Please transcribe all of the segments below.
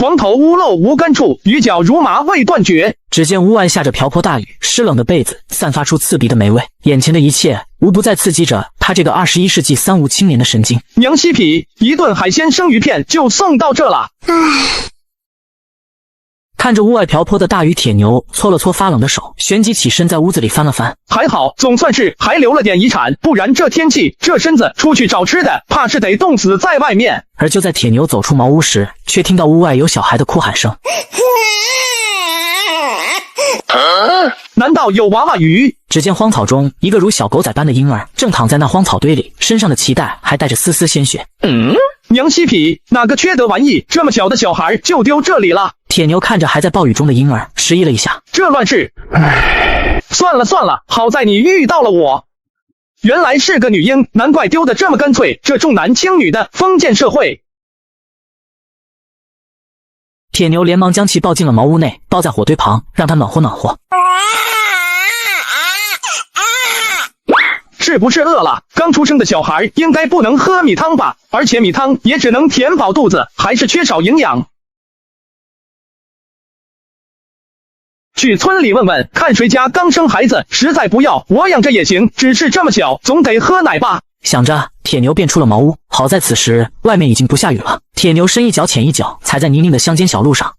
床头屋漏无根处，鱼脚如麻未断绝。只见屋外下着瓢泼大雨，湿冷的被子散发出刺鼻的霉味，眼前的一切无不在刺激着他这个21世纪三无青年的神经。娘西痞，一顿海鲜生鱼片就送到这了。看着屋外瓢泼的大雨，铁牛搓了搓发冷的手，旋即起身在屋子里翻了翻。还好，总算是还留了点遗产，不然这天气，这身子出去找吃的，怕是得冻死在外面。而就在铁牛走出茅屋时，却听到屋外有小孩的哭喊声。难道有娃娃鱼？只见荒草中，一个如小狗仔般的婴儿正躺在那荒草堆里，身上的脐带还带着丝丝鲜血。娘西痞，哪个缺德玩意，这么小的小孩就丢这里了？铁牛看着还在暴雨中的婴儿，迟疑了一下。这乱世，算了算了，好在你遇到了我。原来是个女婴，难怪丢得这么干脆，这重男轻女的封建社会。铁牛连忙将其抱进了茅屋内，抱在火堆旁，让它暖和暖和。是不是饿了？刚出生的小孩应该不能喝米汤吧？而且米汤也只能填饱肚子，还是缺少营养。去村里问问，看谁家刚生孩子，实在不要我养着也行，只是这么小，总得喝奶吧。想着，铁牛便出了茅屋。好在此时外面已经不下雨了，铁牛深一脚浅一脚踩在泥泞的乡间小路上。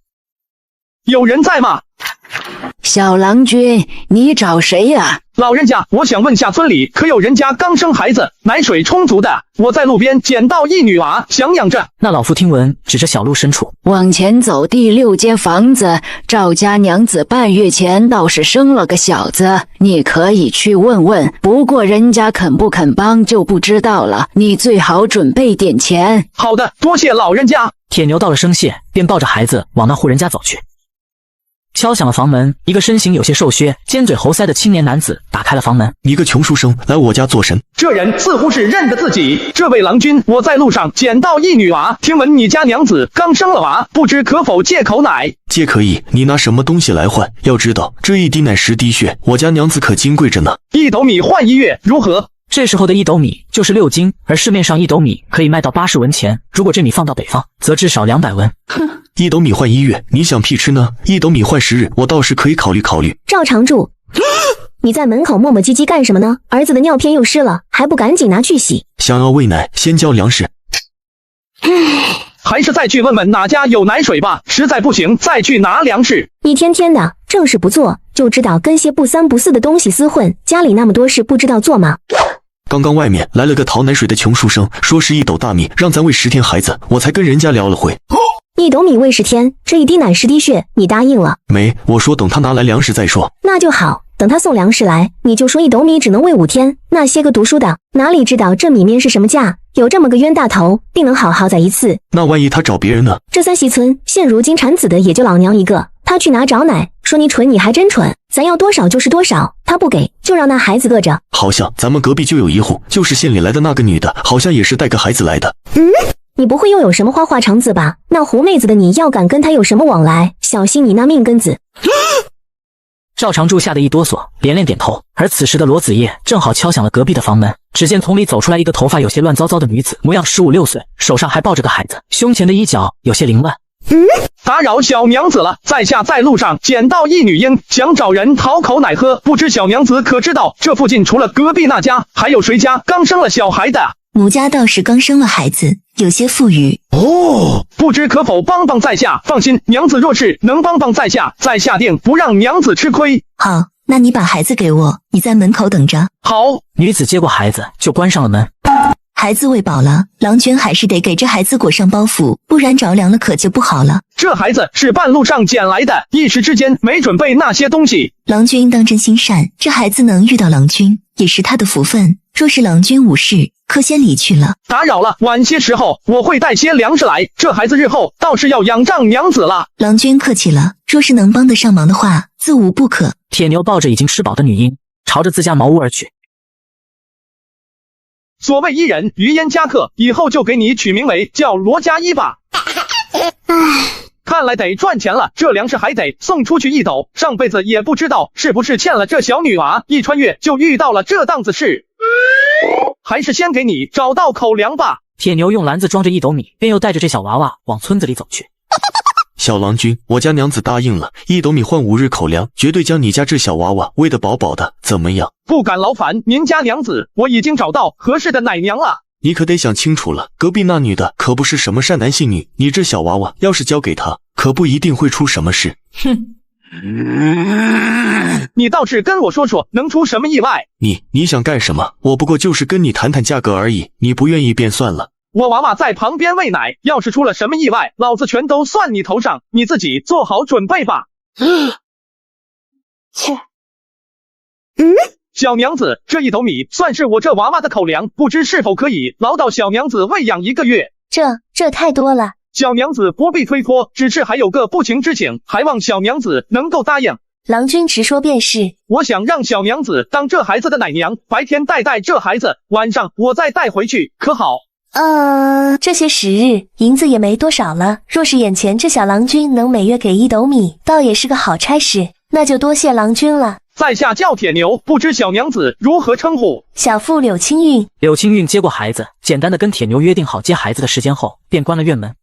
有人在吗？小郎君，你找谁呀？老人家，我想问下村里可有人家刚生孩子，奶水充足的？我在路边捡到一女娃，想养着。那老妇听闻，指着小路深处往前走第6间房子，赵家娘子半月前倒是生了个小子，你可以去问问，不过人家肯不肯帮就不知道了，你最好准备点钱。好的，多谢老人家。铁牛道了声谢，便抱着孩子往那户人家走去。敲响了房门，一个身形有些瘦削、尖嘴猴腮的青年男子打开了房门。你个穷书生，来我家做甚？这人似乎是认得自己。这位郎君，我在路上捡到一女娃，听闻你家娘子刚生了娃，不知可否借口奶？借可以，你拿什么东西来换？要知道，这1滴奶10滴血，我家娘子可金贵着呢。1斗米换1月，如何？这时候的1斗米就是6斤，而市面上1斗米可以卖到80文钱，如果这米放到北方，则至少200文。1斗米换1月，你想屁吃呢？1斗米换10日，我倒是可以考虑考虑。赵常柱，你在门口磨磨唧唧干什么呢？儿子的尿片又湿了，还不赶紧拿去洗？想要喂奶，先交粮食。还是再去问问哪家有奶水吧，实在不行再去拿粮食。一天天的正事不做，就知道跟些不三不四的东西厮混，家里那么多事不知道做吗？刚刚外面来了个讨奶水的穷书生，说是1斗大米让咱喂10天孩子，我才跟人家聊了会。1斗米喂10天，这1滴奶10滴血，你答应了？没，我说等他拿来粮食再说。那就好，等他送粮食来，你就说1斗米只能喂5天。那些个读书的哪里知道这米面是什么价？有这么个冤大头，定能好好宰一次。那万一他找别人呢？这三席村现如今产子的也就老娘一个，他去哪找奶？说你蠢，你还真蠢。咱要多少就是多少，他不给就让那孩子饿着。好像咱们隔壁就有一户，就是县里来的那个女的，好像也是带个孩子来的。你不会又有什么花花肠子吧？那狐妹子的你要敢跟他有什么往来，小心你那命根子。赵常柱吓得一哆嗦，连连点头。而此时的罗子叶正好敲响了隔壁的房门，只见从里走出来一个头发有些乱糟糟的女子，模样15、16岁，手上还抱着个孩子，胸前的衣角有些凌乱。打扰小娘子了，在下在路上捡到一女婴，想找人讨口奶喝，不知小娘子可知道这附近除了隔壁那家，还有谁家刚生了小孩的？奴家倒是刚生了孩子，有些富裕。不知可否帮帮在下？放心，娘子若是能帮帮在下，在下定不让娘子吃亏。好，那你把孩子给我，你在门口等着。好。女子接过孩子就关上了门。孩子喂饱了，郎君还是得给这孩子裹上包袱，不然着凉了可就不好了。这孩子是半路上捡来的，一时之间没准备那些东西。郎君应当真心善，这孩子能遇到郎君，也是他的福分。若是郎君无事，可先离去了。打扰了，晚些时候我会带些粮食来，这孩子日后倒是要仰仗娘子了。郎君客气了，若是能帮得上忙的话，自无不可。铁牛抱着已经吃饱的女婴，朝着自家茅屋而去。所谓伊人，余焉加客，以后就给你取名为叫罗家一吧。看来得赚钱了，这粮食还得送出去1斗，上辈子也不知道是不是欠了这小女娃，一穿越就遇到了这档子事。还是先给你找到口粮吧。铁牛用篮子装着1斗米，便又带着这小娃娃往村子里走去。小郎君，我家娘子答应了，1斗米换5日口粮，绝对将你家这小娃娃喂得饱饱的，怎么样？不敢劳烦您家娘子，我已经找到合适的奶娘了。你可得想清楚了，隔壁那女的可不是什么善男信女，你这小娃娃要是交给她，可不一定会出什么事。哼，你倒是跟我说说，能出什么意外？你想干什么？我不过就是跟你谈谈价格而已，你不愿意便算了。我娃娃在旁边喂奶，要是出了什么意外，老子全都算你头上，你自己做好准备吧。切，小娘子，这1斗米算是我这娃娃的口粮，不知是否可以劳到小娘子喂养1个月？这太多了。小娘子不必推脱，只是还有个不情之请，还望小娘子能够答应。郎君直说便是。我想让小娘子当这孩子的奶娘，白天带这孩子，晚上我再带回去，可好？这些时日银子也没多少了，若是眼前这小郎君能每月给1斗米，倒也是个好差事，那就多谢郎君了。在下叫铁牛，不知小娘子如何称呼？小妇柳青韵。柳青韵接过孩子，简单的跟铁牛约定好接孩子的时间后，便关了院门。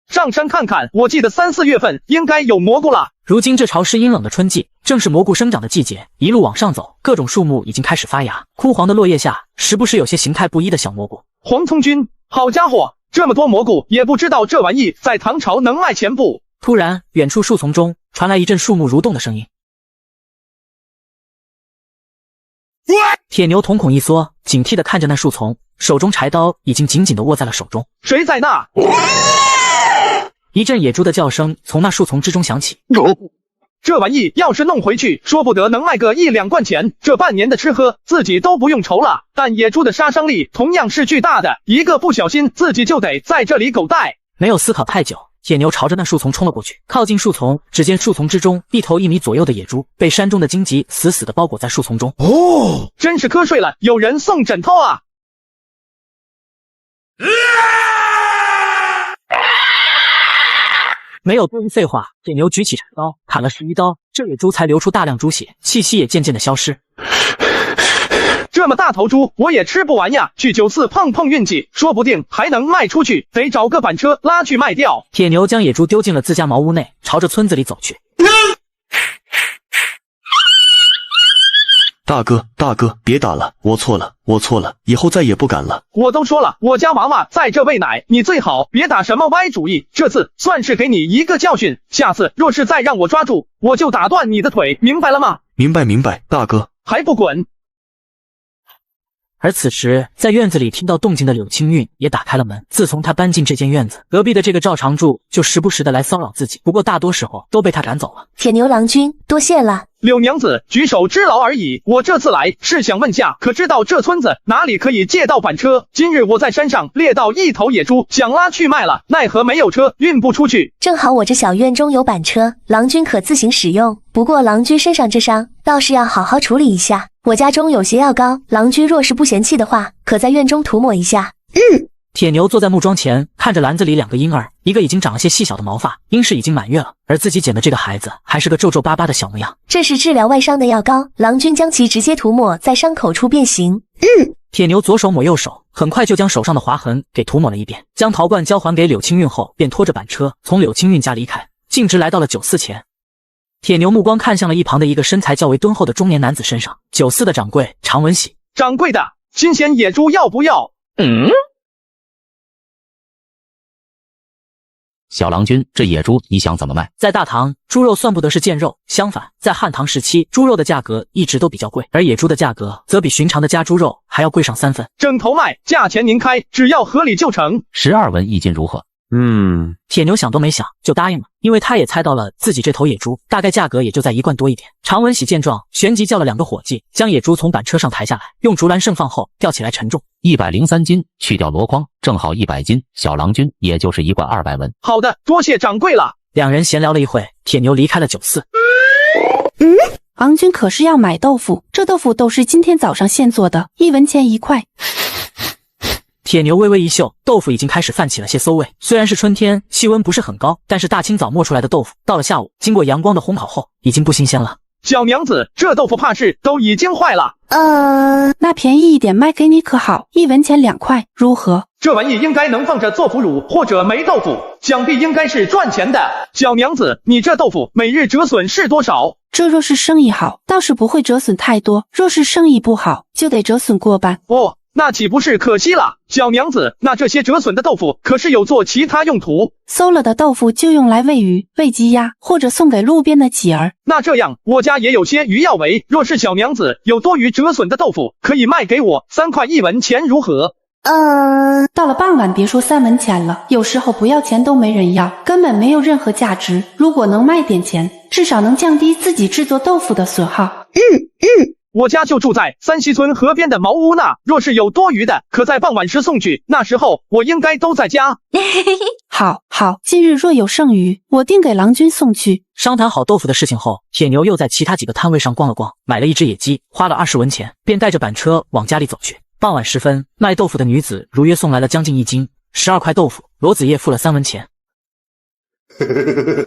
上山看看，我记得3、4月份应该有蘑菇了。如今这潮湿阴冷的春季，正是蘑菇生长的季节。一路往上走，各种树木已经开始发芽，枯黄的落叶下，时不时有些形态不一的小蘑菇。黄葱君，好家伙，这么多蘑菇，也不知道这玩意在唐朝能卖钱不？突然，远处树丛中传来一阵树木蠕动的声音。铁牛瞳孔一缩，警惕地看着那树丛，手中柴刀已经紧紧地握在了手中。谁在那？一阵野猪的叫声从那树丛之中响起。这玩意要是弄回去，说不得能卖个1、2贯钱，这半年的吃喝自己都不用愁了。但野猪的杀伤力同样是巨大的，一个不小心自己就得在这里狗带。没有思考太久，铁牛朝着那树丛冲了过去。靠近树丛，只见树丛之中一头1米左右的野猪被山中的荆棘死死地包裹在树丛中。哦，真是瞌睡了，有人送枕头啊！没有多余废话，铁牛举起柴刀砍了11刀，这野猪才流出大量猪血，气息也渐渐的消失。这么大头猪我也吃不完呀，去酒肆碰碰运气，说不定还能卖出去，得找个板车拉去卖掉。铁牛将野猪丢进了自家茅屋内，朝着村子里走去。大哥，别打了，我错了，以后再也不敢了。我都说了，我家娃娃在这喂奶，你最好别打什么歪主意，这次算是给你一个教训，下次若是再让我抓住，我就打断你的腿，明白了吗？明白，大哥。还不滚！而此时，在院子里听到动静的柳青韵也打开了门。自从她搬进这间院子，隔壁的这个赵长柱就时不时的来骚扰自己，不过大多时候都被他赶走了。铁牛郎君，多谢了。柳娘子，举手之劳而已。我这次来是想问下，可知道这村子哪里可以借到板车？今日我在山上猎到1头野猪，想拉去卖了，奈何没有车运不出去。正好我这小院中有板车，郎君可自行使用。不过郎君身上这伤，倒是要好好处理一下。我家中有些药膏，郎君若是不嫌弃的话，可在院中涂抹一下。铁牛坐在木桩前，看着篮子里2个婴儿，一个已经长了些细小的毛发，应是已经满月了，而自己捡的这个孩子还是个皱皱巴巴的小模样。这是治疗外伤的药膏，郎君将其直接涂抹在伤口处便行。铁牛左手抹右手，很快就将手上的划痕给涂抹了一遍，将陶罐交还给柳青韵后，便拖着板车从柳青韵家离开，径直来到了酒肆前。铁牛目光看向了一旁的一个身材较为敦厚的中年男子身上，酒肆的掌柜常文喜。掌柜的，新鲜野猪要不要？小郎君，这野猪你想怎么卖？在大唐，猪肉算不得是贱肉，相反，在汉唐时期，猪肉的价格一直都比较贵，而野猪的价格则比寻常的家猪肉还要贵上3分。整头卖，价钱您开，只要合理就成。12文一斤如何？铁牛想都没想就答应了，因为他也猜到了自己这头野猪大概价格也就在1贯多一点。常文喜见状，旋即叫了2个伙计，将野猪从板车上抬下来，用竹篮盛放后吊起来沉重103斤，去掉箩筐，正好100斤。小郎君也就是1贯200文。好的，多谢掌柜了。2人闲聊了一会，铁牛离开了酒肆。郎君可是要买豆腐？这豆腐都是今天早上现做的，1文钱1块。铁牛微微一嗅，豆腐已经开始泛起了些馊味。虽然是春天，气温不是很高，但是大清早磨出来的豆腐，到了下午，经过阳光的烘烤后，已经不新鲜了。小娘子，这豆腐怕是都已经坏了。那便宜一点卖给你可好？1文钱2块，如何？这玩意应该能放着做腐乳或者霉豆腐，想必应该是赚钱的。小娘子，你这豆腐每日折损是多少？这若是生意好，倒是不会折损太多；若是生意不好，就得折损过半。哦，那岂不是可惜了？小娘子，那这些折损的豆腐可是有做其他用途？馊了的豆腐就用来喂鱼、喂鸡鸭，或者送给路边的乞儿。那这样，我家也有些鱼要喂，若是小娘子有多余折损的豆腐，可以卖给我3块1文钱，如何？到了傍晚，别说3文钱了，有时候不要钱都没人要，根本没有任何价值。如果能卖点钱，至少能降低自己制作豆腐的损耗。我家就住在三溪村河边的茅屋那，若是有多余的，可在傍晚时送去，那时候我应该都在家。好，今日若有剩余，我定给郎君送去。商谈好豆腐的事情后，铁牛又在其他几个摊位上逛了逛，买了一只野鸡，花了20文钱，便带着板车往家里走去。傍晚时分，卖豆腐的女子如约送来了将近1斤12块豆腐，罗子叶付了3文钱。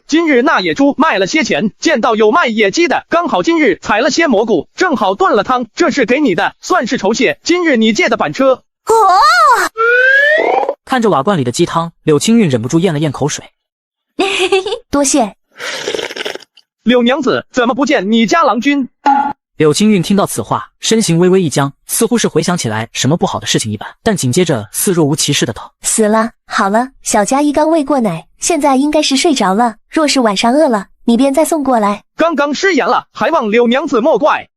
今日那野猪卖了些钱，见到有卖野鸡的，刚好今日采了些蘑菇，正好炖了汤，这是给你的，算是酬谢今日你借的板车。看着瓦罐里的鸡汤，柳青韵忍不住咽了咽口水。多谢。柳娘子，怎么不见你家郎君？柳青韵听到此话，身形微微一僵，似乎是回想起来什么不好的事情一般，但紧接着似若无其事的道：死了。好了，小佳一刚喂过奶，现在应该是睡着了，若是晚上饿了，你便再送过来。刚刚失言了，还望柳娘子莫怪。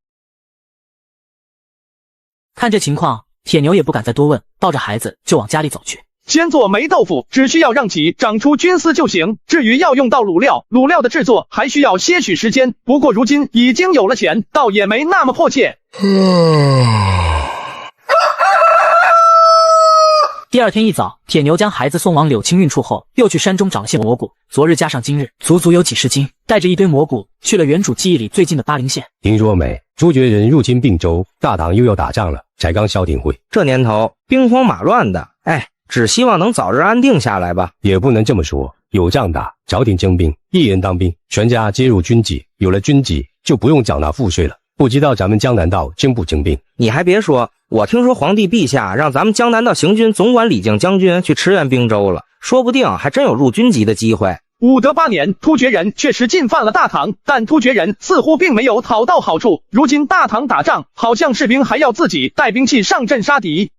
看这情况，铁牛也不敢再多问，抱着孩子就往家里走去。先做霉豆腐，只需要让其长出菌丝就行。至于要用到卤料的制作还需要些许时间。不过如今已经有了钱，倒也没那么迫切。第二天一早，铁牛将孩子送往柳青运处后，又去山中找了些蘑菇。昨日加上今日，足足有几十斤，带着一堆蘑菇去了原主记忆里最近的巴陵县。听说没？朱绝人入侵并州，大唐又要打仗了，才刚消停会。这年头兵荒马乱的，只希望能早日安定下来吧。也不能这么说，有仗打，朝廷征兵，一人当兵，全家皆入军籍，有了军籍就不用缴纳赋税了。不知道咱们江南道征不征兵？你还别说，我听说皇帝陛下让咱们江南道行军总管李靖将军去驰援并州了，说不定还真有入军籍的机会。武德8年，突厥人确实进犯了大唐，但突厥人似乎并没有讨到好处。如今大唐打仗，好像士兵还要自己带兵器上阵杀敌。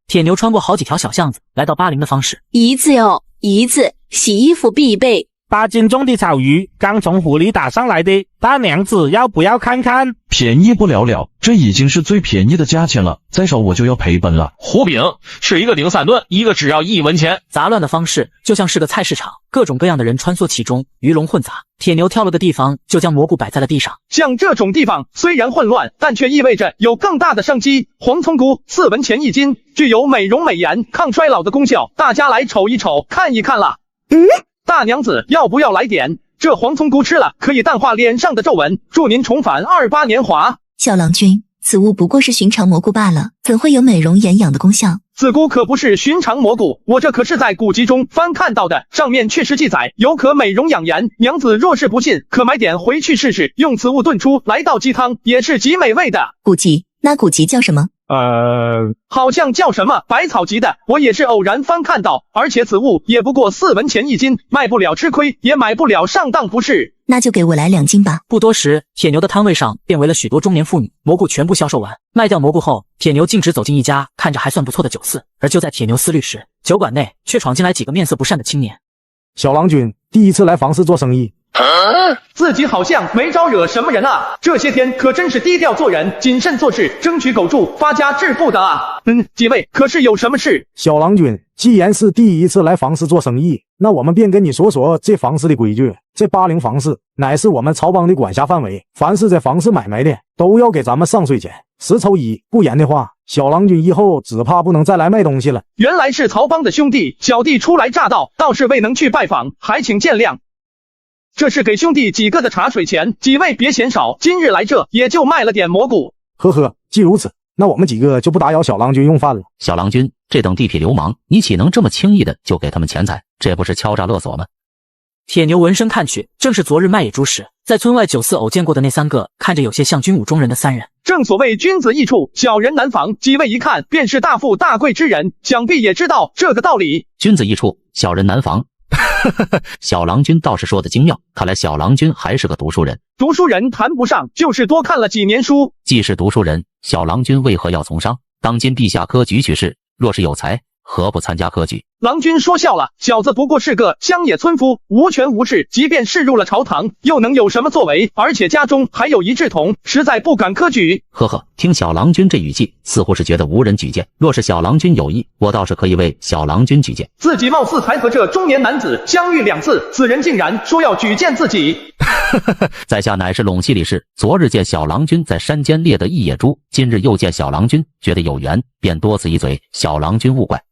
铁牛穿过好几条小巷子，来到巴陵的方氏。姨子哟，姨子，洗衣服必备。8斤重的草鱼刚从湖里打上来的，大娘子要不要看看？便宜不了了，这已经是最便宜的价钱了，再少我就要赔本了。胡饼，吃一个顶3顿，一个只要1文钱。杂乱的方式就像是个菜市场，各种各样的人穿梭其中，鱼龙混杂。铁牛挑了个地方，就将蘑菇摆在了地上。像这种地方虽然混乱，但却意味着有更大的商机。黄葱菇4文钱1斤，具有美容美颜、抗衰老的功效，大家来瞅一瞅，看一看啦。大娘子要不要来点？这黄葱菇吃了可以淡化脸上的皱纹，祝您重返28年华。小郎君，此物不过是寻常蘑菇罢了，怎会有美容眼养的功效？此菇可不是寻常蘑菇，我这可是在古籍中翻看到的，上面确实记载有可美容养颜。娘子若是不信，可买点回去试试，用此物炖出来道鸡汤也是极美味的。古籍？那古籍叫什么？好像叫什么百草集的，我也是偶然翻看到，而且此物也不过4文钱1斤，卖不了吃亏，也买不了上当，不是？那就给我来2斤吧。不多时，铁牛的摊位上便围了许多中年妇女，蘑菇全部销售完。卖掉蘑菇后，铁牛径直走进一家看着还算不错的酒肆，而就在铁牛思虑时，酒馆内却闯进来几个面色不善的青年。小郎君第一次来房市做生意，自己好像没招惹什么人啊，这些天可真是低调做人，谨慎做事，争取苟住，发家致富的啊。几位可是有什么事？小郎君既然是第一次来房市做生意，那我们便跟你说说这房市的规矩。这巴陵房市乃是我们曹帮的管辖范围，凡是在房市买卖的都要给咱们上税钱，10抽1，不然的话，小郎君以后只怕不能再来卖东西了。原来是曹帮的兄弟，小弟初来乍到，倒是未能去拜访，还请见谅。这是给兄弟几个的茶水钱，几位别嫌少，今日来这也就卖了点蘑菇。呵呵，既如此，那我们几个就不打扰小郎君用饭了。小郎君，这等地痞流氓，你岂能这么轻易的就给他们钱财？这不是敲诈勒索吗？铁牛闻声看去，正是昨日卖野猪时在村外酒肆偶见过的那3个看着有些像军武中人的3人。正所谓君子异处，小人难防，几位一看便是大富大贵之人，想必也知道这个道理。君子异处，小人难防。小郎君倒是说的精妙，看来小郎君还是个读书人。读书人谈不上，就是多看了几年书。既是读书人，小郎君为何要从商？当今陛下科举取士，若是有才，何不参加科举？郎君说笑了，小子不过是个乡野村夫，无权无势，即便是入了朝堂，又能有什么作为？而且家中还有一稚童，实在不敢科举。呵呵，听小郎君这语气，似乎是觉得无人举荐。若是小郎君有意，我倒是可以为小郎君举荐。自己貌似才和这中年男子相遇2次，此人竟然说要举荐自己。在下乃是陇西李氏，昨日见小郎君在山间猎得一野猪，今日又见小郎君，觉得有缘，便多此一嘴，小郎君勿怪。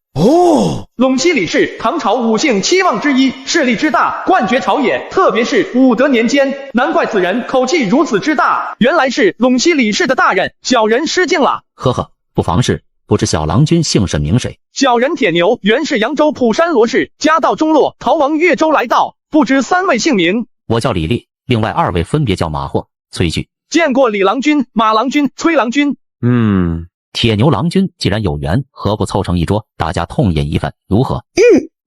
陇西李氏，唐朝5姓7望之一，势力之大，冠绝朝野，特别是武德年间，难怪此人口气如此之大，原来是陇西李氏的大人，小人失敬了。呵呵，不妨事，不知小郎君姓甚名谁？小人铁牛，原是扬州普山罗氏，家道中落，逃亡越州来到，不知3位姓名。我叫李立，另外2位分别叫马霍、崔旭。见过李郎君、马郎君、崔郎君。铁牛郎君既然有缘，何不凑成一桌，大家痛饮一番，如何？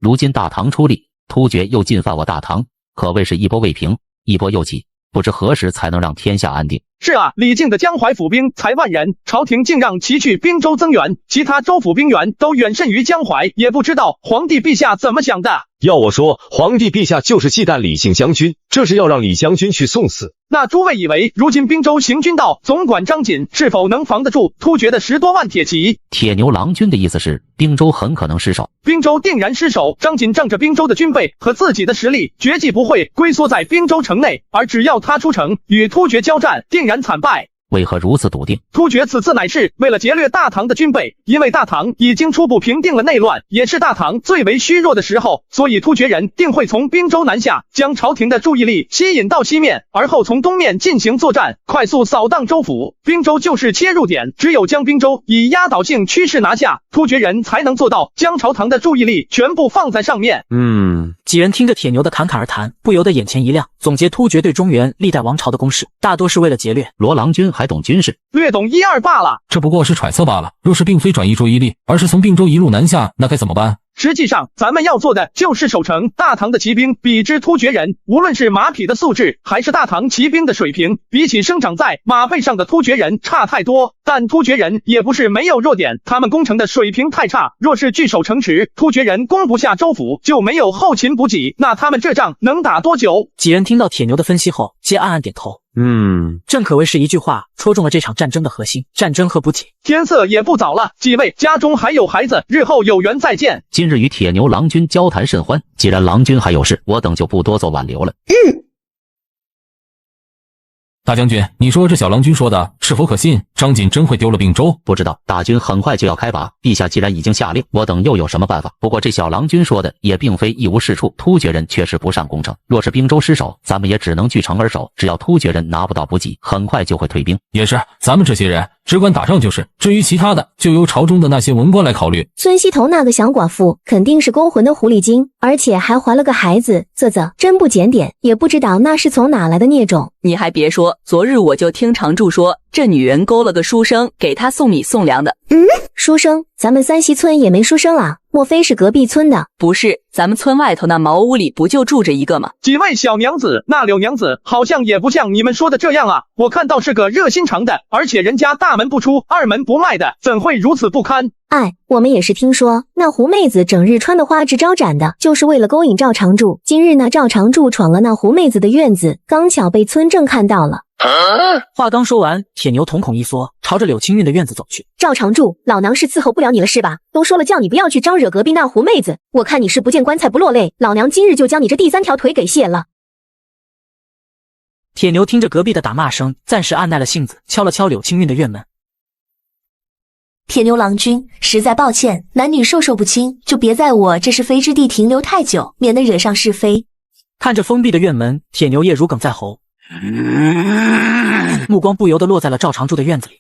如今大唐出力，突厥又进犯我大唐，可谓是一波未平，一波又起，不知何时才能让天下安定。是啊，李靖的江淮府兵才1万人，朝廷竟让其去滨州增援，其他州府兵员都远甚于江淮，也不知道皇帝陛下怎么想的。要我说，皇帝陛下就是忌惮李姓将军，这是要让李将军去送死。那诸位以为，如今滨州行军道总管张锦是否能防得住突厥的10多万铁骑？铁牛郎君的意思是，滨州很可能失守。滨州定然失守，张锦仗着滨州的军备和自己的实力，绝技不会龟缩在滨州城内，而只要他出城与突厥交战，定然惨败。为何如此笃定？突厥此次乃是为了劫掠大唐的军备，因为大唐已经初步平定了内乱，也是大唐最为虚弱的时候，所以突厥人定会从滨州南下，将朝廷的注意力吸引到西面，而后从东面进行作战，快速扫荡州府。滨州就是切入点，只有将滨州以压倒性趋势拿下，突厥人才能做到将朝堂的注意力全部放在上面。几人听着铁牛的侃侃而谈，不由得眼前一亮，总结突厥对中原历代王朝的攻势，大多是为了劫掠。罗郎君还懂军事，略懂1、2罢了。这不过是揣测罢了。若是并非转移注意力，而是从并州一路南下，那该怎么办？实际上，咱们要做的就是守城。大唐的骑兵比之突厥人，无论是马匹的素质，还是大唐骑兵的水平，比起生长在马背上的突厥人差太多。但突厥人也不是没有弱点，他们攻城的水平太差。若是据守城池，突厥人攻不下州府，就没有后勤补给，那他们这仗能打多久？几人听到铁牛的分析后，皆暗暗点头。正可谓是一句话戳中了这场战争的核心：战争和补给。天色也不早了，几位家中还有孩子，日后有缘再见。今日与铁牛郎君交谈甚欢，既然郎君还有事，我等就不多做挽留了。大将军，你说这小郎君说的是否可信？张锦真会丢了并州？不知道，大军很快就要开拔，陛下既然已经下令，我等又有什么办法？不过这小郎君说的也并非一无是处，突厥人确实不善攻城，若是并州失守，咱们也只能据城而守，只要突厥人拿不到补给，很快就会退兵。也是，咱们这些人只管打仗就是，至于其他的，就由朝中的那些文官来考虑。孙西头那个小寡妇肯定是勾魂的狐狸精，而且还怀了个孩子，真不检点，也不知道那是从哪来的孽种。你还别说，昨日我就听常柱说，这女人勾了个书生，给他送米送粮的。书生？咱们三溪村也没书生啊，莫非是隔壁村的？不是，咱们村外头那茅屋里不就住着一个吗？几位小娘子，那柳娘子好像也不像你们说的这样啊，我看到是个热心肠的，而且人家大门不出二门不迈的，怎会如此不堪？哎，我们也是听说，那狐妹子整日穿的花枝招展的，就是为了勾引赵长柱。今日那赵长柱闯了那狐妹子的院子，刚巧被村正看到了。话刚说完，铁牛瞳孔一缩，朝着柳青韵的院子走去。赵长柱，老娘是伺候不了你了是吧？都说了叫你不要去招惹隔壁那狐妹子，我看你是不见棺材不落泪，老娘今日就将你这第3条腿给卸了。铁牛听着隔壁的打骂声，暂时按耐了性子，敲了敲柳青韵的院门。铁牛郎君，实在抱歉，男女授受不亲，就别在我这是非之地停留太久，免得惹上是非。看着封闭的院门，铁牛也如鲠在喉，目光不由得落在了赵长柱的院子里。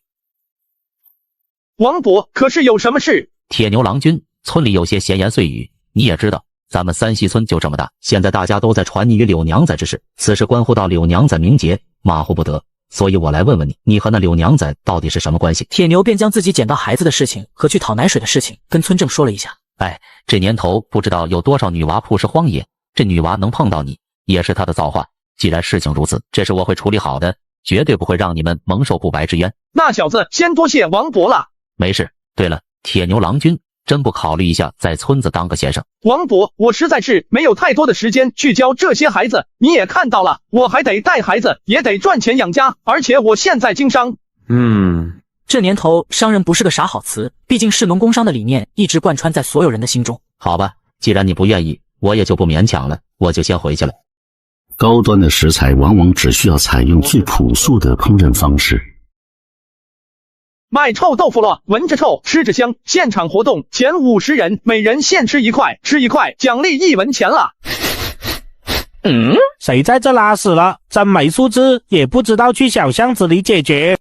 王伯，可是有什么事？铁牛郎君，村里有些闲言碎语，你也知道，咱们三溪村就这么大，现在大家都在传你与柳娘仔之事，此事关乎到柳娘仔名节，马虎不得。所以我来问问你，你和那柳娘仔到底是什么关系？铁牛便将自己捡到孩子的事情和去讨奶水的事情跟村正说了一下。哎，这年头不知道有多少女娃扑食荒野，这女娃能碰到你，也是她的造化。既然事情如此，这事我会处理好的，绝对不会让你们蒙受不白之冤。那小子先多谢王伯了。没事。对了，铁牛郎君真不考虑一下在村子当个先生？王伯，我实在是没有太多的时间去教这些孩子，你也看到了，我还得带孩子，也得赚钱养家，而且我现在经商。这年头商人不是个傻好词，毕竟士农工商的理念一直贯穿在所有人的心中。好吧，既然你不愿意，我也就不勉强了，我就先回去了。高端的食材往往只需要采用最朴素的烹饪方式。卖臭豆腐了，闻着臭，吃着香。现场活动，前50人，每人限吃1块，吃1块奖励1文钱了。谁在这拉屎了？真没素质，也不知道去小巷子里解决。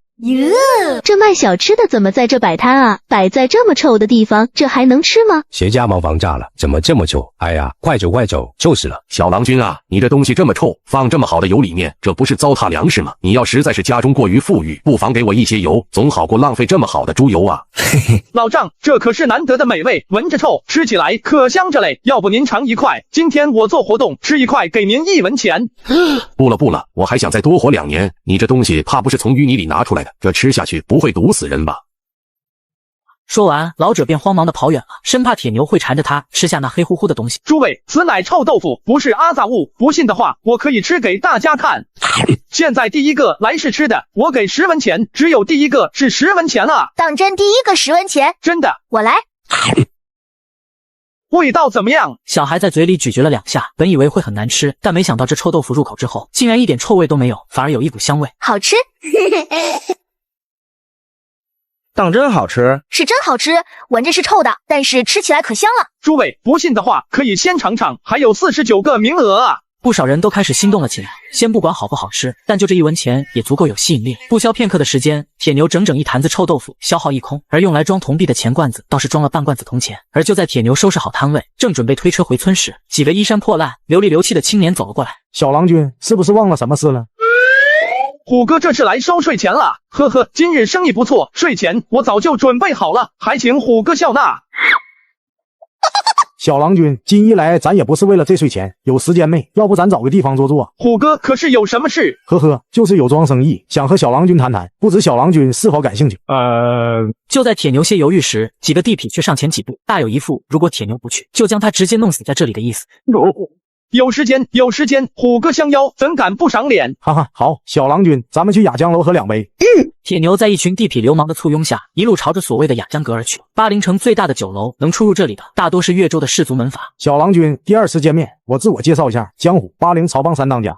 这卖小吃的怎么在这摆摊啊？摆在这么臭的地方，这还能吃吗？谁家茅房炸了？怎么这么臭？哎呀，快走快走，就是了。小郎君啊，你这东西这么臭，放这么好的油里面，这不是糟蹋粮食吗？你要实在是家中过于富裕，不妨给我一些油，总好过浪费这么好的猪油啊。老丈，这可是难得的美味，闻着臭，吃起来可香着嘞。要不您尝1块？今天我做活动，吃1块给您1文钱。不了，我还想再多活2年。你这东西怕不是从淤泥里拿出来的，这吃下去不会毒死人吧？说完，老者便慌忙地跑远了，生怕铁牛会缠着他吃下那黑乎乎的东西。诸位，此乃臭豆腐，不是阿杂物，不信的话，我可以吃给大家看。现在第一个来试吃的，我给10文钱，只有第一个是10文钱啊！当真第一个10文钱？真的，我来。味道怎么样？小孩在嘴里咀嚼了2下，本以为会很难吃，但没想到这臭豆腐入口之后，竟然一点臭味都没有，反而有一股香味，好吃。当真好吃？是真好吃，闻着是臭的，但是吃起来可香了。诸位不信的话，可以先尝尝，还有49个名额啊！不少人都开始心动了起来。先不管好不好吃，但就这1文钱也足够有吸引力。不消片刻的时间，铁牛整整一坛子臭豆腐消耗一空，而用来装铜币的钱罐子倒是装了半罐子铜钱。而就在铁牛收拾好摊位，正准备推车回村时，几个衣衫破烂、流里流气的青年走了过来。小郎君是不是忘了什么事了？虎哥这是来收税钱了，呵呵，今日生意不错，税钱我早就准备好了，还请虎哥笑纳。小郎君，今一来咱也不是为了这税钱，有时间没？要不咱找个地方坐坐？虎哥可是有什么事？呵呵，就是有桩生意，想和小郎君谈谈，不知小郎君是否感兴趣？就在铁牛些犹豫时，几个地痞却上前几步，大有一副如果铁牛不去，就将他直接弄死在这里的意思。有时间，虎哥相邀，怎敢不赏脸？哈哈，好，小郎君，咱们去雅江楼喝2杯。铁牛在一群地痞流氓的簇拥下，一路朝着所谓的雅江阁而去。巴陵城最大的酒楼，能出入这里的大多是越州的氏族门阀。小郎君，第2次见面，我自我介绍一下，江湖巴陵曹帮3当家。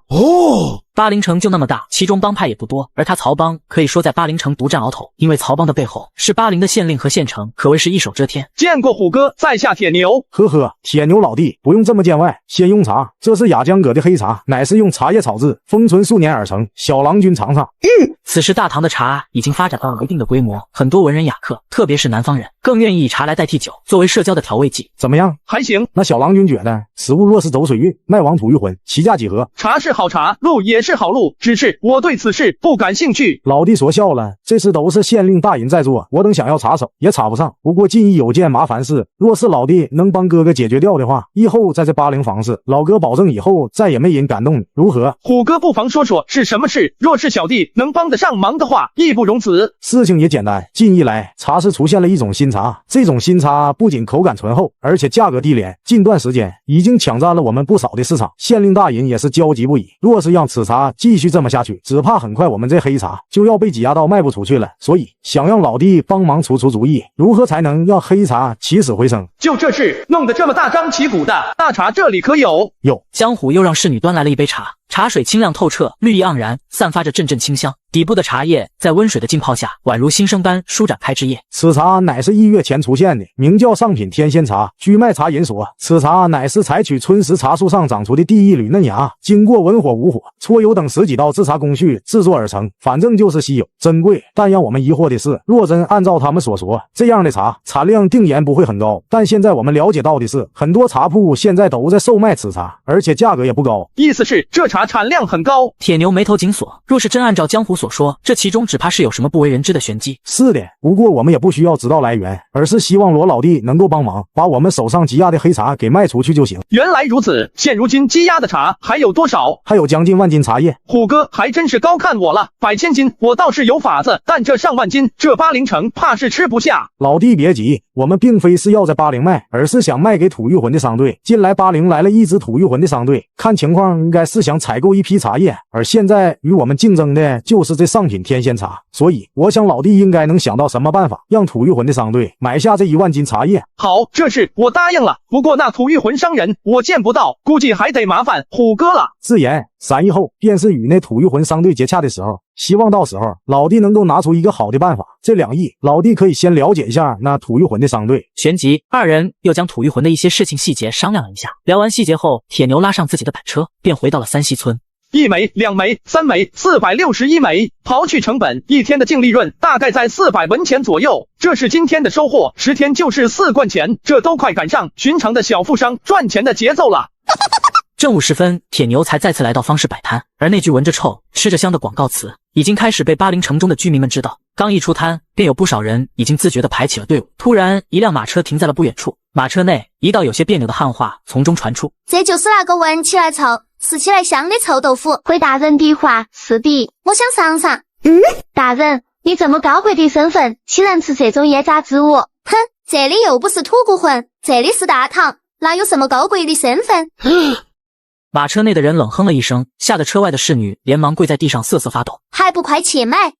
巴陵城就那么大，其中帮派也不多，而他曹帮可以说在巴陵城独占鳌头，因为曹帮的背后是巴陵的县令和县城，可谓是一手遮天。见过虎哥，在下铁牛。呵呵，铁牛老弟不用这么见外，先用茶，这是雅江阁的黑茶，乃是用茶叶炒制，封存数年而成，小郎君尝尝。此时大唐的茶已经发展到了一定的规模，很多文人雅客，特别是南方人，更愿意以茶来代替酒，作为社交的调味剂。怎么样？还行。那小郎君觉得，此物若是走水运，卖往土玉浑，其价几何？茶是好茶，路也是好路，只是我对此事不感兴趣。老弟说笑了，这次都是县令大人在做，我等想要插手也插不上。不过近一有件麻烦事，若是老弟能帮哥哥解决掉的话，以后在这巴陵房事，老哥保证以后再也没人敢动你，如何？虎哥不妨说说是什么事，若是小弟能帮得上忙的话，义不容辞。事情也简单，近一来茶市出现了一种新茶，这种新茶不仅口感醇厚，而且价格低廉，近段时间已经抢占了我们不少的市场。县令大人也是焦急不已，若是让此茶继续这么下去，只怕很快我们这黑茶就要被挤压到卖不出去了。所以想让老弟帮忙出主意，如何才能让黑茶起死回生？就这事弄得这么大张旗鼓的，大茶这里可有？有。江虎又让侍女端来了一杯茶，茶水清亮透彻，绿意盎然，散发着阵阵清香。底部的茶叶在温水的浸泡下，宛如新生般舒展开枝叶。此茶乃是1月前出现的，名叫上品天仙茶，居卖茶银所。此茶乃是采取春石茶树上长出的第一缕嫩芽，经过文火、武火、搓油等10几道制茶工序制作而成，反正就是稀有珍贵。但让我们疑惑的是，若真按照他们所说，这样的茶产量定言不会很高。但现在我们了解到的是，很多茶铺现在都在售卖此茶，而且价格也不高。意思是这茶产量很高？铁牛眉头紧锁，若是真按照江湖所说，这其中只怕是有什么不为人知的玄机。是的，不过我们也不需要知道来源，而是希望罗老弟能够帮忙，把我们手上积压的黑茶给卖出去就行。原来如此，现如今积压的茶还有多少？还有将近1万斤茶叶。虎哥还真是高看我了，100千斤我倒是有法子，但这上万斤，这80成怕是吃不下。老弟别急，我们并非是要在80卖，而是想卖给土御魂的商队。近来80来了一支土御魂的商队，看情况应该是想采购一批茶叶，而现在与我们竞争的就是这上品天仙茶，所以我想老弟应该能想到什么办法，让土御魂的商队买下这1万斤茶叶。好，这事我答应了，不过那土御魂商人我见不到，估计还得麻烦虎哥了。自言3亿后便是与那土御魂商队接洽的时候，希望到时候老弟能够拿出一个好的办法。这2亿，老弟可以先了解一下那土御魂的商队。旋即，二人又将土御魂的一些事情细节商量了一下。聊完细节后，铁牛拉上自己的板车，便回到了三溪村。1枚、2枚、3枚，461枚，刨去成本，1天的净利润大概在400文钱左右。这是今天的收获，10天就是4贯钱，这都快赶上寻常的小富商赚钱的节奏了。正午时分，铁牛才再次来到方氏摆摊，而那句闻着臭、吃着香的广告词已经开始被巴陵城中的居民们知道。刚一出摊，便有不少人已经自觉地排起了队伍。突然，一辆马车停在了不远处，马车内一道有些别扭的汉话从中传出：“这就是那个闻起来臭、吃起来香的臭豆腐。”回大人的话，是的，我想尝尝。大人，你这么高贵的身份，岂能吃这种腌炸之物？哼，这里又不是土谷魂，这里是大唐，哪有什么高贵的身份？马车内的人冷哼了一声，吓得车外的侍女连忙跪在地上瑟瑟发抖。还不快去买？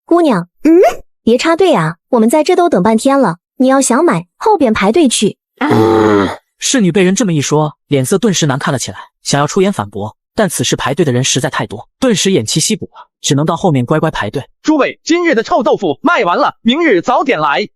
姑娘，别插队啊，我们在这都等半天了，你要想买，后边排队去。侍女被人这么一说，脸色顿时难看了起来，想要出言反驳，但此时排队的人实在太多，顿时偃旗息鼓了，只能到后面乖乖排队。诸位，今日的臭豆腐卖完了，明日早点来。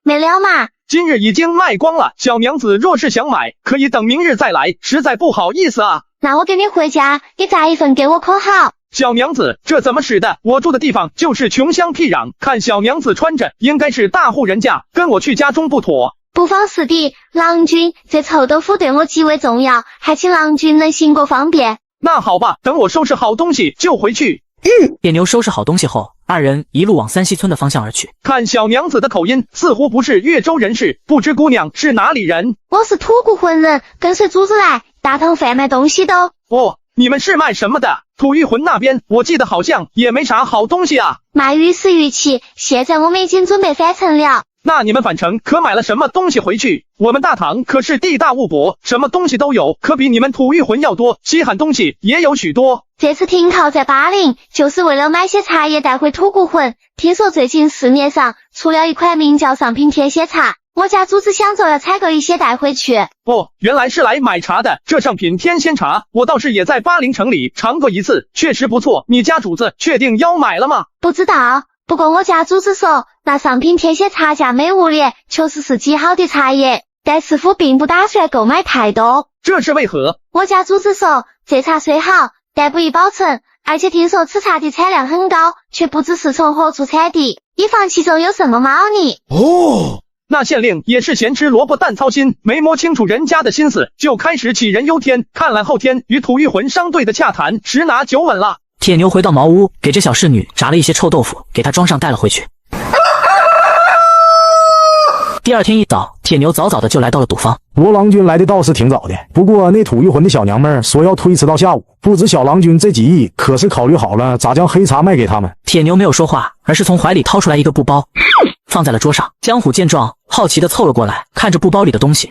没了嘛？今日已经卖光了，小娘子若是想买，可以等明日再来，实在不好意思啊。那我跟你回家，你炸一份给我可好？小娘子，这怎么使的？我住的地方就是穷乡僻壤，看小娘子穿着，应该是大户人家，跟我去家中不妥。不妨事的，郎君，这臭豆腐对我极为重要，还请郎君能行个方便。那好吧，等我收拾好东西就回去。铁牛收拾好东西后，二人一路往三溪村的方向而去。看小娘子的口音，似乎不是越州人士，不知姑娘是哪里人？我是土谷魂人，跟随主子来大唐贩卖东西的。哦，你们是卖什么的？土御魂那边我记得好像也没啥好东西啊。卖玉石玉器，现在我们已经准备返程了。那你们返程可买了什么东西回去？我们大唐可是地大物博，什么东西都有，可比你们土御魂要多，稀罕东西也有许多。这次停靠在巴陵，就是为了买些茶叶带回土谷魂。听说最近市面上出了一款名叫上品天蝎茶，我家主子想着要采购一些带回去。哦，原来是来买茶的。这上品天仙茶，我倒是也在巴陵城里尝过一次，确实不错。你家主子确定要买了吗？不知道。不过我家主子说，那上品天蝎茶价每5年，确实是极好的茶叶，但似乎并不打算购买太多。这是为何？我家主子说，这茶虽好，但不易保存，而且听说此茶的产量很高，却不知是从何处采地，以防其中有什么猫腻。哦，那县令也是闲吃萝卜淡操心，没摸清楚人家的心思，就开始杞人忧天。看来后天与土御魂商队的洽谈十拿9稳了。铁牛回到茅屋，给这小侍女炸了一些臭豆腐，给她装上带了回去。第二天一早，铁牛早早的就来到了赌坊。罗郎君来的倒是挺早的，不过那土御魂的小娘们说要推迟到下午，不知小郎君这几亿可是考虑好了咋将黑茶卖给他们。铁牛没有说话，而是从怀里掏出来一个布包，放在了桌上。江虎见状，好奇的凑了过来，看着布包里的东西，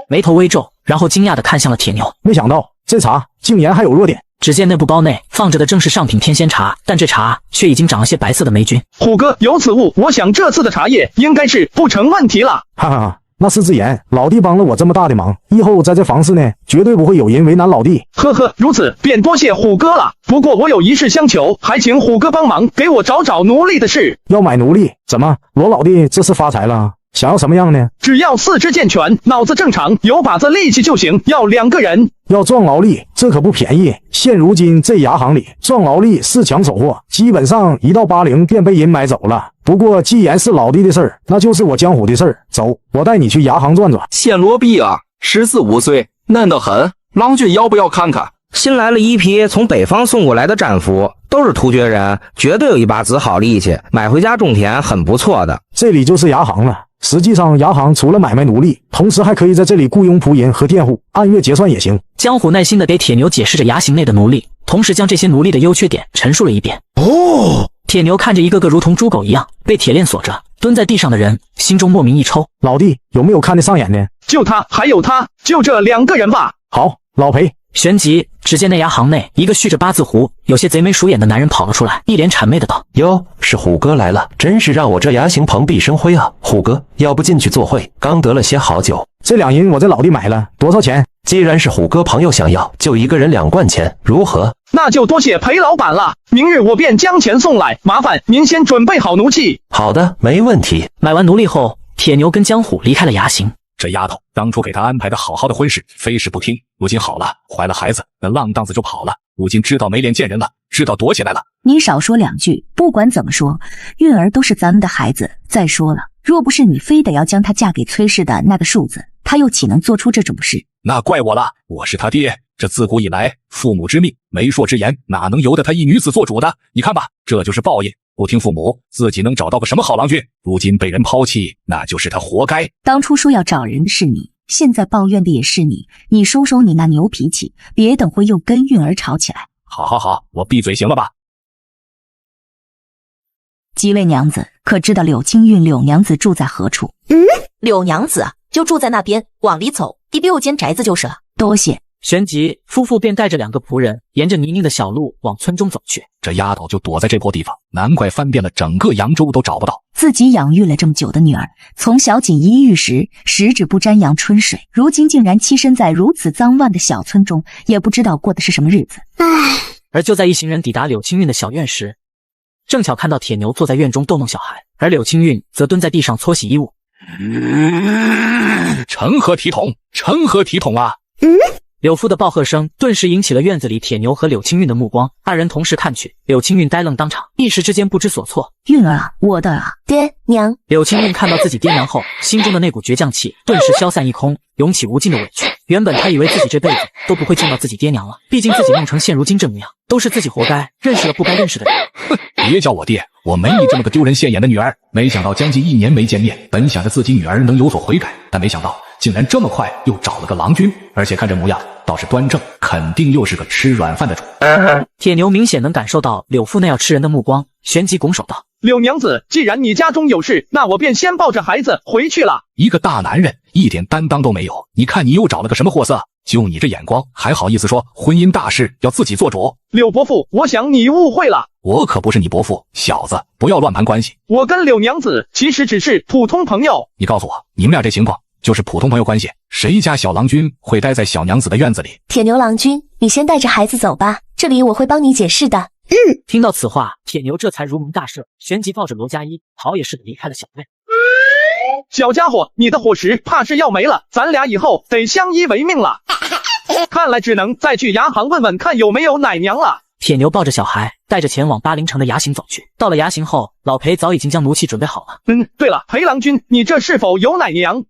眉头微皱，然后惊讶的看向了铁牛。没想到这茶竟然还有弱点。只见那布包内放着的正是上品天仙茶，但这茶却已经长了些白色的霉菌。虎哥有此物，我想这次的茶叶应该是不成问题了。哈哈哈，那是自言，老弟帮了我这么大的忙，以后在这房市呢，绝对不会有人为难老弟。呵呵，如此便多谢虎哥了。不过我有一事相求，还请虎哥帮忙给我找找奴隶的事。要买奴隶？怎么，罗老弟这是发财了？想要什么样呢？只要四肢健全，脑子正常，有把子力气就行。要2个人。要壮劳力，这可不便宜。现如今这牙行里，壮劳力是抢手货，基本上一到80便被人买走了。不过既然是老弟的事儿，那就是我江湖的事儿。走，我带你去牙行转转。现罗毕啊，14、15岁，嫩得很。郎君要不要看看？新来了一批从北方送过来的战俘，都是突厥人，绝对有一把子好力气，买回家种田很不错的。这里就是牙行了。实际上，牙行除了买卖奴隶，同时还可以在这里雇佣仆人和佃户，按月结算也行。江虎耐心地给铁牛解释着牙行内的奴隶，同时将这些奴隶的优缺点陈述了一遍。铁牛看着一个个如同猪狗一样被铁链锁着蹲在地上的人，心中莫名一抽。老弟，有没有看得上眼的？就他，还有他，就这2个人吧。好，老裴。旋即，只见那牙行内，一个蓄着8字胡、有些贼眉鼠眼的男人跑了出来，一脸谄媚的道：“哟，是虎哥来了，真是让我这牙行蓬荜生辉啊！虎哥，要不进去坐会？刚得了些好酒。这2银我这老弟买了，多少钱？既然是虎哥朋友想要，就1个人2贯钱，如何？那就多谢裴老板了，明日我便将钱送来，麻烦您先准备好奴器。好的，没问题。买完奴隶后，铁牛跟江虎离开了牙行。这丫头当初给他安排的好好的婚事，非是不听。如今好了，怀了孩子，那浪荡子就跑了。如今知道没脸见人了，知道躲起来了。你少说2句，不管怎么说，韵儿都是咱们的孩子。再说了，若不是你非得要将她嫁给崔氏的那个庶子，她又岂能做出这种事？那怪我了，我是他爹。这自古以来，父母之命，媒妁之言，哪能由得他一女子做主的？你看吧，这就是报应。不听父母，自己能找到个什么好郎君？如今被人抛弃，那就是他活该。当初说要找人的是你，现在抱怨的也是你。你收收你那牛脾气，别等会又跟韵儿吵起来。好，我闭嘴行了吧？几位娘子，可知道柳青韵柳娘子住在何处？柳娘子就住在那边，往里走，第6间宅子就是了。多谢。旋即，夫妇便带着2个仆人，沿着泥泞的小路往村中走去。这丫头就躲在这破地方，难怪翻遍了整个扬州都找不到。自己养育了这么久的女儿，从小锦衣玉食，十指不沾阳春水，如今竟然栖身在如此脏乱的小村中，也不知道过的是什么日子。而就在一行人抵达柳青韵的小院时，正巧看到铁牛坐在院中逗弄小孩，而柳青韵则蹲在地上搓洗衣物。成何体统？成何体统啊！柳夫的暴喝声顿时引起了院子里铁牛和柳青韵的目光，二人同时看去，柳青韵呆愣当场，一时之间不知所措。韵儿啊，我的啊，爹娘。柳青韵看到自己爹娘后，心中的那股倔强气顿时消散一空，涌起无尽的委屈。原本他以为自己这辈子都不会见到自己爹娘了，毕竟自己弄成现如今这模样，都是自己活该，认识了不该认识的人。哼，别叫我爹，我没你这么个丢人现眼的女儿。没想到将近1年没见面，本想着自己女儿能有所悔改，但没想到竟然这么快又找了个郎君，而且看这模样倒是端正，肯定又是个吃软饭的主。铁牛明显能感受到柳父那要吃人的目光，旋即拱手道：柳娘子，既然你家中有事，那我便先抱着孩子回去了。一个大男人一点担当都没有，你看你又找了个什么货色？就你这眼光，还好意思说婚姻大事要自己做主？柳伯父，我想你误会了，我可不是你伯父，小子，不要乱盘关系。我跟柳娘子其实只是普通朋友。你告诉我，你们俩这情况就是普通朋友关系？谁家小郎君会待在小娘子的院子里？铁牛郎君，你先带着孩子走吧，这里我会帮你解释的。听到此话，铁牛这才如蒙大赦，旋即抱着罗佳一逃也似的离开了小院。小家伙，你的伙食怕是要没了，咱俩以后得相依为命了。看来只能再去牙行问问看有没有奶娘了。铁牛抱着小孩，带着钱往80城的牙行走去。到了牙行后，老裴早已经将奴器准备好了。对了，裴郎君，你这是否有奶娘？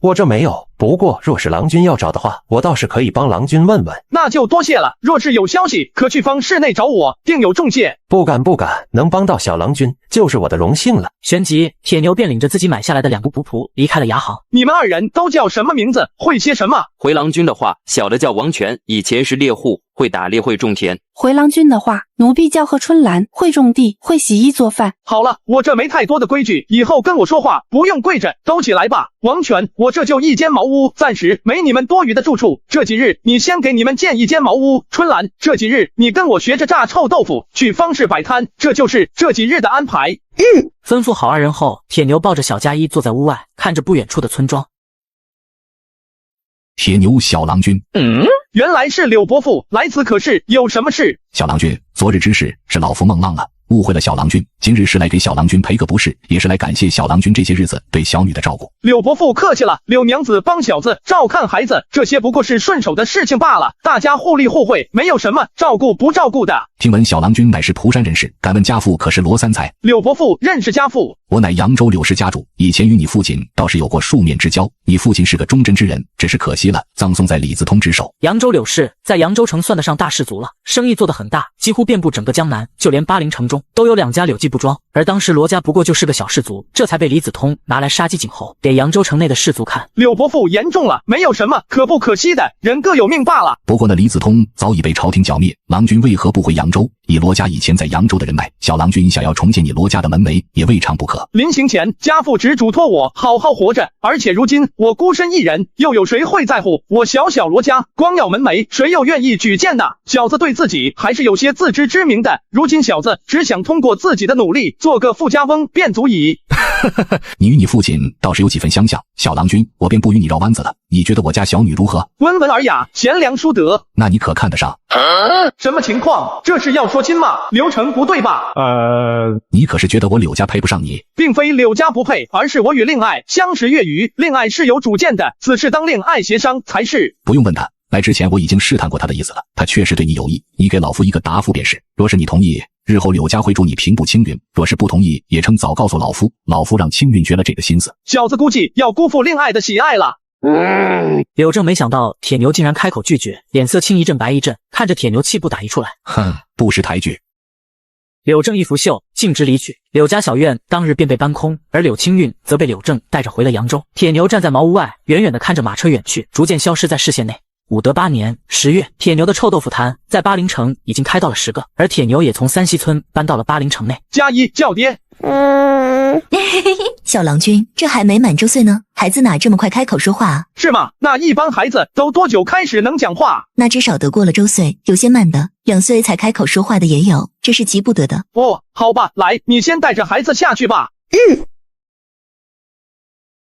我这没有，不过若是郎君要找的话，我倒是可以帮郎君问问。那就多谢了，若是有消息，可去方室内找我，定有重谢。不敢，能帮到小郎君就是我的荣幸了。旋即，铁牛便领着自己买下来的2个仆仆离开了牙行。你们2人都叫什么名字？会些什么？回郎君的话，小的叫王权，以前是猎户，会打猎会种田。回郎君的话，奴婢叫贺春兰，会种地，会洗衣做饭。好了，我这没太多的规矩，以后跟我说话不用跪着，都起来吧。王权，我这就一间茅屋，暂时没你们多余的住处。这几日你先给你们建一间茅屋。春兰，这几日你跟我学着炸臭豆腐，去方氏摆摊，这就是这几日的安排。吩咐好2人后，铁牛抱着小佳一坐在屋外，看着不远处的村庄。铁牛小郎君。原来是柳伯父，来此可是有什么事？小郎君，昨日之事是老夫孟浪了，误会了小郎君。今日是来给小郎君赔个不是，也是来感谢小郎君这些日子对小女的照顾。柳伯父客气了，柳娘子帮小子照看孩子，这些不过是顺手的事情罢了，大家互利互惠，没有什么照顾不照顾的。听闻小郎君乃是蒲山人士，敢问家父可是罗三才？柳伯父认识家父，我乃扬州柳氏家主，以前与你父亲倒是有过数面之交。你父亲是个忠贞之人，只是可惜了，葬送在李自通之手。扬州柳氏在扬州城算得上大氏族了，生意做得很大，几乎遍布整个江南，就连巴陵城中都有2家柳记布庄。而当时罗家不过就是个小氏族，这才被李子通拿来杀鸡儆猴，给扬州城内的氏族看。柳伯父严重了，没有什么可不可惜的，人各有命罢了。不过那李子通早已被朝廷剿灭，郎君为何不回扬州？以罗家以前在扬州的人脉，小郎君想要重建你罗家的门楣也未尝不可。临行前，家父只嘱托我好好活着，而且如今我孤身一人，又有谁会在乎我小小罗家？光要门楣，谁又愿意举荐呢？小子对自己还是有些自知之明的，如今小子只想通过自己的努力，做个富家翁便足矣。你与你父亲倒是有几分相像，小郎君，我便不与你绕弯子了。你觉得我家小女如何？温文尔雅，贤良淑德。那你可看得上？什么情况？这是要说亲吗？流程不对吧？你可是觉得我柳家配不上你？并非柳家不配，而是我与令爱相识月余，令爱是有主见的，此事当令爱协商才是。不用问他，来之前我已经试探过他的意思了，他确实对你有意，你给老夫一个答复便是。若是你同意，日后柳家会助你平步青云；若是不同意，也称早告诉老夫，老夫让青云绝了这个心思。小子估计要辜负令爱的喜爱了。柳正没想到铁牛竟然开口拒绝，脸色青一阵白一阵，看着铁牛气不打一处来。哼，不识抬举。柳正一拂袖，径直离去。柳家小院当日便被搬空，而柳青韵则被柳正带着回了扬州。铁牛站在茅屋外，远远地看着马车远去，逐渐消失在视线内。武德8年10月，铁牛的臭豆腐摊在巴陵城已经开到了10个，而铁牛也从三溪村搬到了巴陵城内。加一叫爹。小郎君，这还没满周岁呢，孩子哪这么快开口说话啊？是吗？那一般孩子都多久开始能讲话？那至少得过了周岁，有些慢的2岁才开口说话的也有，这是急不得的。哦，好吧，来，你先带着孩子下去吧。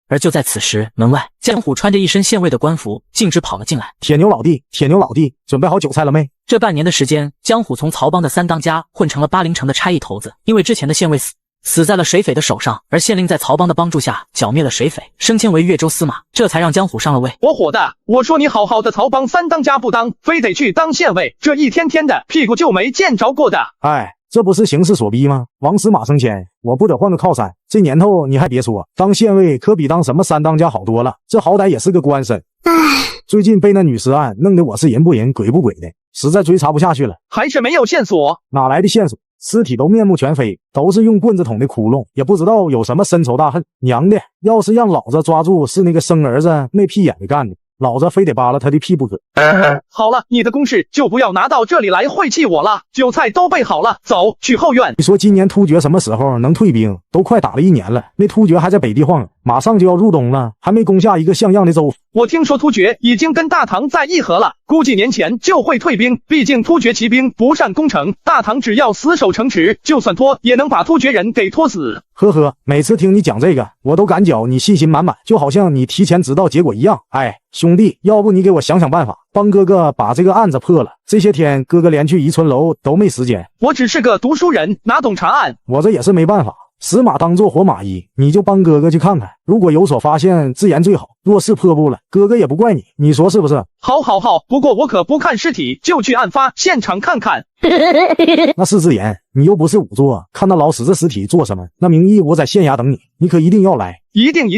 而就在此时，门外江虎穿着一身县尉的官服，径直跑了进来。铁牛老弟，铁牛老弟，准备好韭菜了没？这半年的时间，江虎从曹帮的3当家混成了巴陵城的差役头子，因为之前的县尉死在了水匪的手上，而县令在曹帮的帮助下剿灭了水匪，升迁为越州司马，这才让江虎上了位。我火的，我说你好好的曹帮3当家不当，非得去当县尉，这一天天的屁股就没见着过的。哎，这不是形势所逼吗？王司马升迁，我不得换个靠山？这年头你还别说，当县尉可比当什么3当家好多了，这好歹也是个官身。最近被那女尸案弄得我是人不人鬼不鬼的，实在追查不下去了。还是没有线索？哪来的线索？尸体都面目全非，都是用棍子捅的窟窿，也不知道有什么深仇大恨。娘的，要是让老子抓住是那个生儿子没屁眼的干的，老子非得扒拉他的屁不可。好了，你的公事就不要拿到这里来晦气我了，韭菜都备好了，走去后院。你说今年突厥什么时候能退兵？都快打了1年了，那突厥还在北地晃，马上就要入冬了，还没攻下一个像样的州。我听说突厥已经跟大唐在议和了，估计年前就会退兵，毕竟突厥骑兵不善攻城，大唐只要死守城池，就算拖也能把突厥人给拖死。呵呵，每次听你讲这个，我都感觉你信心满满，就好像你提前知道结果一样。哎，兄弟，要不你给我想想办法，帮哥哥把这个案子破了。这些天哥哥连去宜春楼都没时间。我只是个读书人，哪懂查案？我这也是没办法，死马当作活马医，你就帮哥哥去看看，如果有所发现自然最好，若是破布了，哥哥也不怪你，你说是不是？好，不过我可不看尸体，就去案发现场看看。那是自然，你又不是仵作，看那老死的尸体做什么？那名义我在县衙等你，你可一定要来。一定。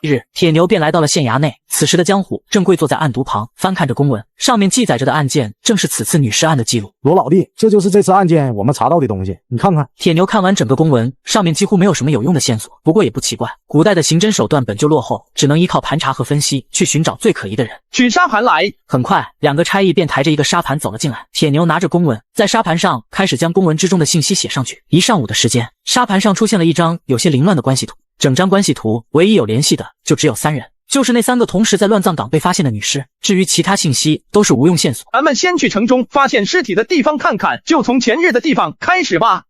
一日，铁牛便来到了县衙内。此时的江虎正跪坐在案牍旁，翻看着公文，上面记载着的案件正是此次女尸案的记录。罗老弟，这就是这次案件我们查到的东西，你看看。铁牛看完整个公文，上面几乎没有什么有用的线索。不过也不奇怪，古代的刑侦手段本就落后，只能依靠盘查和分析去寻找最可疑的人。取沙盘来。很快，2个差役便抬着一个沙盘走了进来。铁牛拿着公文，在沙盘上开始将公文之中的信息写上去。1上午的时间，沙盘上出现了一张有些凌乱的关系图。整张关系图唯一有联系的就只有3人。就是那3个同时在乱葬岗被发现的女尸。至于其他信息，都是无用线索。咱们先去城中发现尸体的地方看看，就从前日的地方开始吧。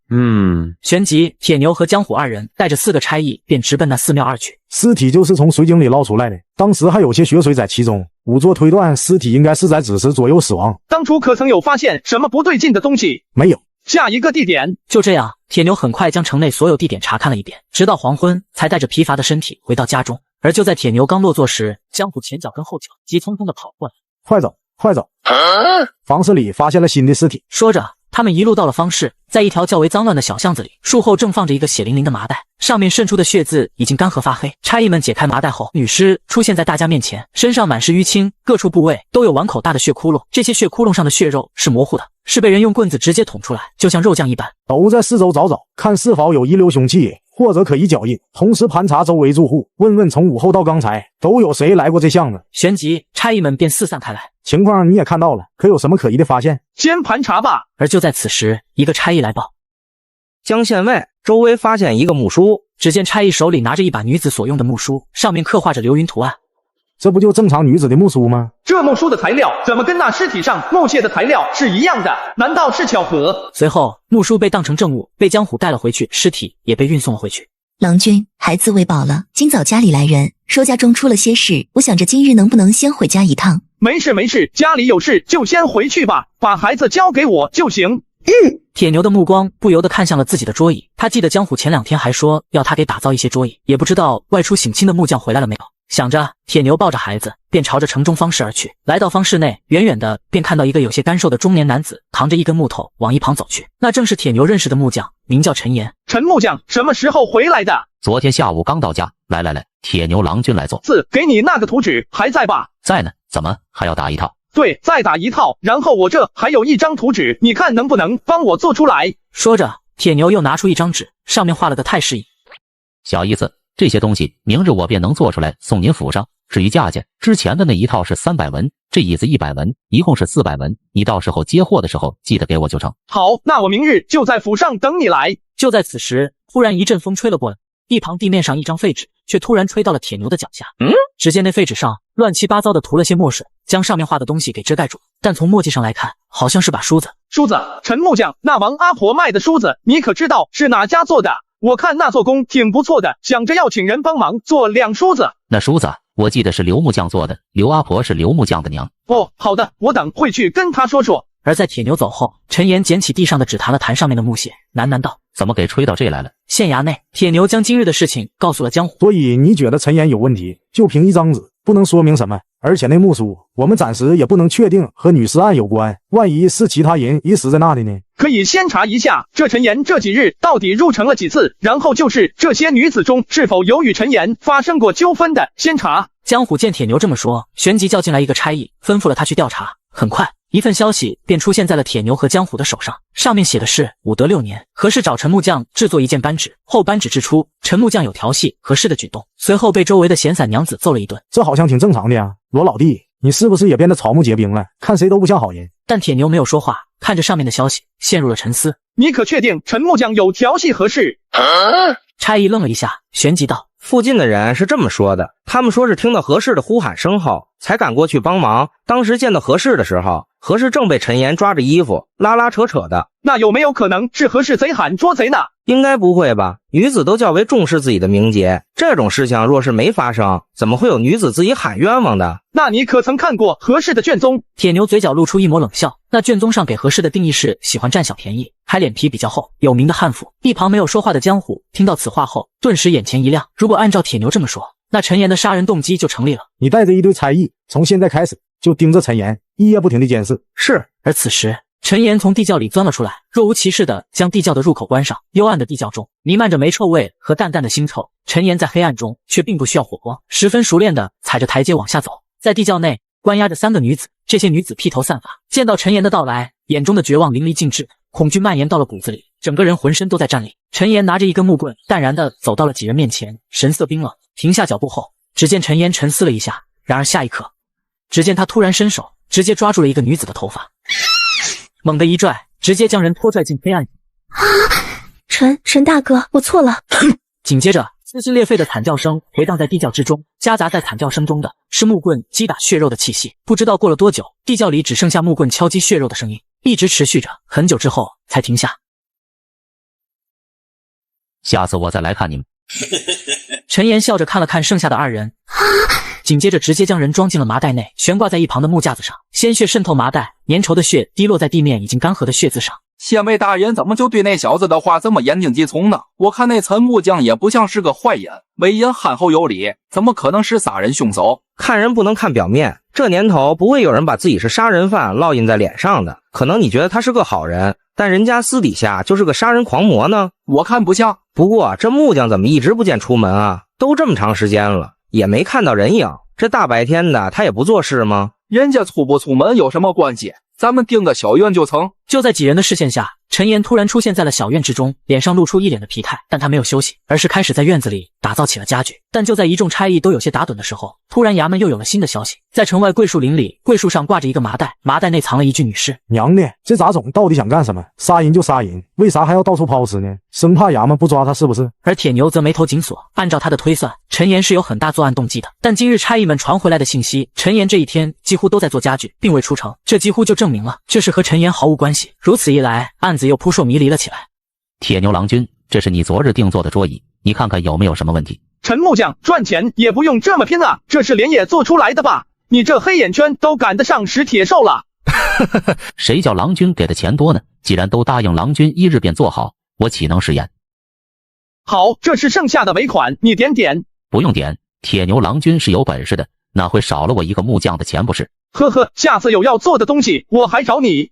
旋即，铁牛和江虎2人带着4个差役便直奔那寺庙而去。尸体就是从水井里捞出来的，当时还有些血水在其中，仵作推断尸体应该是在子时左右死亡。当初可曾有发现什么不对劲的东西？没有。下一个地点。就这样，铁牛很快将城内所有地点查看了一遍，直到黄昏才带着疲乏的身体回到家中。而就在铁牛刚落座时，江虎前脚跟后脚急匆匆地跑过来。快走，快走！房室里发现了新的尸体。说着，他们一路到了方室，在一条较为脏乱的小巷子里，树后正放着一个血淋淋的麻袋，上面渗出的血渍已经干涸发黑。差役们解开麻袋后，女尸出现在大家面前，身上满是淤青，各处部位都有碗口大的血窟窿，这些血窟窿上的血肉是模糊的，是被人用棍子直接捅出来，就像肉酱一般。都在四周找找，看是否有遗留凶器或者可疑脚印，同时盘查周围住户，问问从午后到刚才都有谁来过这巷子。旋即，差役们便四散开来。情况你也看到了，可有什么可疑的发现？先盘查吧。而就在此时，一个差役来报，江县外周围发现一个木梳。只见差役手里拿着一把女子所用的木梳，上面刻画着流云图案。这不就正常女子的木梳吗？这木梳的材料怎么跟那尸体上木屑的材料是一样的？难道是巧合？随后，木梳被当成证物，被江虎带了回去，尸体也被运送了回去。郎君，孩子喂饱了，今早家里来人，说家中出了些事，我想着今日能不能先回家一趟。没事没事，家里有事就先回去吧，把孩子交给我就行。铁牛的目光不由得看向了自己的桌椅，他记得江虎前2天还说要他给打造一些桌椅，也不知道外出省亲的木匠回来了没有。想着，铁牛抱着孩子便朝着城中方室而去。来到方室内，远远的便看到一个有些干瘦的中年男子扛着一根木头往一旁走去，那正是铁牛认识的木匠，名叫陈岩。陈木匠什么时候回来的？昨天下午刚到家。来，铁牛郎君来坐。给你那个图纸还在吧？在呢。怎么还要打一套？对，再打一套。然后我这还有一张图纸，你看能不能帮我做出来？说着，铁牛又拿出一张纸，上面画了个太师椅。小意思，这些东西明日我便能做出来送您府上。至于价钱，之前的那一套是300文，这椅子100文，一共是400文。你到时候接货的时候记得给我就成。好，那我明日就在府上等你来。就在此时，突然一阵风吹了过来，一旁地面上一张废纸却突然吹到了铁牛的脚下。只见那废纸上乱七八糟的涂了些墨水，将上面画的东西给遮盖住，但从墨迹上来看，好像是把梳子。梳子，陈木匠，那王阿婆卖的梳子，你可知道是哪家做的？我看那做工挺不错的，想着要请人帮忙做2梳子。那梳子我记得是刘木匠做的，刘阿婆是刘木匠的娘。哦，好的，我等会去跟他说说。而在铁牛走后，陈岩捡起地上的纸，弹了弹上面的木屑，喃喃道：怎么给吹到这来了？县衙内，铁牛将今日的事情告诉了江虎。所以你觉得陈岩有问题，就凭一张纸不能说明什么，而且那木梳我们暂时也不能确定和女尸案有关，万一是其他人遗失在那的呢？可以先查一下这陈岩这几日到底入城了几次，然后就是这些女子中是否有与陈岩发生过纠纷的，先查。江虎见铁牛这么说，旋即叫进来一个差役，吩咐了他去调查。很快，一份消息便出现在了铁牛和江虎的手上，上面写的是武德6年，何氏找陈木匠制作一件扳指，后扳指之初，陈木匠有调戏何氏的举动，随后被周围的闲散娘子揍了一顿。这好像挺正常的呀，罗老弟，你是不是也变得草木皆兵了？看谁都不像好人。但铁牛没有说话，看着上面的消息，陷入了沉思。你可确定陈木匠有调戏何氏？差役愣了一下，旋即道：附近的人是这么说的，他们说是听到何氏的呼喊声后才赶过去帮忙，当时见到何氏的时候，何氏正被陈岩抓着衣服拉拉扯扯的。那有没有可能是何氏贼喊捉贼呢？应该不会吧，女子都较为重视自己的名节，这种事情若是没发生，怎么会有女子自己喊冤枉的？那你可曾看过何氏的卷宗？铁牛嘴角露出一抹冷笑，那卷宗上给何氏的定义是喜欢占小便宜，还脸皮比较厚，有名的悍妇。一旁没有说话的江虎听到此话后，顿时眼前一亮，如果按照铁牛这么说，那陈岩的杀人动机就成立了。你带着一堆差役，从现在开始就盯着陈岩，一夜不停的监视。是。而此时陈岩从地窖里钻了出来，若无其事地将地窖的入口关上。幽暗的地窖中弥漫着煤臭味和淡淡的腥臭，陈岩在黑暗中却并不需要火光，十分熟练地踩着台阶往下走。在地窖内关押着3个女子，这些女子披头散发，见到陈岩的到来，眼中的绝望淋漓尽致，恐惧蔓延到了骨子里，整个人浑身都在战栗。陈岩拿着一根木棍，淡然地走到了几人面前，神色冰冷，停下脚步后，只见陈岩沉思了一下，然而下一刻，只见他突然伸手直接抓住了一个女子的头发，猛地一拽，直接将人拖拽进黑暗里。陈大哥，我错了。紧接着，撕心裂肺的惨叫声回荡在地窖之中，夹杂在惨叫声中的是木棍击打血肉的气息。不知道过了多久，地窖里只剩下木棍敲击血肉的声音，一直持续着很久之后才停下。下次我再来看你们。陈岩笑着看了看剩下的二人，紧接着直接将人装进了麻袋内，悬挂在一旁的木架子上，鲜血渗透麻袋，粘稠的血滴落在地面已经干涸的血渍上。县尉大人怎么就对那小子的话这么言听计从呢？我看那陈木匠也不像是个坏人，为人憨厚有礼，怎么可能是杀人凶手？看人不能看表面，这年头不会有人把自己是杀人犯烙印在脸上的。可能你觉得他是个好人，但人家私底下就是个杀人狂魔呢。我看不像。不过这木匠怎么一直不见出门啊？都这么长时间了，也没看到人影。这大白天的，他也不做事吗？人家出不出门有什么关系？咱们订个小院就成。就在几人的视线下，陈岩突然出现在了小院之中，脸上露出一脸的疲态，但他没有休息，而是开始在院子里打造起了家具。但就在一众差役都有些打盹的时候，突然衙门又有了新的消息，在城外桂树林里，桂树上挂着一个麻袋，麻袋内藏了一具女尸。娘的，这杂种到底想干什么？杀人就杀人，为啥还要到处抛尸呢？生怕衙门不抓他是不是？而铁牛则眉头紧锁，按照他的推算，陈岩是有很大作案动机的。但今日差役们传回来的信息，陈岩这一天几乎都在做家具，并未出城，这几乎就证明了这事和陈岩毫无关系。如此一来，案子又扑朔迷离了起来。铁牛郎君，这是你昨日定做的桌椅，你看看有没有什么问题？陈木匠赚钱也不用这么拼啊，这是连野做出来的吧？你这黑眼圈都赶得上石铁兽了。谁叫郎君给的钱多呢？既然都答应郎君一日便做好，我岂能食言？好，这是剩下的尾款，你点点。不用点，铁牛郎君是有本事的，哪会少了我一个木匠的钱不是？呵呵，下次有要做的东西，我还找你。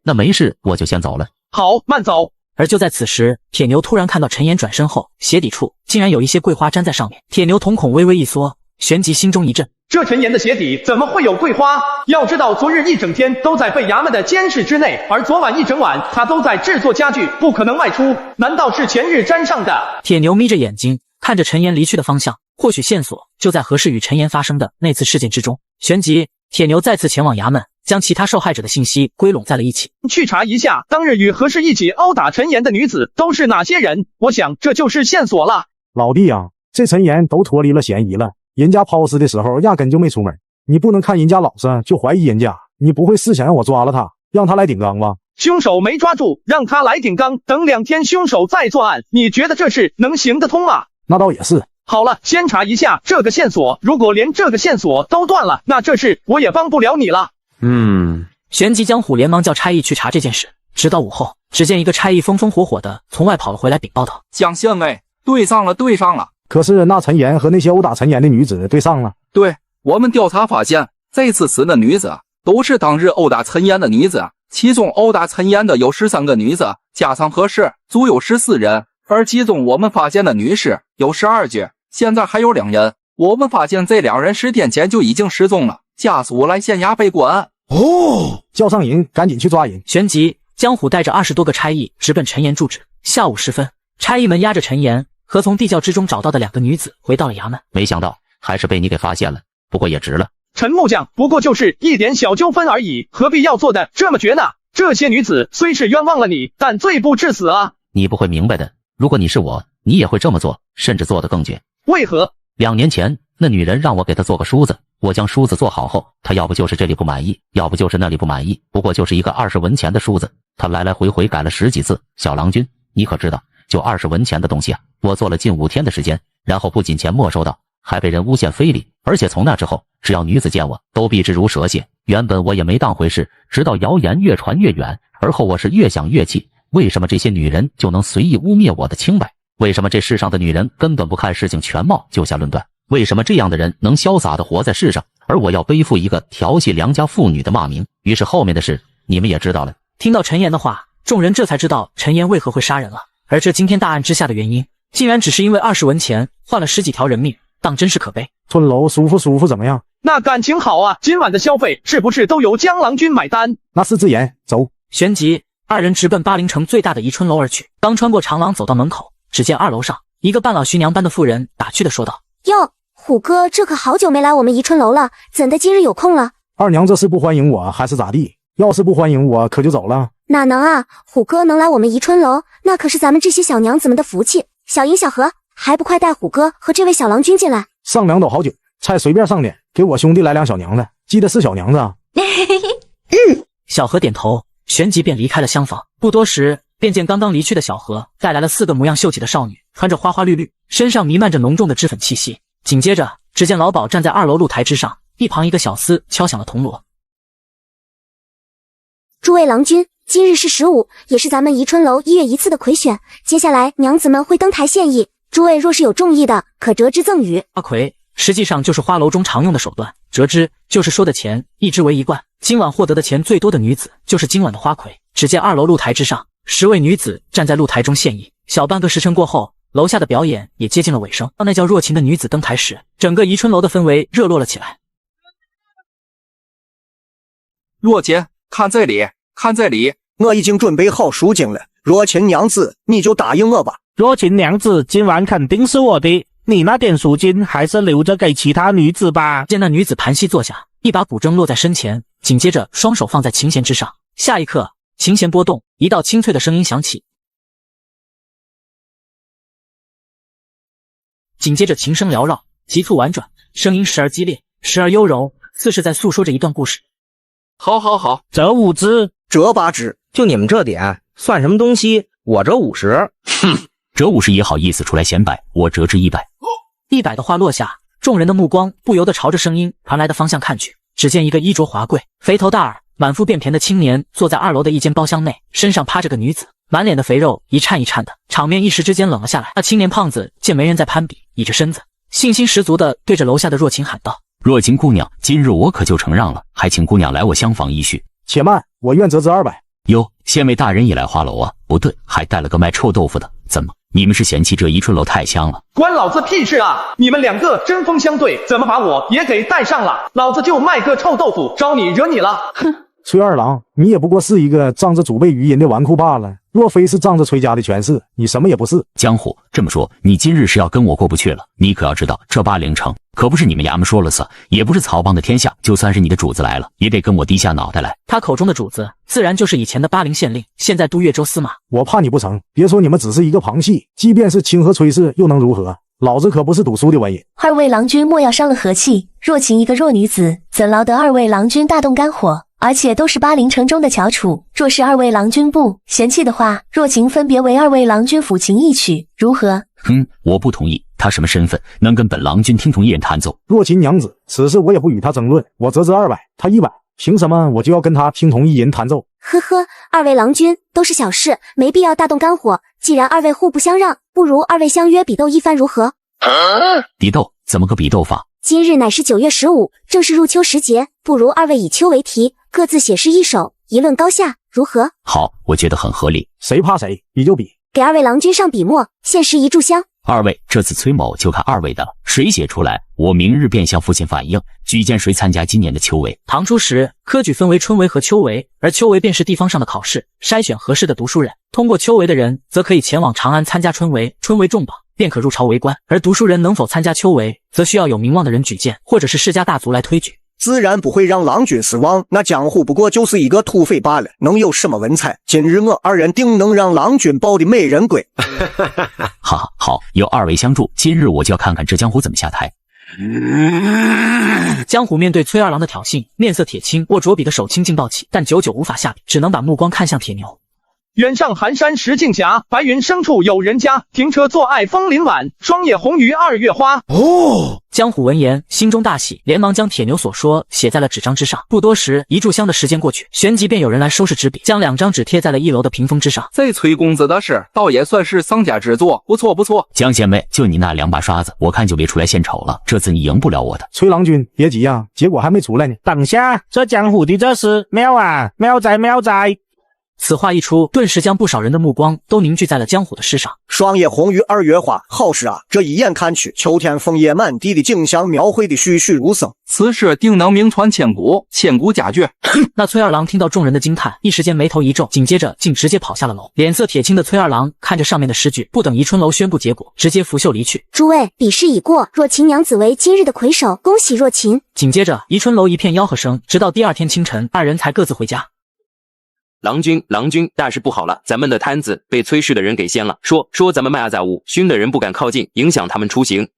那没事，我就先走了。好，慢走。而就在此时，铁牛突然看到陈岩转身后，鞋底处竟然有一些桂花粘在上面。铁牛瞳孔微微一缩，旋即心中一震，这陈岩的鞋底怎么会有桂花？要知道昨日一整天都在被衙门的监视之内，而昨晚一整晚他都在制作家具，不可能外出。难道是前日沾上的？铁牛眯着眼睛看着陈岩离去的方向，或许线索就在何氏与陈岩发生的那次事件之中。旋即，铁牛再次前往衙门，将其他受害者的信息归拢在了一起，去查一下当日与何氏一起殴打陈岩的女子都是哪些人。我想这就是线索了。老弟啊，这陈岩都脱离了嫌疑了，人家抛尸的时候压根就没出门，你不能看人家老实就怀疑人家，你不会是想让我抓了他，让他来顶缸吧？凶手没抓住，让他来顶缸，等2天凶手再作案，你觉得这事能行得通吗？那倒也是。好了，先查一下这个线索，如果连这个线索都断了，那这事我也帮不了你了。旋即江虎连忙叫差役去查这件事。直到午后，只见一个差役风风火火的从外跑了回来，禀报道：蒋县尉，对上了。可是那陈岩和那些殴打陈岩的女子对上了。对，我们调查发现，这次死的女子都是当日殴打陈岩的女子，其中殴打陈岩的有13个女子，加上何氏，足有14人，而其中我们发现的女尸有12具，现在还有2人。我们发现这2人10天前就已经失踪了，家属来县衙被关。叫上人，赶紧去抓人。旋即，江虎带着20多个差役直奔陈岩住址。下午时分，差役们押着陈岩和从地窖之中找到的2个女子回到了衙门。没想到还是被你给发现了，不过也值了。陈木匠，不过就是一点小纠纷而已，何必要做的这么绝呢？这些女子虽是冤枉了你，但罪不至死啊！你不会明白的，如果你是我，你也会这么做，甚至做得更绝。为何？2年前，那女人让我给她做个梳子，我将梳子做好后，她要不就是这里不满意，要不就是那里不满意，不过就是一个20文钱的梳子，她来来回回改了10几次。小郎君，你可知道，就20文钱的东西啊，我做了近5天的时间，然后不仅钱没收到，还被人诬陷非礼，而且从那之后，只要女子见我，都避之如蛇蝎。原本我也没当回事，直到谣言越传越远，而后我是越想越气，为什么这些女人就能随意污蔑我的清白？为什么这世上的女人根本不看事情全貌就下论断？为什么这样的人能潇洒地活在世上，而我要背负一个调戏良家妇女的骂名？于是后面的事你们也知道了。听到陈岩的话，众人这才知道陈岩为何会杀人了，而这惊天大案之下的原因，竟然只是因为20文钱换了10几条人命，当真是可悲。村楼舒服怎么样？那感情好啊，今晚的消费是不是都由江郎君买单？那是自然，走。旋即2人直奔巴陵城最大的宜春楼而去。刚穿过长廊走到门口，只见2楼上一个半老徐娘般的妇人打趣地说道：哟，虎哥这可好久没来我们宜春楼了，怎的今日有空了？二娘这是不欢迎我还是咋地？要是不欢迎我可就走了。哪能啊，虎哥能来我们宜春楼，那可是咱们这些小娘子们的福气。小英小何，还不快带虎哥和这位小郎君进来？上两斗好酒，菜随便上点，给我兄弟来2小娘子，记得是小娘子啊。小何点头，旋即便离开了厢房。不多时，便见刚刚离去的小何带来了4个模样秀气的少女，穿着花花绿绿，身上弥漫着浓重的脂粉气息。紧接着，只见老鸨站在2楼露台之上，一旁一个小厮敲响了铜锣。诸位郎君，今日是15，也是咱们宜春楼1月1次的魁选，接下来娘子们会登台献艺，诸位若是有中意的，可折枝赠予。花魁实际上就是花楼中常用的手段，折枝就是说的钱，1支为1贯。今晚获得的钱最多的女子就是今晚的花魁。只见2楼露台之上，10位女子站在露台中献艺。小半个时辰过后，楼下的表演也接近了尾声。当那叫若晴的女子登台时，整个宜春楼的氛围热络了起来。若晴，看这里，看这里，我已经准备好赎金了。若晴娘子，你就答应我吧。若晴娘子，今晚肯定是我的，你那点赎金还是留着给其他女子吧。见那女子盘膝坐下，一把古筝落在身前，紧接着双手放在琴弦之上。下一刻，琴弦拨动，一道清脆的声音响起。紧接着琴声缭绕，急促婉转，声音时而激烈，时而幽柔，似是在诉说着一段故事。好，折5支，折8支，就你们这点，算什么东西？我折50。哼，折50也好意思出来显摆，我折至100。100的话落下，众人的目光不由得朝着声音传来的方向看去。只见一个衣着华贵、肥头大耳、满腹便便的青年坐在2楼的一间包厢内，身上趴着个女子，满脸的肥肉一颤一颤的，场面一时之间冷了下来。那青年胖子见没人在攀比，倚着身子，信心十足地对着楼下的若晴喊道：若晴姑娘，今日我可就承让了，还请姑娘来我厢房一叙。且慢，我愿折支200。哟，县尉大人也来花楼啊？不对，还带了个卖臭豆腐的，怎么？你们是嫌弃这宜春楼太香了？关老子屁事啊！你们2个针锋相对，怎么把我也给带上了？老子就卖个臭豆腐，招你惹你了？哼！崔二郎，你也不过是一个仗着祖辈余荫的纨绔罢了。若非是仗着崔家的权势，你什么也不是。江湖这么说，你今日是要跟我过不去了？你可要知道，这80城可不是你们衙门说了算，也不是曹帮的天下。就算是你的主子来了，也得跟我低下脑袋来。他口中的主子，自然就是以前的80县令，现在都越州司马。我怕你不成，别说你们只是一个旁系，即便是清河崔氏，又能如何？老子可不是读书的文人。2位郎君莫要伤了和气，若晴一个弱女子，怎劳得2位郎君大动肝火？而且都是80城中的翘楚，若是2位郎君不嫌弃的话，若晴分别为2位郎君抚琴一曲，如何？我不同意。他什么身份，能跟本郎君听从一人弹奏？若晴娘子，此事我也不与他争论，我折支200，他100，凭什么我就要跟他听从一人弹奏？呵呵，2位郎君都是小事，没必要大动肝火。既然2位互不相让，不如2位相约比斗一番，如何？比斗？怎么个比斗法？今日乃是9月15，正是入秋时节，不如2位以秋为题，各自写诗一首，一论高下，如何？好，我觉得很合理。谁怕谁，比就比。给2位郎君上笔墨，限时一炷香。2位，这次崔某就看2位的了，谁写出来，我明日便向父亲反映，举荐谁参加今年的秋闱。唐初时，科举分为春闱和秋闱，而秋闱便是地方上的考试，筛选合适的读书人。通过秋闱的人，则可以前往长安参加春闱，春闱中榜，便可入朝为官。而读书人能否参加秋闱，则需要有名望的人举荐，或者是世家大族来推举。自然不会让郎君失望，那江湖不过就是一个土匪罢了，能有什么文采？今日我2人定能让郎君抱的美人归。好，有2位相助，今日我就要看看这江湖怎么下台。江湖面对崔二郎的挑衅，面色铁青，握着笔的手青劲暴起，但久久无法下笔，只能把目光看向铁牛。远上寒山石径斜，白云深处有人家。停车坐爱枫林晚，霜叶红于2月花。江湖闻言，心中大喜，连忙将铁牛所说写在了纸张之上。不多时，一炷香的时间过去，旋即便有人来收拾纸笔，将2张纸贴在了1楼的屏风之上。这崔公子的事，倒也算是丧家之作，不错不错。江县尉，就你那2把刷子，我看就别出来献丑了，这次你赢不了我的。崔郎君，别急啊，结果还没出来呢。等下，这江湖的这事妙啊，妙哉妙哉！此话一出，顿时将不少人的目光都凝聚在了江湖的诗上。霜叶红于2月花，好诗啊！这一眼看去，秋天枫叶满地的景象描绘的栩栩如生，此诗定能名传千古，千古佳句。那崔二郎听到众人的惊叹，一时间眉头一皱，紧接着竟直接跑下了楼。脸色铁青的崔二郎看着上面的诗句，不等宜春楼宣布结果，直接拂袖离去。诸位，比试已过，若晴娘子为今日的魁首，恭喜若晴。紧接着，宜春楼一片吆喝声，直到第2天清晨，2人才各自回家。郎君，大事不好了！咱们的摊子被崔氏的人给掀了，说咱们卖阿杂物，熏的人不敢靠近，影响他们出行。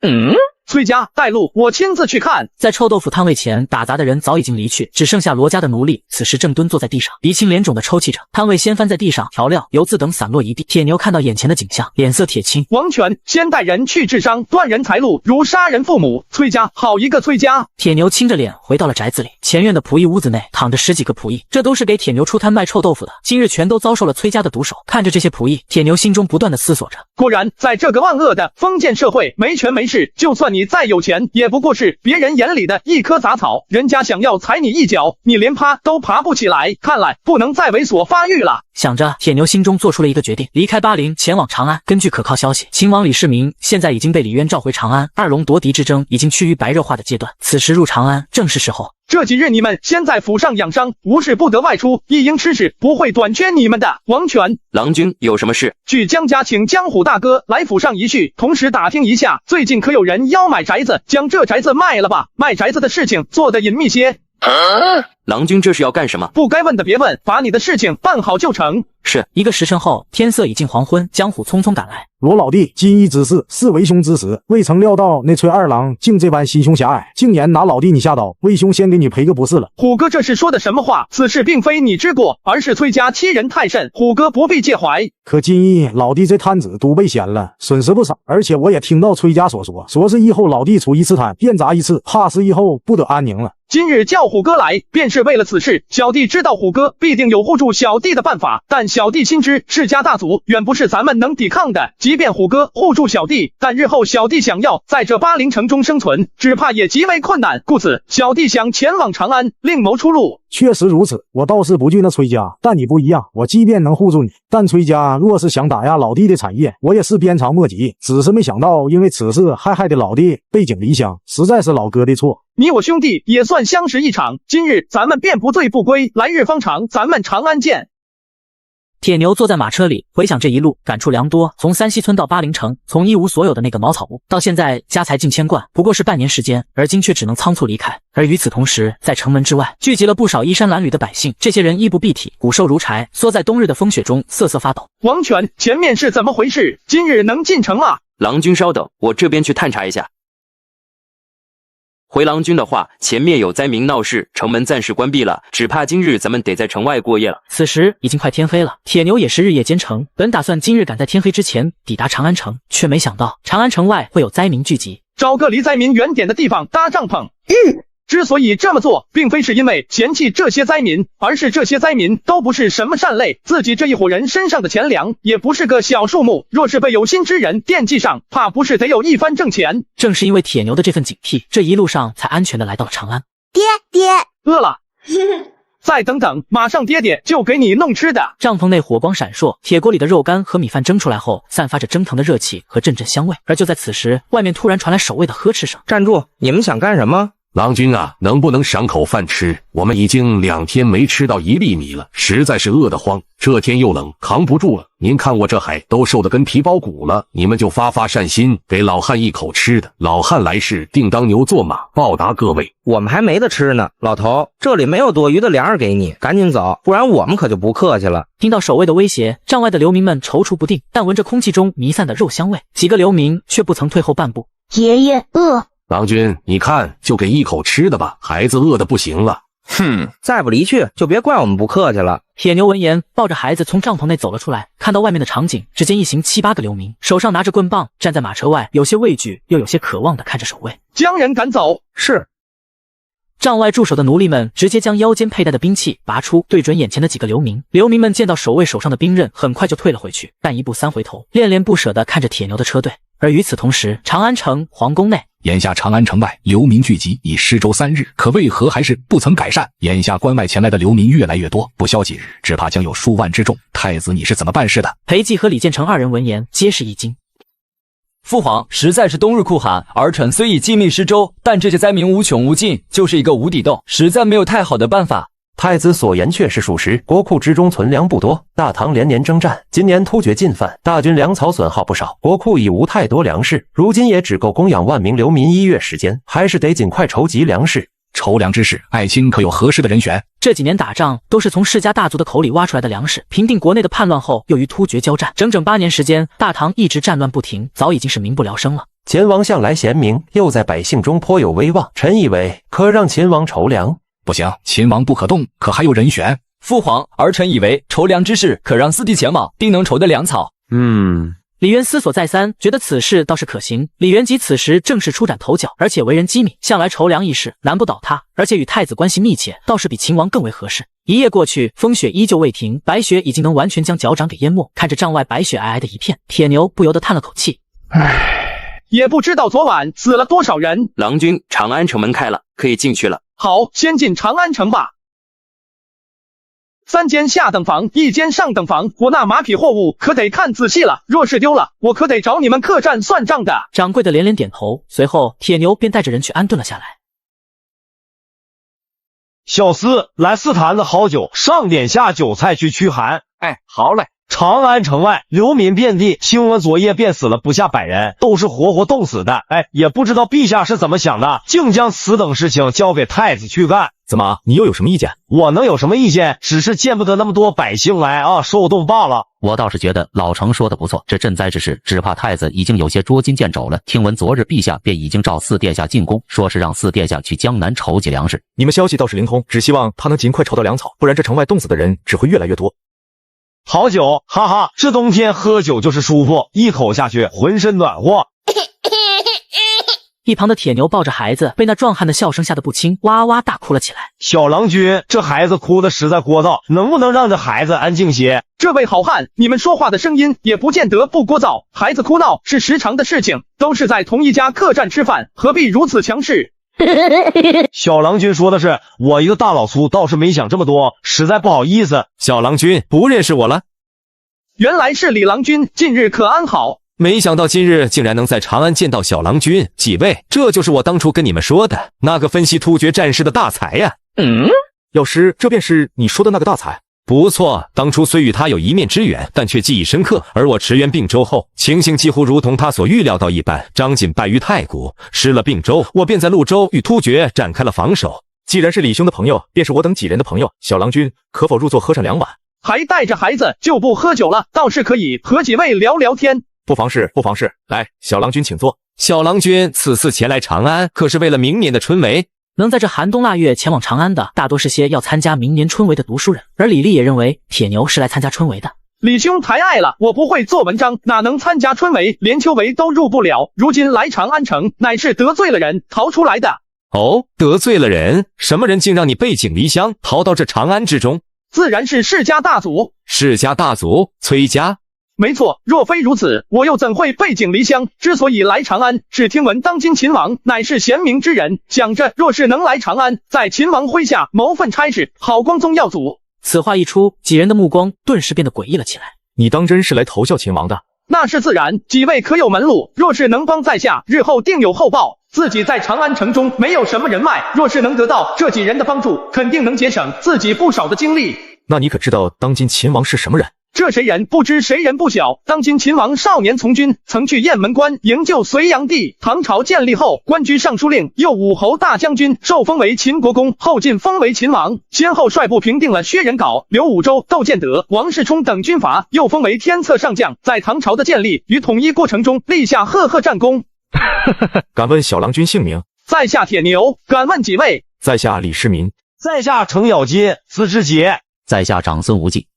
崔家带路，我亲自去看。在臭豆腐摊位前打杂的人早已经离去，只剩下罗家的奴隶，此时正蹲坐在地上，鼻青脸肿的抽泣着。摊位掀翻在地上，调料、油渍等散落一地。铁牛看到眼前的景象，脸色铁青。王权先带人去治伤，断人财路，如杀人父母。崔家好一个崔家！铁牛青着脸回到了宅子里，前院的仆役屋子内躺着10几个仆役，这都是给铁牛出摊卖臭豆腐的，今日全都遭受了崔家的毒手。看着这些仆役，铁牛心中不断的思索着。果然，在这个万恶的封建社会，没权没势，就算你再有钱，也不过是别人眼里的一棵杂草。人家想要踩你一脚，你连爬都爬不起来。看来不能再猥琐发育了。想着，铁牛心中做出了一个决定，离开巴陵，前往长安。根据可靠消息，秦王李世民现在已经被李渊召回长安，二龙夺嫡之争已经趋于白热化的阶段，此时入长安正是时候。这几日你们先在府上养伤，无事不得外出，一应吃食不会短缺你们的。王权，郎君有什么事？据江家请江虎大哥来府上一叙，同时打听一下，最近可有人要买宅子，将这宅子卖了吧？卖宅子的事情做得隐秘些。郎君这是要干什么？不该问的别问，把你的事情办好就成。是。1个时辰后，天色已近黄昏，江虎匆匆赶来。罗老弟，今日之事是为兄之时，未曾料到那崔二郎竟这般心胸狭隘，竟然拿老弟你下刀，为兄先给你赔个不是了。虎哥这是说的什么话？此事并非你之过，而是崔家欺人太甚，虎哥不必介怀。可今日老弟这摊子都被掀了，损失不少，而且我也听到崔家所说是以后老弟出一次摊便砸一次，怕是以后不得安宁了。今日叫虎哥来，便是为了此事。小弟知道虎哥必定有护住小弟的办法，但小弟心知世家大族远不是咱们能抵抗的。即便虎哥护住小弟，但日后小弟想要在这巴陵城中生存，只怕也极为困难。故此，小弟想前往长安，另谋出路。确实如此，我倒是不惧那崔家，但你不一样，我即便能护住你，但崔家若是想打压老弟的产业，我也是鞭长莫及。只是没想到，因为此事害得老弟背井离乡，实在是老哥的错。你我兄弟也算相识一场，今日咱们便不醉不归，来日方长，咱们长安见。铁牛坐在马车里，回想这一路感触良多。从三溪村到巴陵城，从一无所有的那个茅草屋，到现在家财近1000贯，不过是半年时间，而今却只能仓促离开。而与此同时，在城门之外聚集了不少衣衫褴褛的百姓，这些人衣不蔽体，骨瘦如柴，缩在冬日的风雪中瑟瑟发抖。王权，前面是怎么回事？今日能进城吗？郎君稍等，我这边去探查一下。回郎君的话，前面有灾民闹事，城门暂时关闭了，只怕今日咱们得在城外过夜了。此时已经快天黑了，铁牛也是日夜兼程，本打算今日赶在天黑之前抵达长安城，却没想到长安城外会有灾民聚集，找个离灾民远点的地方搭帐篷。之所以这么做，并非是因为嫌弃这些灾民，而是这些灾民都不是什么善类，自己这一伙人身上的钱粮也不是个小数目，若是被有心之人惦记上，怕不是得有一番挣钱。正是因为铁牛的这份警惕，这一路上才安全的来到了长安。爹，饿了。再等等，马上爹爹就给你弄吃的。帐篷内火光闪烁，铁锅里的肉干和米饭蒸出来后，散发着蒸腾的热气和阵阵香味。而就在此时，外面突然传来守卫的呵斥声：“站住！你们想干什么？”郎君啊，能不能赏口饭吃？我们已经2天没吃到1粒米了，实在是饿得慌。这天又冷，扛不住了。您看我这还都瘦得跟皮包骨了，你们就发善心，给老汉一口吃的。老汉来世定当牛做马，报答各位。我们还没得吃呢，老头，这里没有多余的粮食给你，赶紧走，不然我们可就不客气了。听到守卫的威胁，帐外的流民们踌躇不定，但闻着空气中弥散的肉香味，几个流民却不曾退后半步。爷爷饿。郎君，你看，就给一口吃的吧，孩子饿得不行了。再不离去，就别怪我们不客气了。铁牛闻言，抱着孩子从帐篷内走了出来，看到外面的场景，只见一行7、8个流民，手上拿着棍棒，站在马车外，有些畏惧，又有些渴望地看着守卫。将人赶走。是。帐外驻守的奴隶们直接将腰间佩戴的兵器拔出，对准眼前的几个流民。流民们见到守卫手上的兵刃，很快就退了回去，但1步3回头，恋恋不舍地看着铁牛的车队。而与此同时，长安城皇宫内，眼下长安城外流民聚集已10周3日，可为何还是不曾改善？眼下关外前来的流民越来越多，不消几日，只怕将有数万之众。太子你是怎么办事的？裴寂和李建成2人闻言皆是一惊。父皇，实在是冬日酷寒，儿臣虽已尽力施粥，但这些灾民无穷无尽，就是一个无底洞，实在没有太好的办法。太子所言确实属实，国库之中存粮不多，大唐连年征战，今年突厥进犯，大军粮草损耗不少，国库已无太多粮食，如今也只够供养万名流民1月时间，还是得尽快筹集粮食。筹粮之事，爱卿可有合适的人选？这几年打仗都是从世家大族的口里挖出来的粮食，平定国内的叛乱后，又与突厥交战，整整8年时间，大唐一直战乱不停，早已经是民不聊生了。秦王向来贤明，又在百姓中颇有威望，臣以为可让秦王筹粮。不行，秦王不可动，可还有人选？父皇，儿臣以为筹粮之事，可让四弟前往，定能筹得粮草。李渊思索再三，觉得此事倒是可行。李元吉此时正是出斩头角，而且为人机敏，向来筹粮一事难不倒他，而且与太子关系密切，倒是比秦王更为合适。一夜过去，风雪依旧未停，白雪已经能完全将脚掌给淹没。看着帐外白雪皑皑的一片，铁牛不由得叹了口气。也不知道昨晚死了多少人。郎君，长安城门开了，可以进去了。好，先进长安城吧。3间下等房，1间上等房，我那马匹货物可得看仔细了，若是丢了，我可得找你们客栈算账的。掌柜的连连点头，随后铁牛便带着人去安顿了下来。小厮，来4坛子好酒，上点下酒菜去驱寒。哎，好嘞。长安城外流民遍地，听闻昨夜便死了不下100人，都是活活冻死的。哎，也不知道陛下是怎么想的，竟将此等事情交给太子去干。怎么，你又有什么意见？我能有什么意见？只是见不得那么多百姓来啊，受冻罢了。我倒是觉得老程说的不错，这赈灾之事，只怕太子已经有些捉襟见肘了。听闻昨日陛下便已经召4殿下进宫，说是让4殿下去江南筹集粮食。你们消息倒是灵通，只希望他能尽快筹到粮草，不然这城外冻死的人只会越来越多。好酒，哈哈，这冬天喝酒就是舒服，一口下去浑身暖和。一旁的铁牛抱着孩子，被那壮汉的笑声吓得不轻，哇哇大哭了起来。小郎君，这孩子哭得实在聒噪，能不能让这孩子安静些？这位好汉，你们说话的声音也不见得不聒噪，孩子哭闹是时常的事情，都是在同一家客栈吃饭，何必如此强势？小郎君说的是，我一个大老粗倒是没想这么多，实在不好意思。小郎君不认识我了？原来是李郎君，近日可安好？没想到今日竟然能在长安见到小郎君，几位，这就是我当初跟你们说的那个分析突厥战事的大才呀。药师，这便是你说的那个大才？不错，当初虽与他有一面之缘，但却记忆深刻。而我驰援并州后，情形几乎如同他所预料到一般，张锦败于太谷，失了并州，我便在潞州与突厥展开了防守。既然是李兄的朋友，便是我等几人的朋友。小郎君可否入座喝上2碗？还带着孩子，就不喝酒了，倒是可以和几位聊聊天。不妨事，不妨事。来，小郎君请坐。小郎君此次前来长安，可是为了明年的春闱？能在这寒冬腊月前往长安的，大多是些要参加明年春闱的读书人。而李丽也认为铁牛是来参加春闱的。李兄抬爱了，我不会做文章，哪能参加春闱，连秋闱都入不了。如今来长安城，乃是得罪了人，逃出来的。哦，得罪了人？什么人竟让你背井离乡，逃到这长安之中？自然是世家大族。世家大族？崔家？没错，若非如此，我又怎会背井离乡？之所以来长安，是听闻当今秦王乃是贤明之人，想着若是能来长安，在秦王麾下谋份差事，好光宗耀祖。此话一出，几人的目光顿时变得诡异了起来。你当真是来投效秦王的？那是自然，几位可有门路？若是能帮在下，日后定有厚报。自己在长安城中没有什么人脉，若是能得到这几人的帮助，肯定能节省自己不少的精力。那你可知道当今秦王是什么人？这谁人不知，谁人不晓。当今秦王少年从军，曾去雁门关营救隋炀帝。唐朝建立后，官居尚书令，又武侯大将军，受封为秦国公，后晋封为秦王。先后率部平定了薛仁杲、刘武周、窦建德、王世充等军阀，又封为天策上将。在唐朝的建立与统一过程中，立下赫赫战功。敢问小郎君姓名？在下铁牛。敢问几位？在下李世民。在下程咬金、资之杰。在下长孙无忌。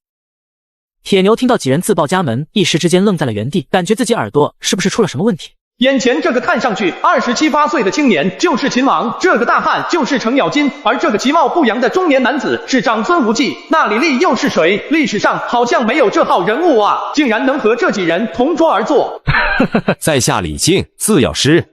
铁牛听到几人自报家门，一时之间愣在了原地，感觉自己耳朵是不是出了什么问题。眼前这个看上去27、8岁的青年就是秦王，这个大汉就是程咬金，而这个其貌不扬的中年男子是长孙无忌。那李丽又是谁？历史上好像没有这号人物啊，竟然能和这几人同桌而坐。在下李靖，字药师。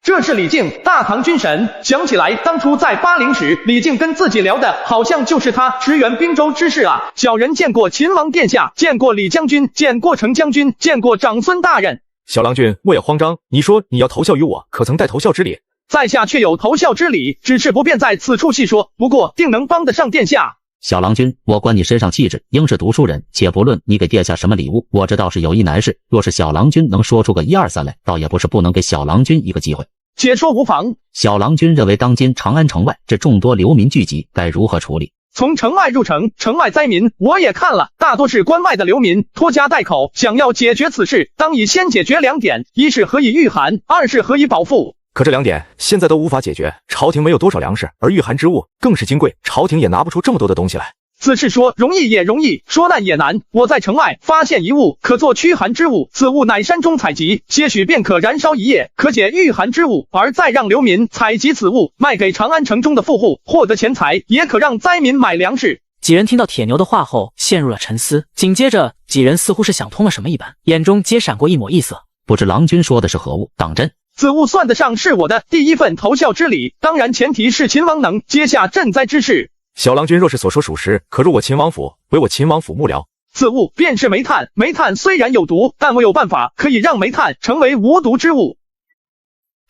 这是李靖，大唐军神。想起来当初在巴陵时，李靖跟自己聊的好像就是他驰援并州之事啊。小人见过秦王殿下，见过李将军，见过程将军，见过长孙大人。小郎君莫要慌张，你说你要投效于我，可曾带投效之礼？在下确有投效之礼，只是不便在此处细说，不过定能帮得上殿下。小郎君，我观你身上气质，应是读书人。且不论你给殿下什么礼物，我这倒是有一难事。若是小郎君能说出个1、2、3来，倒也不是不能给小郎君一个机会。解说无妨。小郎君认为，当今长安城外这众多流民聚集，该如何处理？从城外入城，城外灾民我也看了，大多是关外的流民，拖家带口，想要解决此事，当以先解决2点：一是何以御寒，2是何以保富。可这2点现在都无法解决，朝廷没有多少粮食，而御寒之物更是金贵，朝廷也拿不出这么多的东西来。此事说容易也容易，说难也难。我在城外发现一物，可作驱寒之物，此物乃山中采集，些许便可燃烧一夜，可解御寒之物，而再让流民采集此物，卖给长安城中的富户，获得钱财，也可让灾民买粮食。几人听到铁牛的话后，陷入了沉思。紧接着，几人似乎是想通了什么一般，眼中皆闪过一抹异色。不知郎君说的是何物？当真？此物算得上是我的第一份投效之礼，当然前提是秦王能接下赈灾之事。小郎君若是所说属实，可入我秦王府，为我秦王府幕僚。此物便是煤炭，煤炭虽然有毒，但我有办法可以让煤炭成为无毒之物。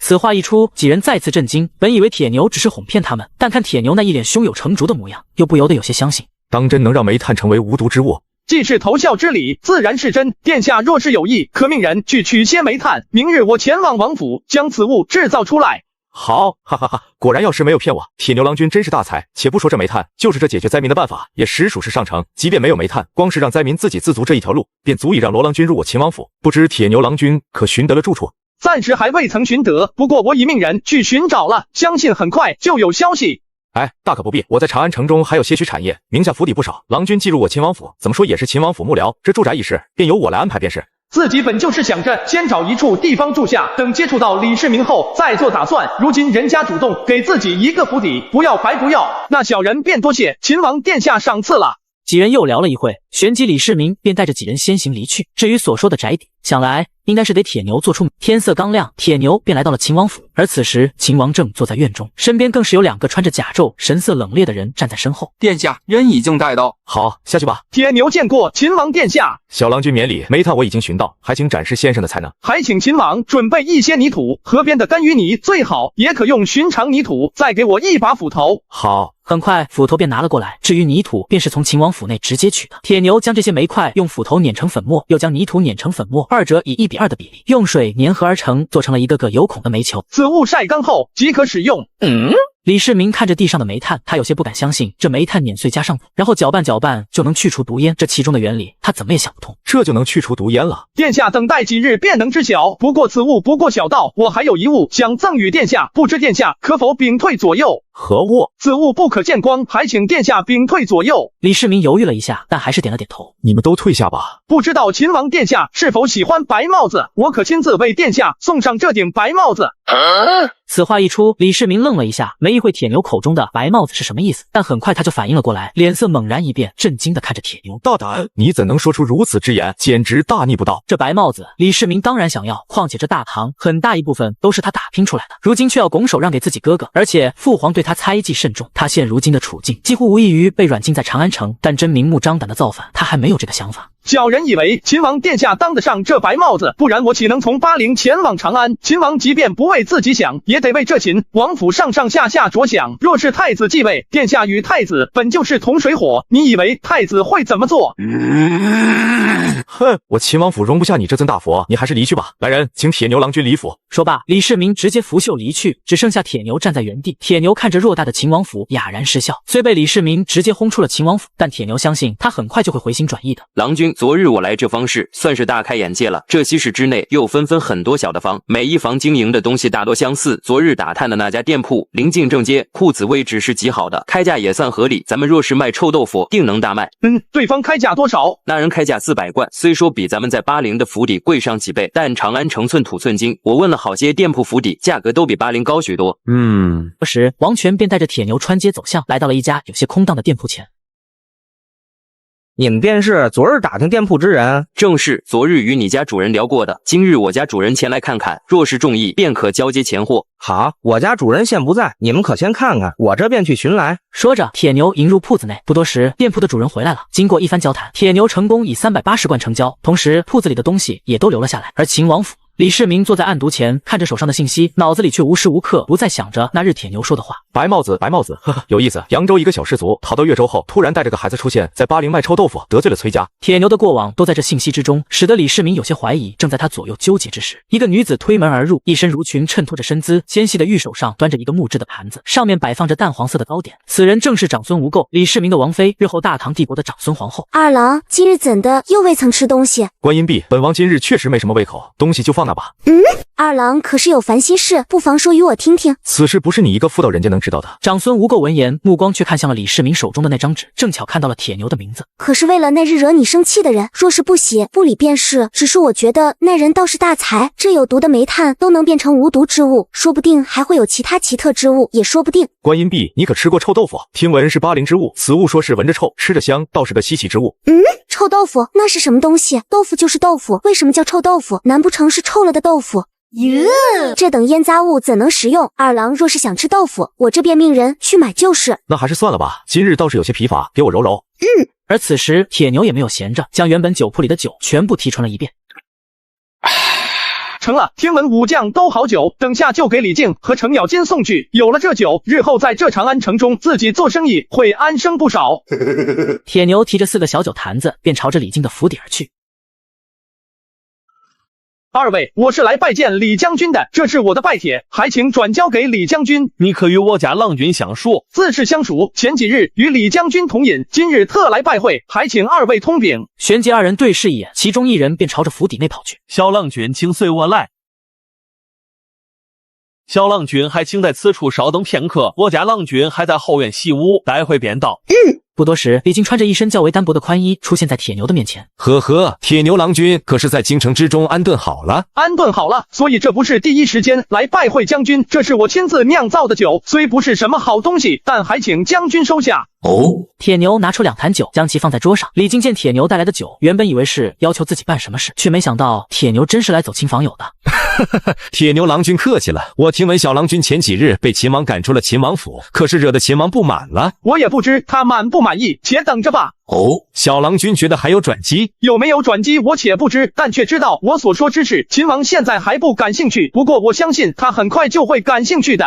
此话一出，几人再次震惊。本以为铁牛只是哄骗他们，但看铁牛那一脸胸有成竹的模样，又不由得有些相信。当真能让煤炭成为无毒之物？既是投效之礼，自然是真。殿下若是有意，可命人去取些煤炭，明日我前往王府，将此物制造出来。好，哈哈哈！果然药师没有骗我，铁牛郎君真是大才。且不说这煤炭，就是这解决灾民的办法，也实属是上乘。即便没有煤炭，光是让灾民自给自足这一条路，便足以让罗郎君入我秦王府。不知铁牛郎君可寻得了住处？暂时还未曾寻得，不过我已命人去寻找了，相信很快就有消息。哎，大可不必，我在长安城中还有些许产业，名下府邸不少。郎君既入我秦王府，怎么说也是秦王府幕僚，这住宅一事便由我来安排便是。自己本就是想着先找一处地方住下，等接触到李世民后再做打算。如今人家主动给自己一个府邸，不要白不要，那小人便多谢秦王殿下赏赐了。几人又聊了一会，旋即李世民便带着几人先行离去。至于所说的宅邸，想来应该是得铁牛做出。天色刚亮，铁牛便来到了秦王府，而此时秦王正坐在院中，身边更是有2个穿着甲胄、神色冷冽的人站在身后。殿下，人已经带到。好，下去吧。铁牛见过秦王殿下。小郎君免礼，煤炭我已经寻到，还请展示先生的才能。还请秦王准备一些泥土，河边的干淤泥最好，也可用寻常泥土。再给我一把斧头。好。很快斧头便拿了过来，至于泥土便是从秦王府内直接取的。铁牛将这些煤块用斧头碾成粉末，又将泥土碾成粉末，二者以1:2的比例用水粘合而成，做成了一个个有孔的煤球。此物晒干后即可使用。李世民看着地上的煤炭，他有些不敢相信，这煤炭碾碎加上土，然后搅拌搅拌就能去除毒烟，这其中的原理他怎么也想不通。这就能去除毒烟了？殿下等待几日便能知晓。不过此物不过小道，我还有一物想赠与殿下，不知殿下可否屏退左右？何物？此物不可见光，还请殿下屏退左右。李世民犹豫了一下，但还是点了点头。你们都退下吧。不知道秦王殿下是否喜欢白帽子？我可亲自为殿下送上这顶白帽子。此话一出，李世民愣了一下，没意会铁牛口中的白帽子是什么意思，但很快他就反应了过来，脸色猛然一变，震惊地看着铁牛。大胆！你怎能说出如此之言？简直大逆不道！这白帽子，李世民当然想要，况且这大唐很大一部分都是他打拼出来的，如今却要拱手让给自己哥哥，而且父皇对他猜忌甚重，他现如今的处境几乎无异于被软禁在长安城，但真明目张胆的造反，他还没有这个想法。小人以为秦王殿下当得上这白帽子，不然我岂能从巴陵前往长安？秦王即便不为自己想，也得为这秦王府上上下下着想。若是太子继位，殿下与太子本就是同水火，你以为太子会怎么做？哼，我秦王府容不下你这尊大佛，你还是离去吧。来人，请铁牛郎君离府。说罢，李世民直接拂袖离去，只剩下铁牛站在原地。铁牛看着偌大的秦王府，哑然失笑。虽被李世民直接轰出了秦王府，但铁牛相信他很快就会回心转意的。郎君，昨日我来这方市，算是大开眼界了。这西市之内又分很多小的房，每一房经营的东西大多相似。昨日打探的那家店铺临近正街，库子位置是极好的，开价也算合理。咱们若是卖臭豆腐，定能大卖。对方开价多少？那人开价400贯，虽说比咱们在巴陵的府邸贵上几倍，但长安城寸土寸金，我问了好些店铺府邸，价格都比巴陵高许多。这时王权便带着铁牛穿街走巷，来到了一家有些空荡的店铺前。你们便是昨日打听店铺之人？正是，昨日与你家主人聊过的。今日我家主人前来看看，若是中意，便可交接钱货。好，我家主人现不在，你们可先看看，我这便去寻来。说着，铁牛迎入铺子内。不多时，店铺的主人回来了。经过一番交谈，铁牛成功以380贯成交，同时铺子里的东西也都留了下来。而秦王府李世民坐在案牍前，看着手上的信息，脑子里却无时无刻不在想着那日铁牛说的话。白帽子，白帽子，呵呵，有意思。扬州一个小氏族逃到越州后，突然带着个孩子出现在巴陵卖臭豆腐，得罪了崔家。铁牛的过往都在这信息之中，使得李世民有些怀疑。正在他左右纠结之时，一个女子推门而入，一身襦裙衬托着身姿，纤细的玉手上端着一个木质的盘子，上面摆放着淡黄色的糕点。此人正是长孙无垢，李世民的王妃，日后大唐帝国的长孙皇后。二郎今日怎的又未曾吃东西？观音壁，本王今日确实没什么胃口，东西就放那吧。二郎可是有烦心事，不妨说与我听听。此事不是你一个妇道人家能知道的。长孙无垢闻言，目光却看向了李世民手中的那张纸，正巧看到了铁牛的名字。可是为了那日惹你生气的人，若是不喜不理便是。只是我觉得那人倒是大才，这有毒的煤炭都能变成无毒之物，说不定还会有其他奇特之物，也说不定。观音壁，你可吃过臭豆腐？听闻是巴陵之物，此物说是闻着臭，吃着香，倒是个稀奇之物。臭豆腐那是什么东西？豆腐就是豆腐，为什么叫臭豆腐？难不成是臭了的豆腐？这等腌杂物怎能食用？二郎若是想吃豆腐，我这便命人去买就是。那还是算了吧，今日倒是有些疲乏，给我揉揉。而此时铁牛也没有闲着，将原本酒铺里的酒全部提纯了一遍。成了，听闻武将都好酒，等下就给李靖和程咬金送去。有了这酒，日后在这长安城中自己做生意会安生不少。铁牛提着4个小酒坛子，便朝着李靖的府邸而去。二位，我是来拜见李将军的，这是我的拜帖，还请转交给李将军。你可与我家郎君相熟？自是相熟，前几日与李将军同饮，今日特来拜会，还请二位通禀。旋即二人对视一眼，其中一人便朝着府邸内跑去。小郎君，请随我来。小郎君还请在此处稍等片刻，我家郎君还在后院习武，待会便到。不多时，李靖穿着一身较为单薄的宽衣出现在铁牛的面前。呵呵，铁牛郎君可是在京城之中安顿好了？安顿好了，所以这不是第一时间来拜会将军，这是我亲自酿造的酒，虽不是什么好东西，但还请将军收下。铁牛拿出2坛酒，将其放在桌上。李靖见铁牛带来的酒，原本以为是要求自己办什么事，却没想到铁牛真是来走亲访友的。铁牛郎君客气了，我听闻小郎君前几日被秦王赶出了秦王府，可是惹得秦王不满了。我也不知他满不满意，且等着吧。小郎君觉得还有转机？有没有转机我且不知，但却知道我所说之事，秦王现在还不感兴趣，不过我相信他很快就会感兴趣的。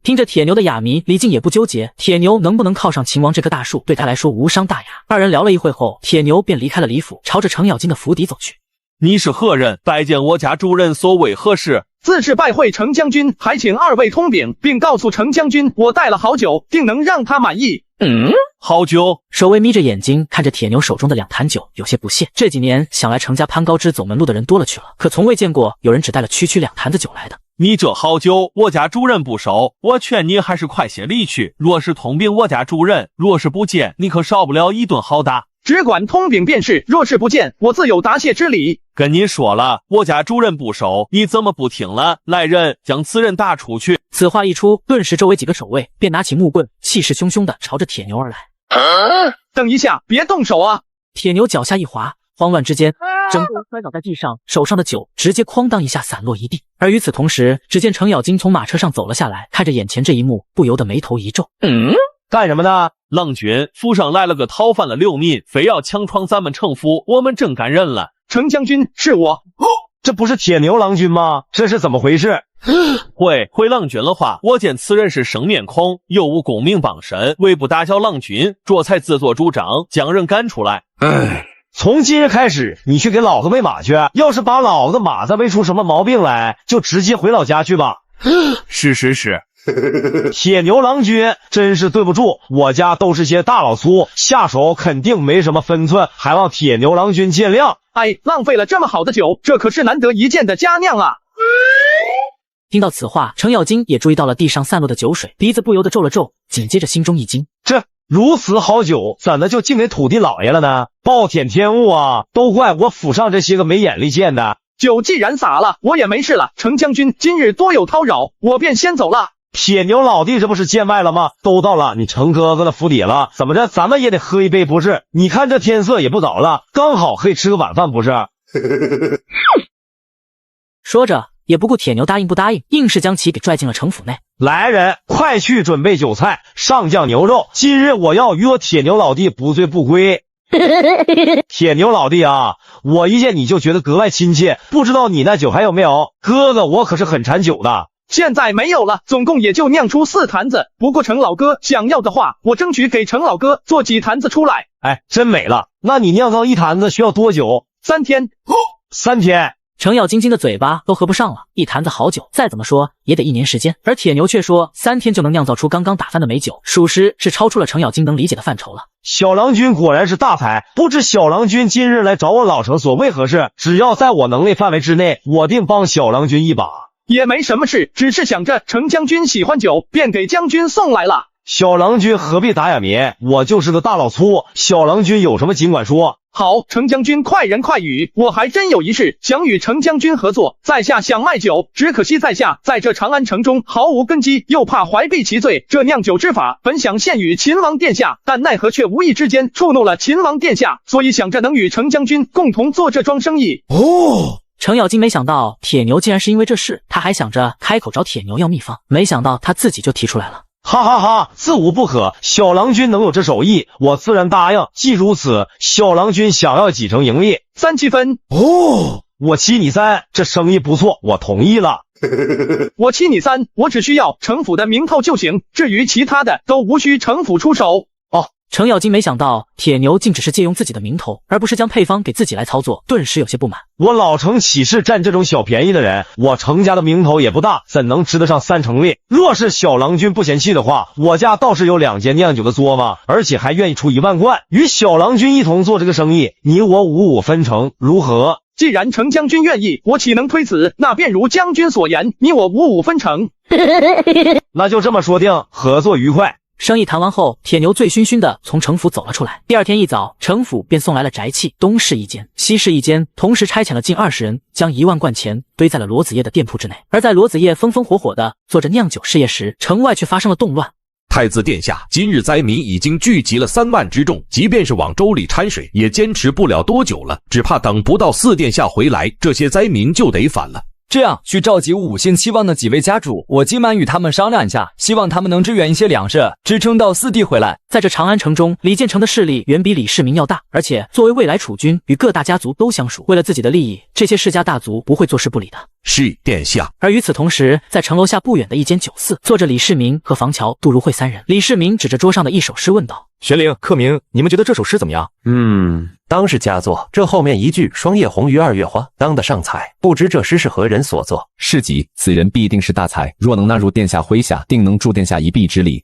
听着铁牛的哑谜，李靖也不纠结，铁牛能不能靠上秦王这棵大树，对他来说无伤大雅。二人聊了一会后，铁牛便离开了李府，朝着程咬金的府邸走去。你是何人？拜见我家主人所为何事？自是拜会程将军，还请二位通禀，并告诉程将军，我带了好酒，定能让他满意。好酒。守卫眯着眼睛看着铁牛手中的2坛酒，有些不屑。这几年想来程家攀高枝走门路的人多了去了，可从未见过有人只带了区2坛子酒来的。你这好酒，我家主人不收，我劝你还是快些离去。若是通禀我家主人，若是不见，你可少不了一顿好打。只管通禀便是，若是不见，我自有答谢之理。跟你说了，我家主人不收，你怎么不听了？来人，将此人打出去。此话一出，顿时周围几个守卫便拿起木棍，气势汹汹地朝着铁牛而来。等一下，别动手啊！铁牛脚下一滑，慌乱之间，整个人摔倒在地上，手上的酒直接哐当一下散落一地。而与此同时，只见程咬金从马车上走了下来，看着眼前这一幕，不由得眉头一皱。干什么呢？郎君，府上来了个逃犯的流民，非要强闯咱们城府，我们真赶人了。程将军，是我。这不是铁牛郎君吗？这是怎么回事？回郎君的话，我见此人是生面孔，又无功名傍身，为不打搅郎君，这才自作主张将人赶出来。从今日开始，你去给老子喂马去，要是把老子马再喂出什么毛病来，就直接回老家去吧。是。铁牛郎君真是对不住，我家都是些大老粗，下手肯定没什么分寸，还望铁牛郎君见谅。哎，浪费了这么好的酒，这可是难得一见的佳酿啊！听到此话，程咬金也注意到了地上散落的酒水，鼻子不由得皱了皱，紧接着心中一惊，这如此好酒，怎的就敬给土地老爷了呢？暴殄天物啊！都怪我府上这些个没眼力见的。酒既然洒了，我也没事了。程将军今日多有叨扰，我便先走了。铁牛老弟这不是见外了吗？都到了你程哥哥的府邸了，怎么着咱们也得喝一杯不是？你看这天色也不早了，刚好可以吃个晚饭不是？说着也不顾铁牛答应不答应，硬是将其给拽进了城府内。来人，快去准备酒菜，上酱牛肉，今日我要与我铁牛老弟不醉不归。铁牛老弟啊，我一见你就觉得格外亲切，不知道你那酒还有没有？哥哥，我可是很馋酒的。现在没有了，总共也就酿出4坛子。不过程老哥想要的话，我争取给程老哥做几坛子出来。哎，真美了。那你酿造1坛子需要多久？3天。3天。程咬金金的嘴巴都合不上了，1坛子好酒，再怎么说也得1年时间。而铁牛却说3天就能酿造出刚刚打翻的美酒，属实是超出了程咬金能理解的范畴了。小郎君果然是大才，不知小郎君今日来找我老程所为何事？只要在我能力范围之内，我定帮小郎君一把。也没什么事，只是想着程将军喜欢酒，便给将军送来了。小郎君何必打哑谜？我就是个大老粗，小郎君有什么尽管说。好，程将军快人快语，我还真有一事想与程将军合作。在下想卖酒，只可惜在下在这长安城中毫无根基，又怕怀璧其罪。这酿酒之法本想献与秦王殿下，但奈何却无意之间触怒了秦王殿下，所以想着能与程将军共同做这桩生意。程咬金没想到铁牛竟然是因为这事，他还想着开口找铁牛要秘方，没想到他自己就提出来了。哈哈哈，自无不可。小郎君能有这手艺，我自然答应。既如此，小郎君想要几成盈利？3七分。我7你3，这生意不错，我同意了。我7你3，我只需要程府的名头就行，至于其他的都无需程府出手。程咬金没想到铁牛竟只是借用自己的名头，而不是将配方给自己来操作，顿时有些不满。我老程岂是占这种小便宜的人？我程家的名头也不大，怎能吃得上3成利？若是小郎君不嫌弃的话，我家倒是有2间酿酒的作坊，而且还愿意出1万贯，与小郎君一同做这个生意，你我55分成，如何？既然程将军愿意，我岂能推辞？那便如将军所言，你我55分成。那就这么说定，合作愉快。生意谈完后，铁牛醉醺醺的从程府走了出来。第二天一早，程府便送来了宅器，东市一间，西市一间，同时差遣了近20人，将1万贯钱堆在了罗子业的店铺之内。而在罗子业风风火火的做着酿酒事业时，城外却发生了动乱。太子殿下，今日灾民已经聚集了3万之众，即便是往州里掺水，也坚持不了多久了，只怕等不到4殿下回来，这些灾民就得反了。这样，去召集5姓期望的几位家主，我今晚与他们商量一下，希望他们能支援一些粮食，支撑到4弟回来。在这长安城中，李建成的势力远比李世民要大，而且作为未来储君，与各大家族都相属。为了自己的利益，这些世家大族不会坐视不理的。是殿下。而与此同时，在城楼下不远的一间酒肆，坐着李世民和房乔、杜如晦3人。李世民指着桌上的一首诗问道：玄灵、克明，你们觉得这首诗怎么样？当是佳作。这后面一句“霜叶红于2月花”，当得上彩。不知这诗是何人所作？是极，此人必定是大才，若能纳入殿下麾下，定能助殿下一臂之力。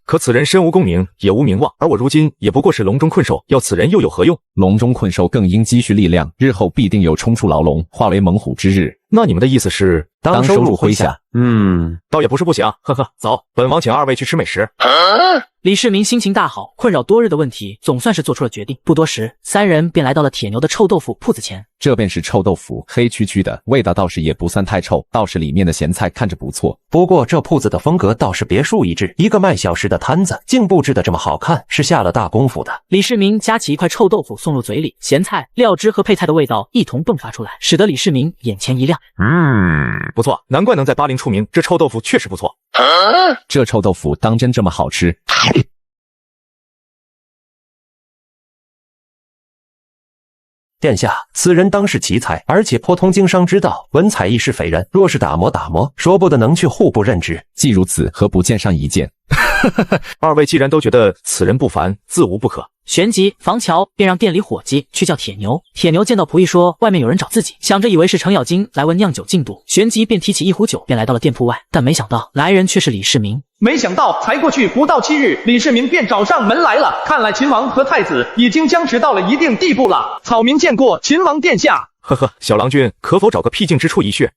可此人身无功名，也无名望，而我如今也不过是笼中困兽，要此人又有何用？笼中困兽更应积蓄力量，日后必定有冲出牢笼，化为猛虎之日。那你们的意思是当收入麾下？倒也不是不行。呵呵，走，本王请2位去吃美食。李世民心情大好，困扰多日的问题总算是做出了决定。不多时，3人便来到了铁牛的臭豆腐铺子前。这便是臭豆腐，黑黢黢的，味道倒是也不算太臭，倒是里面的咸菜看着不错。不过这铺子的风格倒是别树一帜，一个卖小食的摊子，竟布置的这么好看，是下了大功夫的。李世民夹起一块臭豆腐送入嘴里，咸菜、料汁和配菜的味道一同迸发出来，使得李世民眼前一亮。不错，难怪能在巴陵出名，这臭豆腐确实不错。这臭豆腐当真这么好吃？殿下，此人当是奇才，而且颇通经商之道，文采亦是斐然。若是打磨，说不得能去户部任职。既如此，何不见上一见？2位既然都觉得此人不凡，自无不可。旋即，房乔便让店里伙计去叫铁牛。铁牛见到仆役说外面有人找自己，想着以为是程咬金来问酿酒进度，旋即便提起1壶酒，便来到了店铺外。但没想到来人却是李世民。没想到才过去不到7日，李世民便找上门来了。看来秦王和太子已经僵持到了一定地步了。草民见过秦王殿下。呵呵，小郎君可否找个僻静之处一叙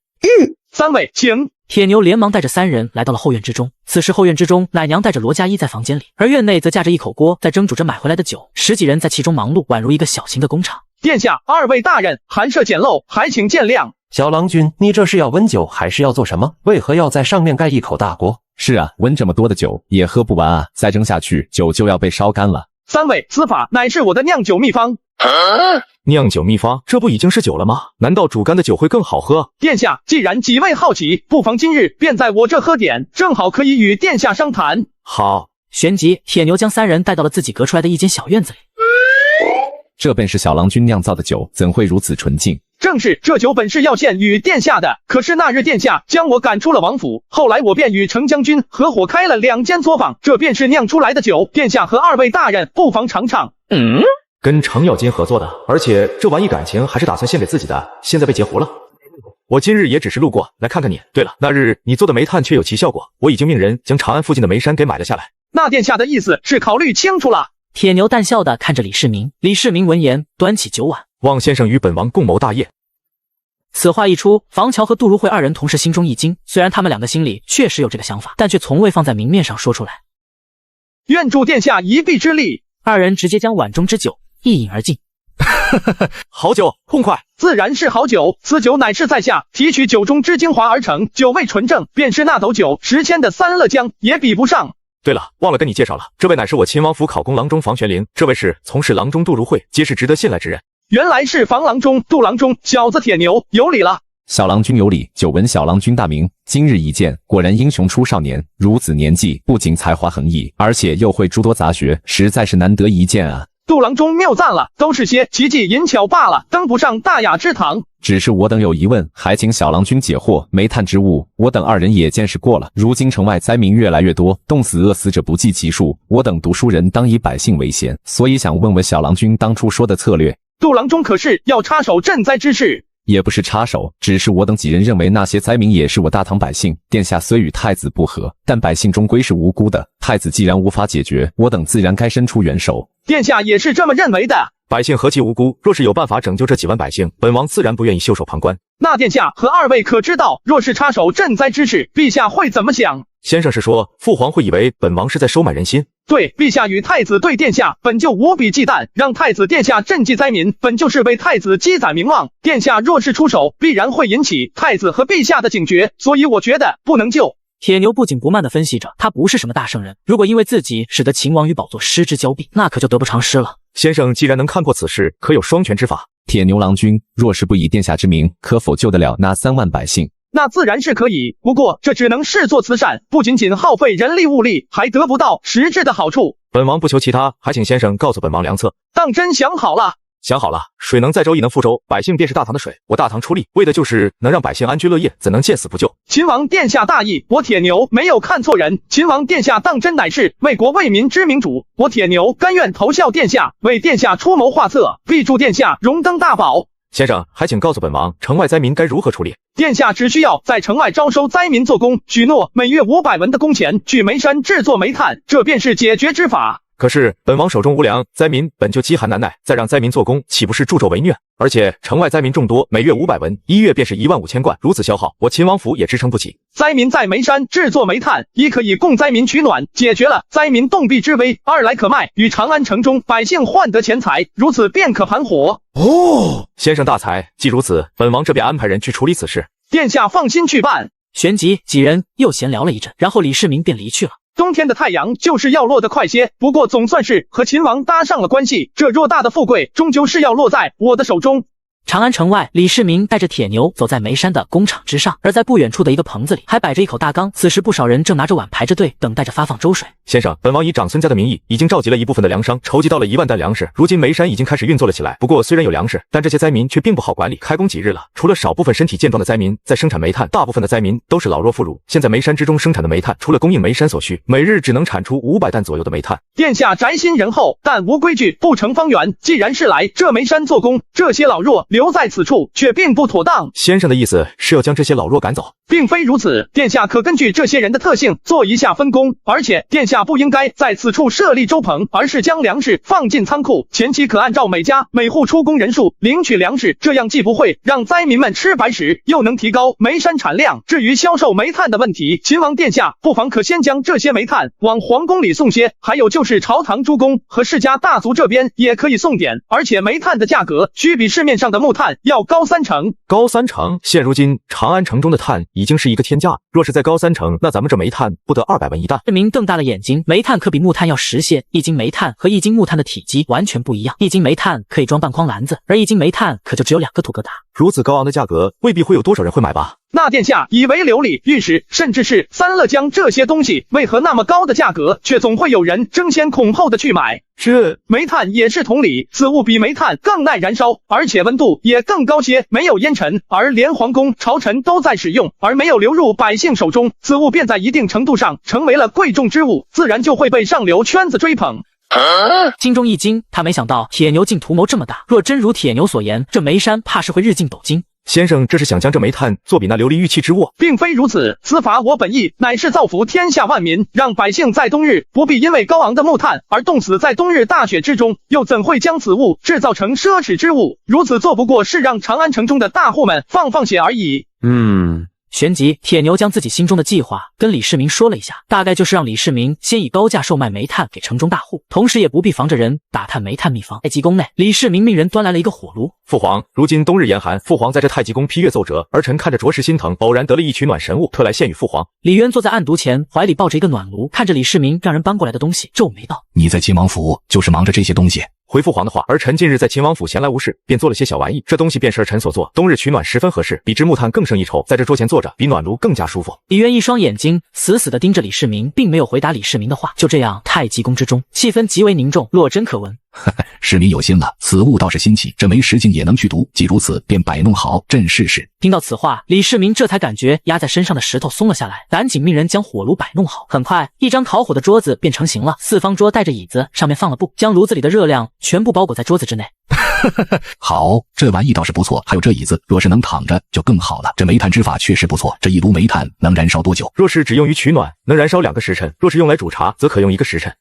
？3位请。铁牛连忙带着3人来到了后院之中。此时后院之中，奶娘带着罗家一在房间里，而院内则架着一口锅，在蒸煮着买回来的酒，10几人在其中忙碌，宛如一个小型的工厂。殿下，2位大人，寒舍简陋，还请见谅。小郎君，你这是要温酒还是要做什么？为何要在上面盖一口大锅？是啊，温这么多的酒也喝不完啊，再蒸下去酒就要被烧干了。3位，此法乃是我的酿酒秘方。酿酒秘方，这不已经是酒了吗？难道煮干的酒会更好喝？殿下，既然几位好奇，不妨今日便在我这喝点，正好可以与殿下商谈。好。旋即，铁牛将3人带到了自己隔出来的一间小院子里。这便是小郎君酿造的酒，怎会如此纯净？正是，这酒本是要献与殿下的，可是那日殿下将我赶出了王府，后来我便与程将军合伙开了2间作坊，这便是酿出来的酒。殿下和2位大人不妨尝尝。跟程咬金合作的，而且这玩意感情还是打算献给自己的，现在被截胡了。我今日也只是路过来看看你。对了，那日你做的煤炭却有其效果，我已经命人将长安附近的煤山给买了下来。那殿下的意思是考虑清楚了？铁牛淡笑地看着李世民。李世民闻言，端起酒碗，望先生与本王共谋大业。此话一出，房乔和杜如晦2人同时心中一惊，虽然他们两个心里确实有这个想法，但却从未放在明面上说出来。愿助殿下一臂之力。2人直接将碗中之酒一饮而尽。好酒，痛快！自然是好酒，此酒乃是在下提取酒中之精华而成，酒味纯正，便是那斗酒10千的3乐江也比不上。对了，忘了跟你介绍了，这位乃是我秦王府考功郎中房玄龄，这位是从事郎中杜如晦，皆是值得信赖之人。原来是房郎中、杜郎中，小子铁牛有理了。小郎君有理，久闻小郎君大名，今日一见，果然英雄出少年。如此年纪，不仅才华横溢，而且又会诸多杂学，实在是难得一见啊！杜郎中谬赞了，都是些奇技淫巧罢了，登不上大雅之堂。只是我等有疑问，还请小郎君解惑。煤炭之物，我等2人也见识过了。如今城外灾民越来越多，冻死饿死者不计其数，我等读书人当以百姓为先，所以想问问小郎君当初说的策略。杜郎中可是要插手赈灾之事？也不是插手，只是我等几人认为那些灾民也是我大唐百姓。殿下虽与太子不和，但百姓终归是无辜的。太子既然无法解决，我等自然该伸出援手。殿下也是这么认为的？百姓何其无辜，若是有办法拯救这几万百姓，本王自然不愿意袖手旁观。那殿下和2位可知道，若是插手赈灾之事，陛下会怎么想？先生是说父皇会以为本王是在收买人心？对，陛下与太子对殿下本就无比忌惮，让太子殿下赈济灾民，本就是为太子积攒名望。殿下若是出手，必然会引起太子和陛下的警觉，所以我觉得不能救。铁牛不紧不慢地分析着，他不是什么大圣人，如果因为自己使得秦王与宝座失之交臂，那可就得不偿失了。先生既然能看破此事，可有双全之法？铁牛郎君，若是不以殿下之名，可否救得了那3万百姓？那自然是可以，不过这只能视作慈善，不仅仅耗费人力物力，还得不到实质的好处。本王不求其他，还请先生告诉本王良策。当真想好了？想好了，水能载舟亦能覆舟，百姓便是大唐的水，我大唐出力，为的就是能让百姓安居乐业，怎能见死不救？秦王殿下大义，我铁牛没有看错人。秦王殿下当真乃是为国为民之明主，我铁牛甘愿投效殿下，为殿下出谋划策，必助殿下荣登大宝。先生，还请告诉本王，城外灾民该如何处理？殿下只需要在城外招收灾民做工，许诺每月500文的工钱，去煤山制作煤炭，这便是解决之法。可是本王手中无粮，灾民本就饥寒难耐，再让灾民做工，岂不是助纣为虐？而且城外灾民众多，每月500文，1月便是15000贯，如此消耗，我秦王府也支撑不起。灾民在煤山制作煤炭，一可以供灾民取暖，解决了灾民冻毙之危；二来可卖与长安城中百姓换得钱财，如此便可盘活。哦，先生大才，既如此，本王这便安排人去处理此事。殿下放心去办。旋即几人又闲聊了一阵，然后李世民便离去了。冬天的太阳就是要落得快些，不过总算是和秦王搭上了关系，这偌大的富贵终究是要落在我的手中。长安城外，李世民带着铁牛走在煤山的工厂之上，而在不远处的一个棚子里还摆着一口大缸，此时不少人正拿着碗排着队等待着发放粥水。先生，本王以长孙家的名义，已经召集了一部分的粮商，筹集到了1万担粮食，如今煤山已经开始运作了起来。不过虽然有粮食，但这些灾民却并不好管理，开工几日了，除了少部分身体健壮的灾民在生产煤炭，大部分的灾民都是老弱妇孺。现在煤山之中生产的煤炭，除了供应煤山所需，每日只能产出500担左右的煤炭。殿下宅心仁厚，但无规矩，不成方圆。既然是来这煤山做工，这些老弱留在此处却并不妥当。先生的意思是要将这些老弱赶走？并非如此，殿下可根据这些人的特性做一下分工，而且殿下不应该在此处设立粥棚，而是将粮食放进仓库，前期可按照每家每户出工人数领取粮食，这样既不会让灾民们吃白食，又能提高煤山产量。至于销售煤炭的问题，秦王殿下不妨可先将这些煤炭往皇宫里送些，还有就是朝堂诸公和世家大族这边也可以送点，而且煤炭的价格需比市面上的木炭要高3成。高3成？现如今长安城中的炭已经是一个天价，若是再高3成，那咱们这煤炭不得200文一担？世民瞪大了眼睛，煤炭可比木炭要实些，一斤煤炭和一斤木炭的体积完全不一样，一斤煤炭可以装半筐篮子，而一斤煤炭可就只有2个土疙瘩。如此高昂的价格，未必会有多少人会买吧？那殿下以为琉璃、玉石，甚至是三乐江这些东西，为何那么高的价格，却总会有人争先恐后的去买？煤炭也是同理，此物比煤炭更耐燃烧，而且温度也更高些，没有烟尘，而连皇宫、朝臣都在使用，而没有流入百姓手中，此物便在一定程度上成为了贵重之物，自然就会被上流圈子追捧。金钟一惊，他没想到铁牛竟图谋这么大，若真如铁牛所言，这煤山怕是会日进斗金。先生，这是想将这煤炭做比那琉璃玉器之物？并非如此，此法我本意乃是造福天下万民，让百姓在冬日不必因为高昂的木炭而冻死在冬日大雪之中，又怎会将此物制造成奢侈之物？如此做不过是让长安城中的大户们放血而已。旋即，铁牛将自己心中的计划跟李世民说了一下，大概就是让李世民先以高价售卖煤炭给城中大户，同时也不必防着人打探煤炭秘方。太极宫内，李世民命人端来了一个火炉。父皇，如今冬日严寒，父皇在这太极宫批阅奏折，儿臣看着着实心疼，偶然得了一取暖神物，特来献与父皇。李渊坐在案牍前，怀里抱着一个暖炉，看着李世民让人搬过来的东西，皱眉道：“你在秦王府就是忙着这些东西。”回父皇的话，儿臣近日在秦王府闲来无事，便做了些小玩意，这东西便是儿臣所做，冬日取暖十分合适，比之木炭更胜一筹，在这桌前坐着，比暖炉更加舒服。李渊一双眼睛死死地盯着李世民，并没有回答李世民的话。就这样，太极宫之中气氛极为凝重，落针可闻。世民有心了，此物倒是新奇，这枚石镜也能去毒，既如此，便摆弄好，朕试试。听到此话，李世民这才感觉压在身上的石头松了下来，赶紧命人将火炉摆弄好。很快，一张烤火的桌子便成型了，四方桌带着椅子，上面放了布，将炉子里的热量全部包裹在桌子之内。好，这玩意倒是不错，还有这椅子，若是能躺着就更好了。这煤炭之法确实不错，这一炉煤炭能燃烧多久？若是只用于取暖，能燃烧2个时辰；若是用来煮茶，则可用1个时辰。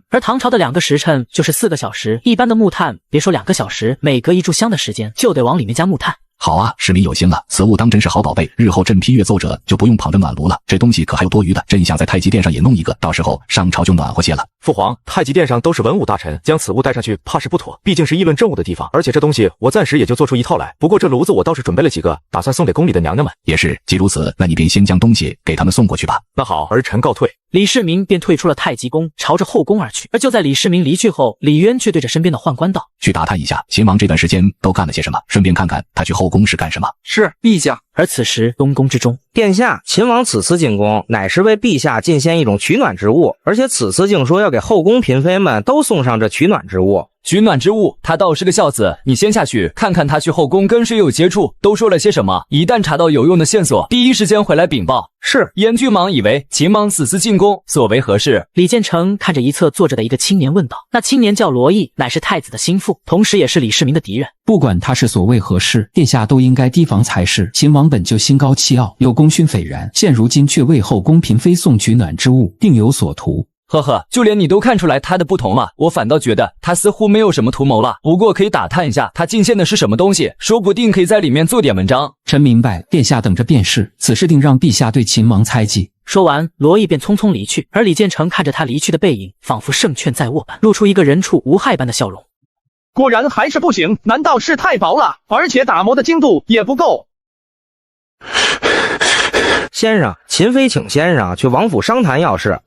而唐朝的2个时辰就是4个小时，一般的木炭，别说2个小时，每隔1炷香的时间就得往里面加木炭。好啊，世民有心了，此物当真是好宝贝，日后朕批阅奏折就不用捧着暖炉了。这东西可还有多余的，朕想在太极殿上也弄一个，到时候上朝就暖和些了。父皇，太极殿上都是文武大臣，将此物带上去怕是不妥，毕竟是议论政务的地方。而且这东西我暂时也就做出一套来，不过这炉子我倒是准备了几个，打算送给宫里的娘娘们。也是，既如此，那你便先将东西给他们送过去吧。那好，儿臣告退。李世民便退出了太极宫，朝着后宫而去。而就在李世民离去后，李渊却对着身边的宦官道：“去打探一下秦王这段时间都干了些什么，顺便看看他去后宫是干什么。”是，陛下。而此时东宫之中，殿下，秦王此次进宫，乃是为陛下进献一种取暖之物，而且此次竟说要给后宫嫔妃们都送上这取暖之物。取暖之物，他倒是个孝子。你先下去看看他去后宫跟谁有接触，都说了些什么。一旦查到有用的线索，第一时间回来禀报。是。燕郡王以为秦王此次进宫所为何事？李建成看着一侧坐着的一个青年问道。那青年叫罗毅，乃是太子的心腹，同时也是李世民的敌人。不管他是所谓何事，殿下都应该提防才是。秦王本就心高气傲，有功勋斐然，现如今却为后宫嫔妃送取暖之物，定有所图。呵呵，就连你都看出来他的不同了，我反倒觉得他似乎没有什么图谋了。不过可以打探一下他进献的是什么东西，说不定可以在里面做点文章。臣明白，殿下等着便是。此事定让陛下对秦王猜忌。说完，罗毅便匆匆离去，而李建成看着他离去的背影，仿佛胜券在握般，露出一个人畜无害般的笑容。果然还是不行，难道是太薄了？而且打磨的精度也不够。先生，秦妃请先生去王府商谈要事。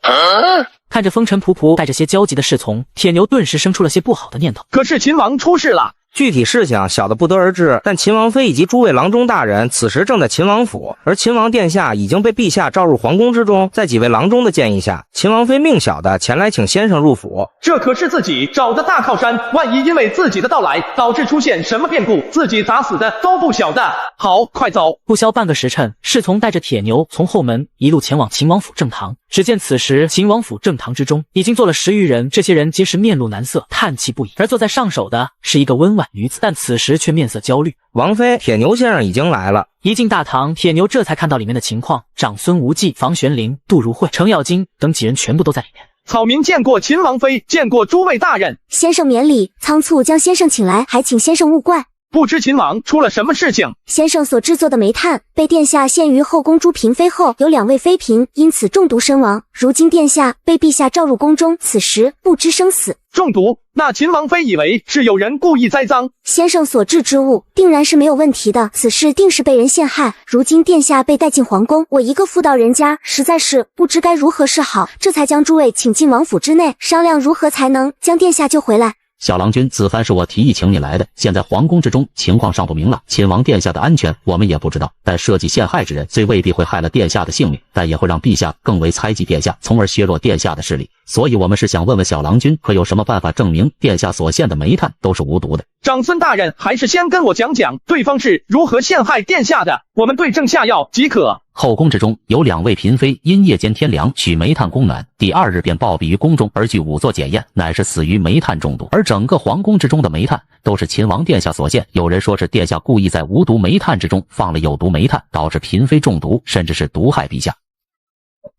看着风尘仆仆带着些焦急的侍从，铁牛顿时生出了些不好的念头。可是秦王出事了。具体事情小的不得而知，但秦王妃以及诸位郎中大人此时正在秦王府，而秦王殿下已经被陛下召入皇宫之中。在几位郎中的建议下，秦王妃命小的前来请先生入府。这可是自己找的大靠山，万一因为自己的到来导致出现什么变故，自己砸死的都不晓得。好，快走！不消半个时辰，侍从带着铁牛从后门一路前往秦王府正堂。只见此时秦王府正堂之中已经坐了10余人，这些人皆是面露难色，叹气不已。而坐在上首的是一个温婉女子，但此时却面色焦虑。王妃，铁牛先生已经来了。一进大堂，铁牛这才看到里面的情况，长孙无忌、房玄龄、杜如晦、程咬金等几人全部都在里面。草民见过秦王妃，见过诸位大人。先生免礼，仓促将先生请来，还请先生勿怪。不知秦王出了什么事情？先生所制作的煤炭被殿下献于后宫诸嫔妃后，有2位妃嫔因此中毒身亡。如今殿下被陛下召入宫中，此时不知生死。中毒？那秦王妃以为是有人故意栽赃。先生所制之物定然是没有问题的，此事定是被人陷害。如今殿下被带进皇宫，我一个妇道人家实在是不知该如何是好，这才将诸位请进王府之内，商量如何才能将殿下救回来。小郎君，此番是我提议请你来的。现在皇宫之中情况尚不明朗，秦王殿下的安全我们也不知道。但设计陷害之人虽未必会害了殿下的性命，但也会让陛下更为猜忌殿下，从而削弱殿下的势力。所以我们是想问问小郎君，可有什么办法证明殿下所献的煤炭都是无毒的？长孙大人，还是先跟我讲讲对方是如何陷害殿下的，我们对症下药即可。后宫之中有2位嫔妃因夜间天凉取煤炭供暖，第2日便暴毙于宫中，而据仵作检验，乃是死于煤炭中毒。而整个皇宫之中的煤炭都是秦王殿下所献，有人说是殿下故意在无毒煤炭之中放了有毒煤炭，导致嫔妃中毒，甚至是毒害陛下。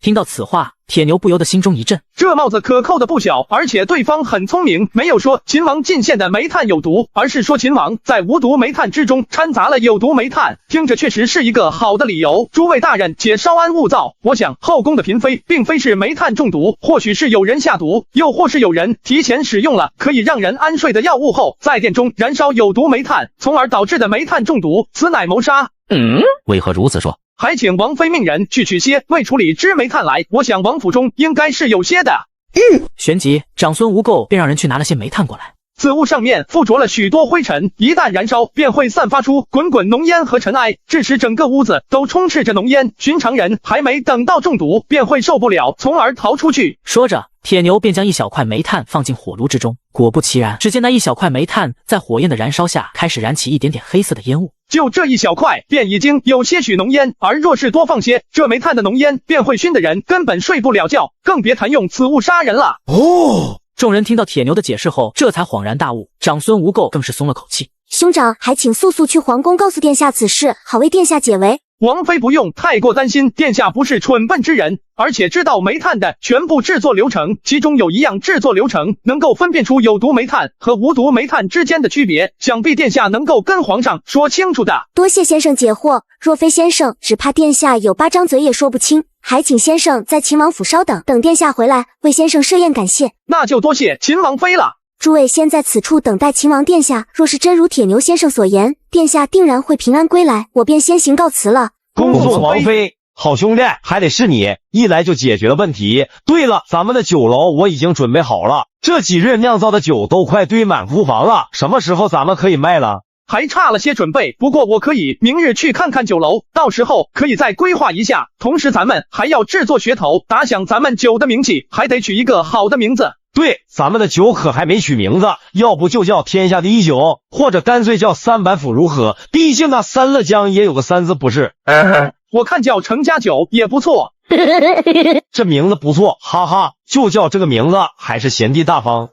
听到此话，铁牛不由得心中一震，这帽子可扣的不小，而且对方很聪明，没有说秦王进献的煤炭有毒，而是说秦王在无毒煤炭之中掺杂了有毒煤炭，听着确实是一个好的理由。诸位大人且稍安勿躁，我想后宫的嫔妃并非是煤炭中毒，或许是有人下毒，又或是有人提前使用了可以让人安睡的药物后，在殿中燃烧有毒煤炭，从而导致的煤炭中毒，此乃谋杀。为何如此说？还请王妃命人去取些未处理之煤炭来，我想王府中应该是有些的。旋即，长孙无垢便让人去拿了些煤炭过来。此物上面附着了许多灰尘，一旦燃烧，便会散发出滚滚浓烟和尘埃，致使整个屋子都充斥着浓烟。寻常人还没等到中毒，便会受不了，从而逃出去。说着，铁牛便将一小块煤炭放进火炉之中。果不其然，只见那一小块煤炭在火焰的燃烧下，开始燃起一点点黑色的烟雾。就这一小块，便已经有些许浓烟，而若是多放些，这煤炭的浓烟便会熏得人根本睡不了觉，更别谈用此物杀人了。众人听到铁牛的解释后，这才恍然大悟，长孙无垢更是松了口气。兄长，还请速速去皇宫告诉殿下此事，好为殿下解围。王妃不用太过担心，殿下不是蠢笨之人，而且知道煤炭的全部制作流程，其中有一样制作流程能够分辨出有毒煤炭和无毒煤炭之间的区别，想必殿下能够跟皇上说清楚的。多谢先生解惑，若非先生，只怕殿下有8张嘴也说不清。还请先生在秦王府稍等，等殿下回来，为先生设宴感谢。那就多谢秦王妃了。诸位先在此处等待秦王殿下，若是真如铁牛先生所言，殿下定然会平安归来，我便先行告辞了。恭送王妃。好兄弟，还得是你，一来就解决了问题。对了，咱们的酒楼我已经准备好了，这几日酿造的酒都快堆满库房了，什么时候咱们可以卖了？还差了些准备，不过我可以明日去看看酒楼，到时候可以再规划一下。同时咱们还要制作噱头，打响咱们酒的名气，还得取一个好的名字。对，咱们的酒可还没取名字，要不就叫天下第一酒，或者干脆叫300府如何？毕竟那三乐江也有个3字不是？我看叫程家酒也不错。这名字不错，哈哈，就叫这个名字，还是贤弟大方。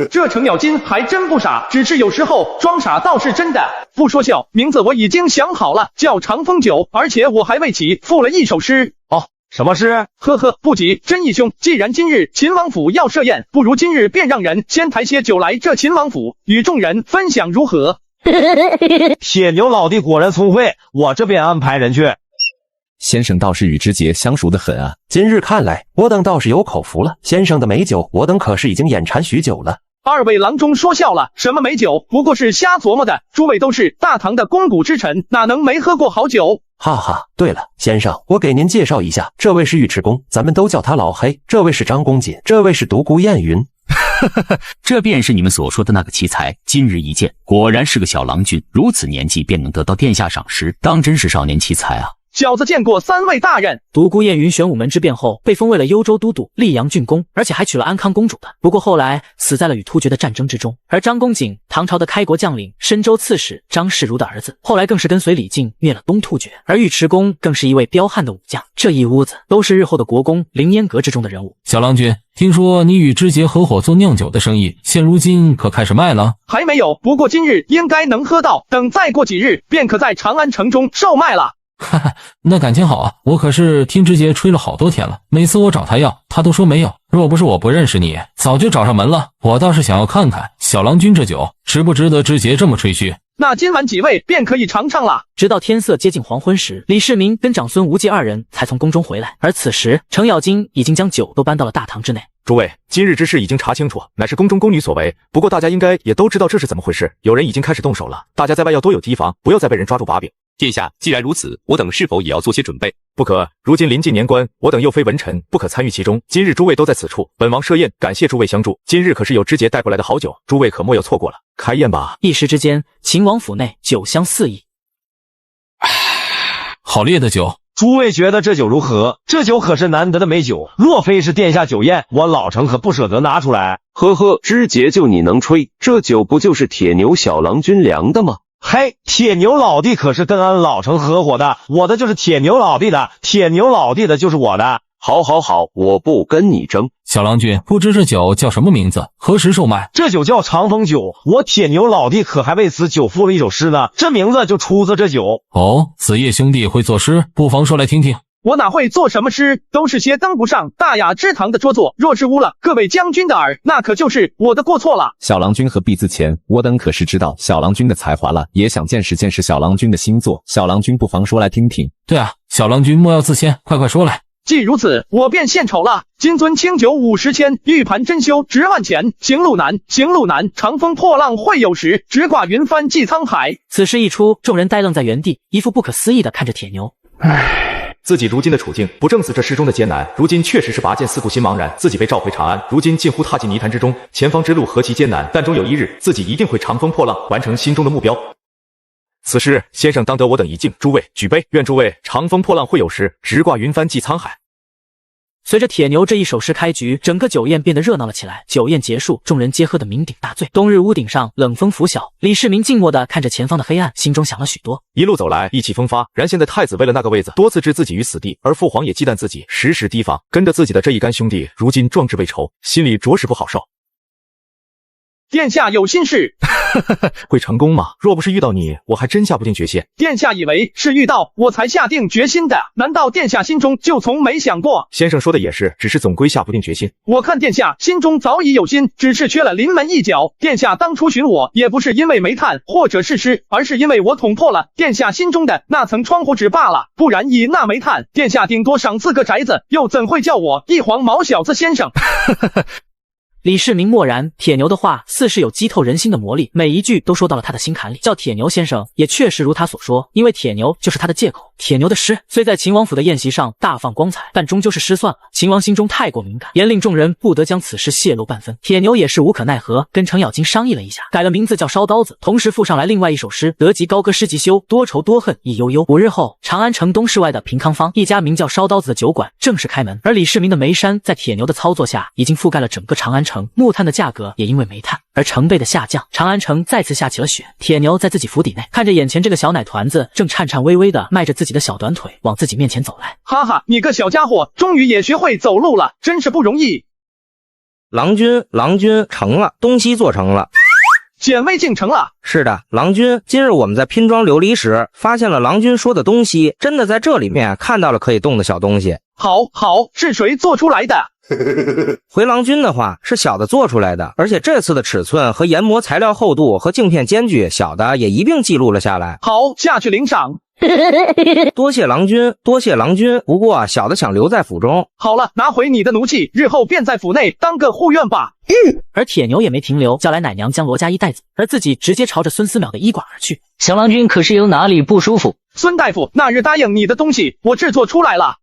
这程咬金还真不傻，只是有时候装傻倒是真的。不说笑，名字我已经想好了，叫长风酒，而且我还为其赋了一首诗。哦，什么诗？呵呵，不急，真义兄，既然今日秦王府要设宴，不如今日便让人先抬些酒来这秦王府，与众人分享如何？铁牛老弟果然聪慧，我这边安排人去。先生倒是与知节相熟得很啊！今日看来，我等倒是有口福了。先生的美酒，我等可是已经眼馋许久了。二位郎中说笑了，什么美酒，不过是瞎琢磨的。诸位都是大唐的肱骨之臣，哪能没喝过好酒？哈哈，对了，先生，我给您介绍一下，这位是尉迟恭，咱们都叫他老黑；这位是张公瑾，这位是独孤雁云。这便是你们所说的那个奇才。今日一见，果然是个小郎君，如此年纪便能得到殿下赏识，当真是少年奇才啊！小子见过3位大人。独孤雁云玄武门之变后，被封为了幽州都督、溧阳郡公，而且还娶了安康公主的。不过后来死在了与突厥的战争之中。而张公瑾，唐朝的开国将领，深州刺史张世儒的儿子，后来更是跟随李靖灭了东突厥。而尉迟恭更是一位彪悍的武将。这一屋子都是日后的国公凌烟阁之中的人物。小郎君，听说你与知节合伙做酿酒的生意，现如今可开始卖了？还没有，不过今日应该能喝到，等再过几日便可在长安城中售卖了。哈哈，那感情好啊！我可是听知节吹了好多天了，每次我找他要，他都说没有。若不是我不认识你，早就找上门了。我倒是想要看看小郎君这酒值不值得知节这么吹嘘。那今晚几位便可以尝尝了。直到天色接近黄昏时，李世民跟长孙无忌2人才从宫中回来，而此时程咬金已经将酒都搬到了大堂之内。诸位，今日之事已经查清楚，乃是宫中宫女所为。不过大家应该也都知道这是怎么回事，有人已经开始动手了，大家在外要多有提防，不要再被人抓住把柄。殿下，既然如此，我等是否也要做些准备？不可，如今临近年关，我等又非文臣，不可参与其中。今日诸位都在此处，本王设宴，感谢诸位相助。今日可是有知节带过来的好酒，诸位可莫要错过了。开宴吧！一时之间，秦王府内酒香四溢。好烈的酒！诸位觉得这酒如何？这酒可是难得的美酒，若非是殿下酒宴，我老程可不舍得拿出来。呵呵，知节就你能吹，这酒不就是铁牛小郎君量的吗？嘿，铁牛老弟可是跟俺老程合伙的，我的就是铁牛老弟的，铁牛老弟的就是我的。好，我不跟你争。小郎君，不知这酒叫什么名字？何时售卖？这酒叫长风酒，我铁牛老弟可还为此酒赋了一首诗呢，这名字就出自这酒。哦，子夜兄弟会作诗，不妨说来听听。我哪会做什么诗，都是些登不上大雅之堂的拙作。若是污了各位将军的耳，那可就是我的过错了。小郎君何必自谦？我等可是知道小郎君的才华了，也想见识见识小郎君的新作。小郎君不妨说来听听。对啊，小郎君莫要自谦，快说来。既如此，我便献丑了。金樽清酒50千，玉盘珍羞值万钱。行路难，长风破浪会有时，直挂云帆济沧海。此事一出，众人呆愣在原地，一副不可思议的看着铁牛。自己如今的处境，不正似这诗中的艰难？如今确实是拔剑四顾心茫然，自己被召回长安，如今近乎踏进泥潭之中，前方之路何其艰难，但终有一日，自己一定会长风破浪，完成心中的目标。此事先生当得我等一敬，诸位举杯，愿诸位长风破浪会有时，直挂云帆济沧海。随着铁牛这一首诗开局，整个酒宴变得热闹了起来。酒宴结束，众人皆喝得酩酊大醉。冬日屋顶上冷风拂晓，李世民静默地看着前方的黑暗，心中想了许多。一路走来，意气风发，然现在太子为了那个位子，多次置自己于死地，而父皇也忌惮自己，时时提防，跟着自己的这一干兄弟，如今壮志未酬，心里着实不好受。殿下有心事，会成功吗？若不是遇到你，我还真下不定决心。殿下以为是遇到我才下定决心的，难道殿下心中就从没想过？先生说的也是，只是总归下不定决心。我看殿下心中早已有心，只是缺了临门一脚。殿下当初寻我，也不是因为煤炭或者是诗，而是因为我捅破了殿下心中的那层窗户纸罢了。不然以那煤炭，殿下顶多赏赐个宅子，又怎会叫我一黄毛小子先生？李世民默然，铁牛的话似是有击透人心的魔力，每一句都说到了他的心坎里。叫铁牛先生也确实如他所说，因为铁牛就是他的借口。铁牛的诗虽在秦王府的宴席上大放光彩，但终究是诗算了。秦王心中太过敏感，严令众人不得将此事泄露半分。铁牛也是无可奈何，跟程咬金商议了一下，改了名字叫烧刀子，同时附上来另外一首诗：得即高歌诗即休，多愁多恨意悠悠。5日后，长安城东市外的平康坊，一家名叫烧刀子的酒馆正式开门，而李世民的煤山在铁牛的操作下已经覆盖了整个长安城，木炭的价格也因为煤炭而成倍的下降，长安城再次下起了雪。铁牛在自己府邸内看着眼前这个小奶团子，正颤颤巍巍的迈着自己的小短腿往自己面前走来。哈哈，你个小家伙，终于也学会走路了，真是不容易。郎君成了，东西做成了。显微镜成了。是的，郎君，今日我们在拼装琉璃时，发现了郎君说的东西，真的在这里面看到了可以动的小东西。好，是谁做出来的？回郎君的话，是小的做出来的，而且这次的尺寸和研磨材料厚度和镜片间距，小的也一并记录了下来。好，下去领赏。多谢郎君，多谢郎君。不过小的想留在府中。好了，拿回你的奴气，日后便在府内当个护院吧。而铁牛也没停留，叫来奶娘将罗家衣带走，而自己直接朝着孙思邈的医馆而去。小郎君可是有哪里不舒服？孙大夫，那日答应你的东西，我制作出来了。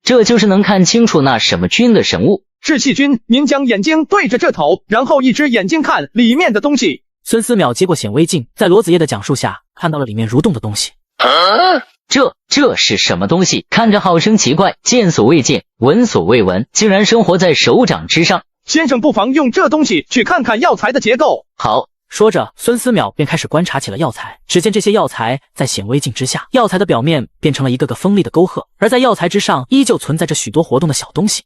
这就是能看清楚那什么菌的神物。是细菌，您将眼睛对着这头，然后一只眼睛看里面的东西。孙思邈接过显微镜，在罗子夜的讲述下，看到了里面蠕动的东西。这是什么东西？看着好生奇怪，见所未见，闻所未闻，竟然生活在手掌之上。先生不妨用这东西去看看药材的结构。好。说着，孙思邈便开始观察起了药材。只见这些药材在显微镜之下，药材的表面变成了一个个锋利的沟壑，而在药材之上依旧存在着许多活动的小东西。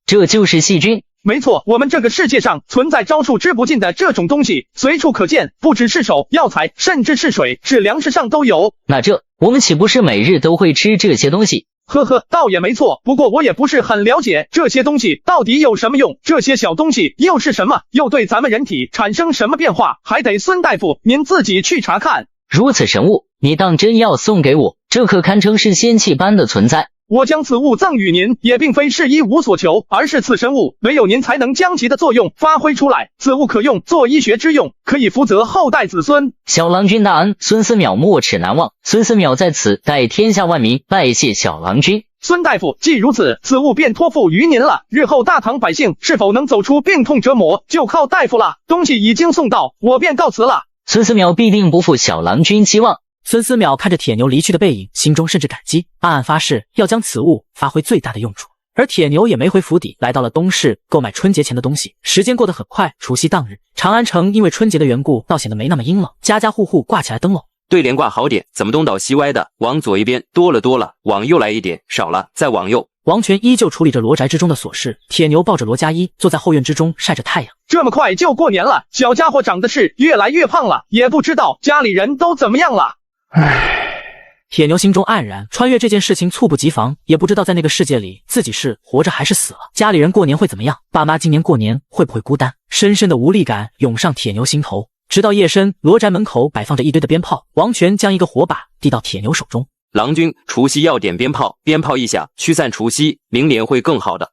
这就是细菌。没错，我们这个世界上存在招数之不尽的这种东西，随处可见，不只是手、药材，甚至是水、是粮食上都有。那我们岂不是每日都会吃这些东西？呵呵，倒也没错，不过我也不是很了解这些东西到底有什么用，这些小东西又是什么，又对咱们人体产生什么变化，还得孙大夫您自己去查看。如此神物，你当真要送给我？这可堪称是仙气般的存在。我将此物赠与您，也并非是一无所求，而是此生物唯有您才能将其的作用发挥出来。此物可用作医学之用，可以福泽后代子孙。小郎君大恩，孙思邈没齿难忘。孙思邈在此代天下万民拜谢小郎君。孙大夫，既如此，此物便托付于您了。日后大唐百姓是否能走出病痛折磨，就靠大夫了。东西已经送到，我便告辞了。孙思邈必定不负小郎君期望。孙思邈看着铁牛离去的背影，心中甚至感激，暗暗发誓要将此物发挥最大的用处。而铁牛也没回府邸，来到了东市购买春节前的东西。时间过得很快，除夕当日，长安城因为春节的缘故，倒显得没那么阴冷，家家户户挂起来灯笼。对联挂好点，怎么东倒西歪的？往左一边多了，往右来一点少了，再往右。王权依旧处理着罗宅之中的琐事，铁牛抱着罗家一坐在后院之中晒着太阳。这么快就过年了，小家伙长得是越来越胖了，也不知道家里人都怎么样了。铁牛心中黯然，穿越这件事情猝不及防，也不知道在那个世界里自己是活着还是死了。家里人过年会怎么样？爸妈今年过年会不会孤单？深深的无力感涌上铁牛心头。直到夜深，罗宅门口摆放着一堆的鞭炮，王权将一个火把递到铁牛手中。郎君，除夕要点鞭炮，鞭炮一响，驱散除夕，明年会更好的。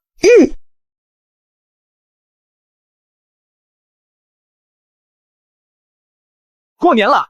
过年了。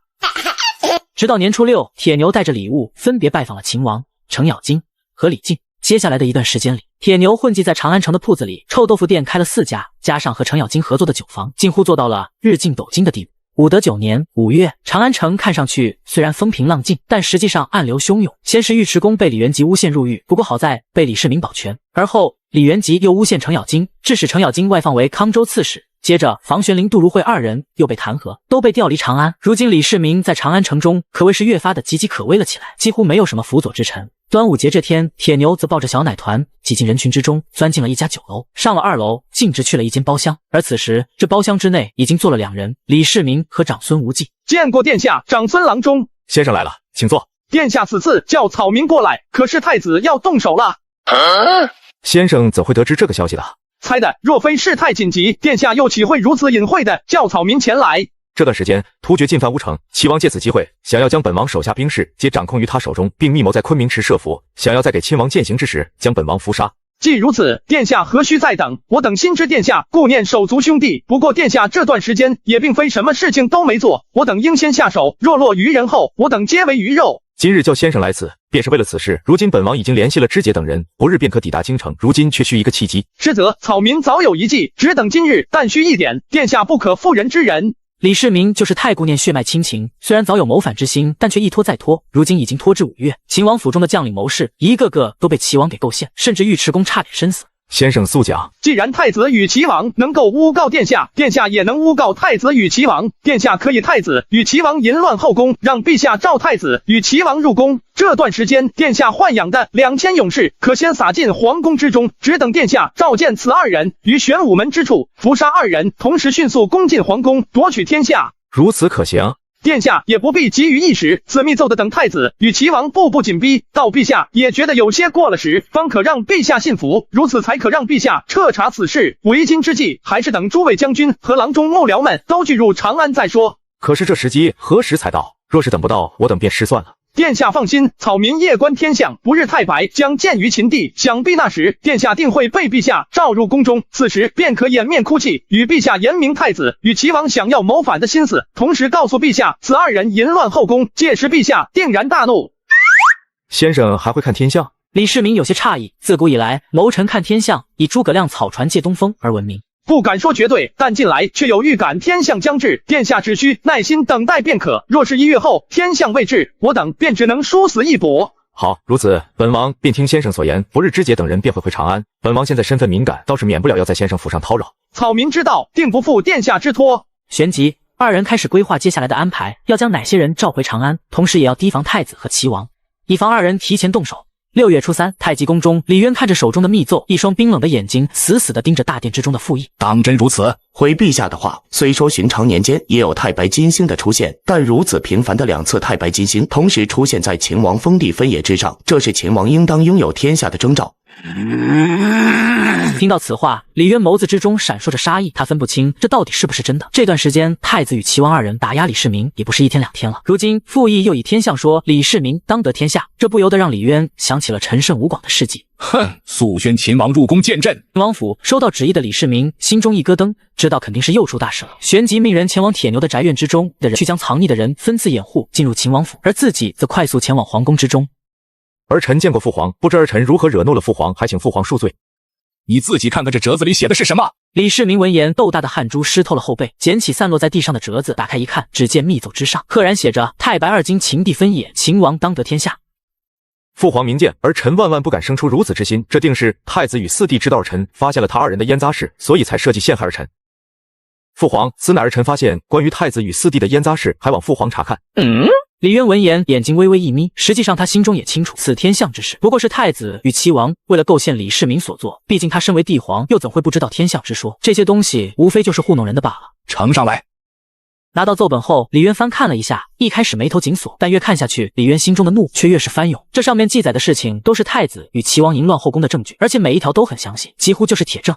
直到年初六，铁牛带着礼物分别拜访了秦王、程咬金和李靖。接下来的一段时间里，铁牛混迹在长安城的铺子里，臭豆腐店开了4家，加上和程咬金合作的酒坊，近乎做到了日进斗金的地步。武德9年5月，长安城看上去虽然风平浪静，但实际上暗流汹涌。先是尉迟恭被李元吉诬陷入狱，不过好在被李世民保全，而后李元吉又诬陷程咬金，致使程咬金外放为康州刺史。接着房玄龄、杜如晦2人又被弹劾，都被调离长安。如今李世民在长安城中可谓是越发的岌岌可危了起来，几乎没有什么辅佐之臣。端午节这天，铁牛则抱着小奶团挤进人群之中，钻进了一家酒楼，上了2楼，径直去了一间包厢。而此时这包厢之内已经坐了2人，李世民和长孙无忌。见过殿下，长孙郎中。先生来了，请坐。殿下此次叫草民过来，可是太子要动手了。先生怎会得知这个消息的？猜的，若非事态紧急，殿下又岂会如此隐晦的叫草民前来？这段时间突厥进犯乌城，齐王借此机会想要将本王手下兵士皆掌控于他手中，并密谋在昆明池设伏，想要在给亲王饯行之时将本王伏杀。既如此，殿下何须再等？我等心知殿下顾念手足兄弟，不过殿下这段时间也并非什么事情都没做，我等应先下手，若落于人后，我等皆为鱼肉。今日叫先生来此，便是为了此事。如今本王已经联系了知节等人，不日便可抵达京城，如今却需一个契机。实则草民早有一计，只等今日，但需一点，殿下不可妇人之仁。李世民就是太顾念血脉亲情，虽然早有谋反之心，但却一拖再拖，如今已经拖至5月。秦王府中的将领谋士一个个都被齐王给构陷，甚至尉迟恭差点身死。先生速讲。既然太子与齐王能够诬告殿下，殿下也能诬告太子与齐王。殿下可以太子与齐王淫乱后宫，让陛下召太子与齐王入宫。这段时间，殿下豢养的2000勇士，可先撒进皇宫之中，只等殿下召见此2人，于玄武门之处伏杀2人，同时迅速攻进皇宫，夺取天下。如此可行。殿下也不必急于一时，此密奏的等太子与齐王步步紧逼，到陛下也觉得有些过了时，方可让陛下信服，如此才可让陛下彻查此事。为今之计，还是等诸位将军和郎中幕僚们都聚入长安再说。可是这时机何时才到？若是等不到，我等便失算了。殿下放心，草民夜观天象，不日太白将见于秦地，想必那时殿下定会被陛下召入宫中，此时便可掩面哭泣，与陛下言明太子与齐王想要谋反的心思，同时告诉陛下此2人淫乱后宫，届时陛下定然大怒。先生还会看天象？李世民有些诧异，自古以来谋臣看天象以诸葛亮草船借东风而闻名。不敢说绝对，但近来却有预感天象将至，殿下只需耐心等待便可。若是1月后天象未至，我等便只能殊死一搏。好，如此，本王便听先生所言，不日知节等人便会回长安。本王现在身份敏感，倒是免不了要在先生府上叨扰。草民知道，定不负殿下之托。旋即2人开始规划接下来的安排，要将哪些人召回长安，同时也要提防太子和齐王，以防2人提前动手。6月初3，太极宫中，李渊看着手中的密奏，一双冰冷的眼睛死死地盯着大殿之中的复议。当真如此？回陛下的话，虽说寻常年间也有太白金星的出现，但如此频繁的2次太白金星同时出现在秦王封地分野之上，这是秦王应当拥有天下的征兆。听到此话，李渊眸子之中闪烁着杀意，他分不清这到底是不是真的。这段时间，太子与齐王二人打压李世民也不是一天两天了。如今傅毅又以天象说李世民当得天下，这不由得让李渊想起了陈胜吴广的事迹。哼，速宣秦王入宫见朕。秦王府收到旨意的李世民心中一咯噔，知道肯定是又出大事了，旋即命人前往铁牛的宅院之中的人去将藏匿的人分次掩护进入秦王府，而自己则快速前往皇宫之中。儿臣见过父皇，不知儿臣如何惹怒了父皇，还请父皇恕罪。你自己看看这折子里写的是什么？李世民闻言，豆大的汗珠湿透了后背，捡起散落在地上的折子，打开一看，只见密奏之上赫然写着：太白二经秦地分野，秦王当得天下。父皇明鉴，儿臣万万不敢生出如此之心，这定是太子与四弟知道儿臣发现了他二人的烟杂事，所以才设计陷害儿臣。父皇，此乃儿臣发现关于太子与四弟的烟杂事，还望父皇查看。李渊闻言，眼睛微微一眯，实际上他心中也清楚，此天象之事不过是太子与齐王为了构陷李世民所做，毕竟他身为帝皇，又怎会不知道天象之说？这些东西无非就是糊弄人的罢了。呈上来。拿到奏本后，李渊翻看了一下，一开始眉头紧锁，但越看下去，李渊心中的怒却越是翻涌。这上面记载的事情都是太子与齐王淫乱后宫的证据，而且每一条都很详细，几乎就是铁证。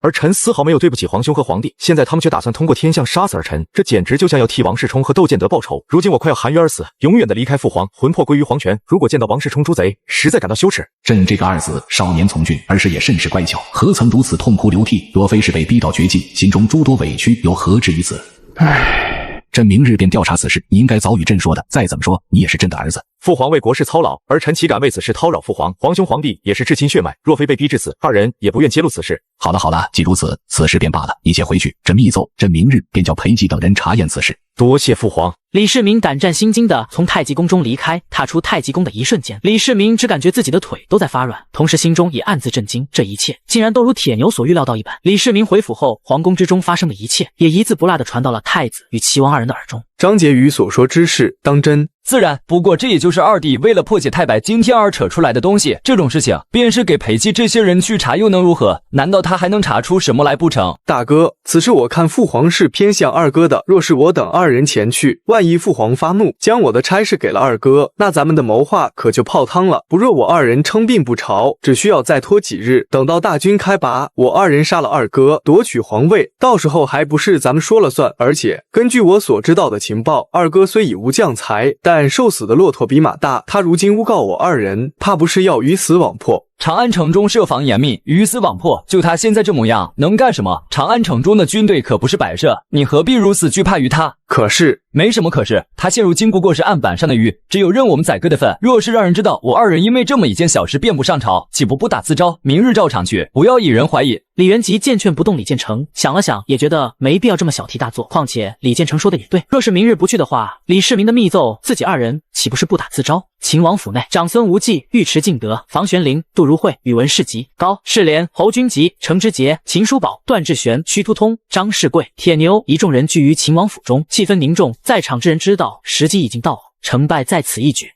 儿臣丝毫没有对不起皇兄和皇帝，现在他们却打算通过天象杀死儿臣，这简直就像要替王世充和窦建德报仇。如今我快要含冤而死，永远的离开父皇，魂魄归于黄泉。如果见到王世充诸贼，实在感到羞耻。朕这个二子少年从军，儿时也甚是乖巧，何曾如此痛哭流涕？若非是被逼到绝境，心中诸多委屈，又何至于此？唉，朕明日便调查此事，你应该早与朕说的。再怎么说，你也是朕的儿子。父皇为国事操劳，儿臣岂敢为此事叨扰父皇？皇兄皇帝也是至亲血脉，若非被逼至此，二人也不愿揭露此事。好了好了，既如此，此事便罢了。你先回去，朕密奏，朕明日便叫裴寂等人查验此事。多谢父皇。李世民胆战心惊地从太极宫中离开，踏出太极宫的一瞬间，李世民只感觉自己的腿都在发软，同时心中也暗自震惊，这一切竟然都如铁牛所预料到一般。李世民回府后，皇宫之中发生的一切也一字不落地传到了太子与齐王二人的耳中。张婕妤所说之事当真？自然，不过这也就是二弟为了破解太白今天而扯出来的东西。这种事情便是给裴寂这些人去查又能如何？难道他还能查出什么来不成？大哥，此事我看父皇是偏向二哥的，若是我等二人前去，万一父皇发怒，将我的差事给了二哥，那咱们的谋划可就泡汤了。不若我二人称病不朝，只需要再拖几日，等到大军开拔，我二人杀了二哥，夺取皇位，到时候还不是咱们说了算？而且根据我所知道的情报，二哥虽已无将才，但瘦死的骆驼比马大，他如今诬告我二人，怕不是要鱼死网破。长安城中设防严密，鱼死网破，就他现在这模样，能干什么？长安城中的军队可不是摆设，你何必如此惧怕于他？可是没什么可是，他现如今不过是案板上的鱼，只有任我们宰割的份。若是让人知道我二人因为这么一件小事便不上朝，岂不打自招？明日照常去，不要以人怀疑。李元吉见劝不动李建成，想了想，也觉得没必要这么小题大做。况且李建成说的也对，若是明日不去的话，李世民的密奏，自己二人岂不是不打自招？秦王府内，长孙无忌、尉迟敬德、房玄龄、杜如晦、宇文士及、高士廉、侯君集、程之杰、秦叔宝、段志玄、徐突通、张世贵、铁牛一众人聚于秦王府中，气氛凝重。在场之人知道时机已经到，成败在此一举。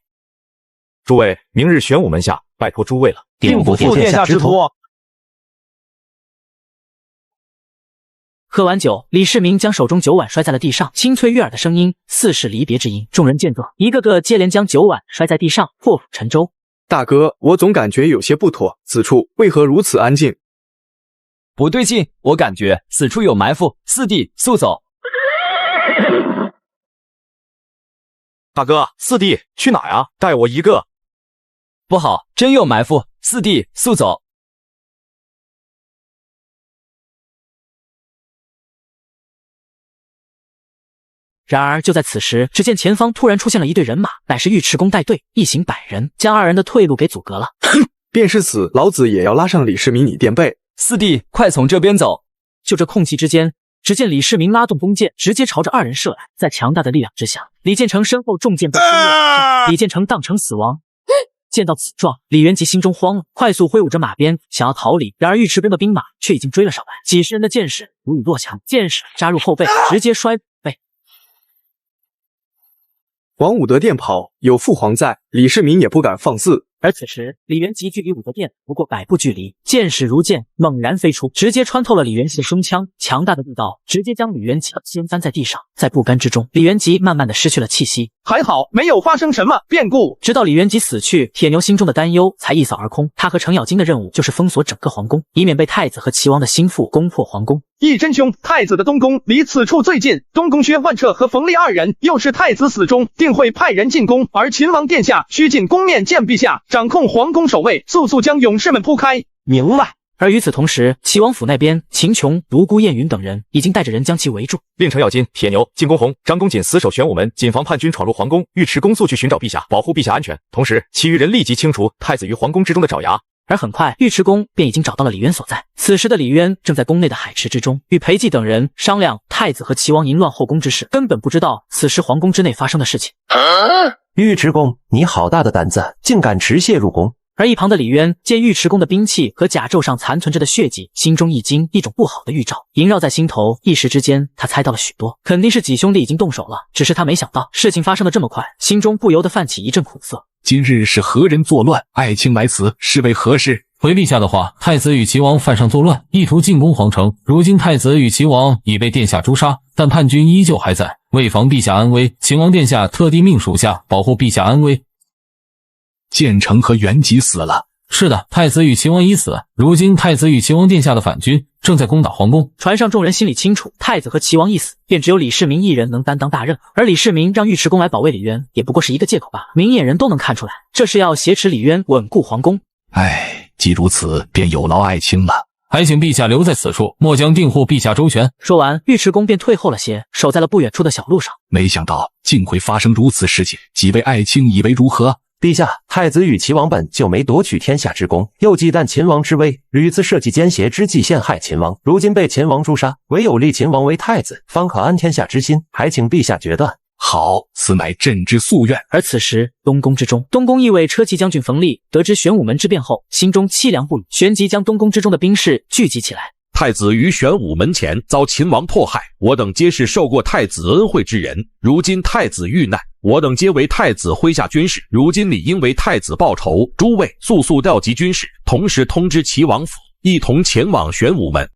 诸位，明日玄武门下，拜托诸位了。定不负殿下之托。喝完酒，李世民将手中酒碗摔在了地上，清脆悦耳的声音似是离别之音。众人见状，一个个接连将酒碗摔在地上，破釜沉舟。大哥，我总感觉有些不妥，此处为何如此安静？不对劲，我感觉此处有埋伏。四弟，速走！大哥，四弟去哪呀？带我一个。不好，真有埋伏！四弟，速走！然而就在此时，只见前方突然出现了一队人马，乃是尉迟恭带队，一行100人，将二人的退路给阻隔了。便是死，老子也要拉上李世民你垫背。四弟，快从这边走！就这空隙之间，只见李世民拉动弓箭，直接朝着二人射来。在强大的力量之下，李建成身后重箭被轰落，李建成当场死亡。见到此状，李元吉心中慌了，快速挥舞着马鞭想要逃离，然而尉迟恭的兵马却已经追了上来，几十人的箭矢如雨落下，箭矢扎入后背，直接摔背。王武德殿跑，有父皇在，李世民也不敢放肆，而此时，李元吉距离武则殿不过100步距离，剑矢如剑，猛然飞出，直接穿透了李元吉的胸腔，强大的力道直接将李元吉掀翻在地上。在不甘之中，李元吉慢慢的失去了气息。还好没有发生什么变故。直到李元吉死去，铁牛心中的担忧才一扫而空。他和程咬金的任务就是封锁整个皇宫，以免被太子和齐王的心腹攻破皇宫。义真兄，太子的东宫离此处最近，东宫薛万彻和冯立二人又是太子死忠，定会派人进宫，而秦王殿下须进宫面见陛下，掌控皇宫守卫，速速将勇士们铺开。明白。而与此同时，齐王府那边，秦琼、独孤雁云等人已经带着人将其围住，令程咬金、铁牛、进宫红、张公瑾死守玄武门，谨防叛军闯入皇宫。尉迟恭速去寻找陛下，保护陛下安全。同时，其余人立即清除太子于皇宫之中的爪牙。而很快，尉迟恭便已经找到了李渊所在。此时的李渊正在宫内的海池之中，与裴寂等人商量太子和齐王淫乱后宫之事，根本不知道此时皇宫之内发生的事情。尉迟恭，你好大的胆子，竟敢持械入宫！而一旁的李渊见尉迟恭的兵器和甲胄上残存着的血迹，心中一惊，一种不好的预兆萦绕在心头。一时之间，他猜到了许多，肯定是几兄弟已经动手了。只是他没想到事情发生的这么快，心中不由得泛起一阵苦涩。今日是何人作乱？爱卿来此是为何事？回陛下的话，太子与齐王犯上作乱，意图进攻皇城。如今太子与齐王已被殿下诛杀，但叛军依旧还在。为防陛下安危，秦王殿下特地命属下保护陛下安危。建成和元吉死了。是的，太子与齐王已死。如今太子与齐王殿下的反军正在攻打皇宫。船上众人心里清楚，太子和齐王一死，便只有李世民一人能担当大任。而李世民让尉迟恭来保卫李渊，也不过是一个借口罢了。明眼人都能看出来，这是要挟持李渊稳固皇宫。既如此，便有劳爱卿了。还请陛下留在此处，莫将定护陛下周全。说完，尉迟恭便退后了些，守在了不远处的小路上。没想到竟会发生如此事情，几位爱卿以为如何？陛下，太子与齐王本就没夺取天下之功，又忌惮秦王之威，屡次设计奸邪之计陷害秦王，如今被秦王诛杀，唯有立秦王为太子，方可安天下之心，还请陛下决断。好，此乃朕之夙愿。而此时，东宫之中，东宫议尉车骑将军冯立得知玄武门之变后，心中凄凉不已，旋即将东宫之中的兵士聚集起来。太子于玄武门前遭秦王迫害，我等皆是受过太子恩惠之人。如今太子遇难，我等皆为太子麾下军士，如今理应为太子报仇。诸位速速调集军士，同时通知齐王府，一同前往玄武门。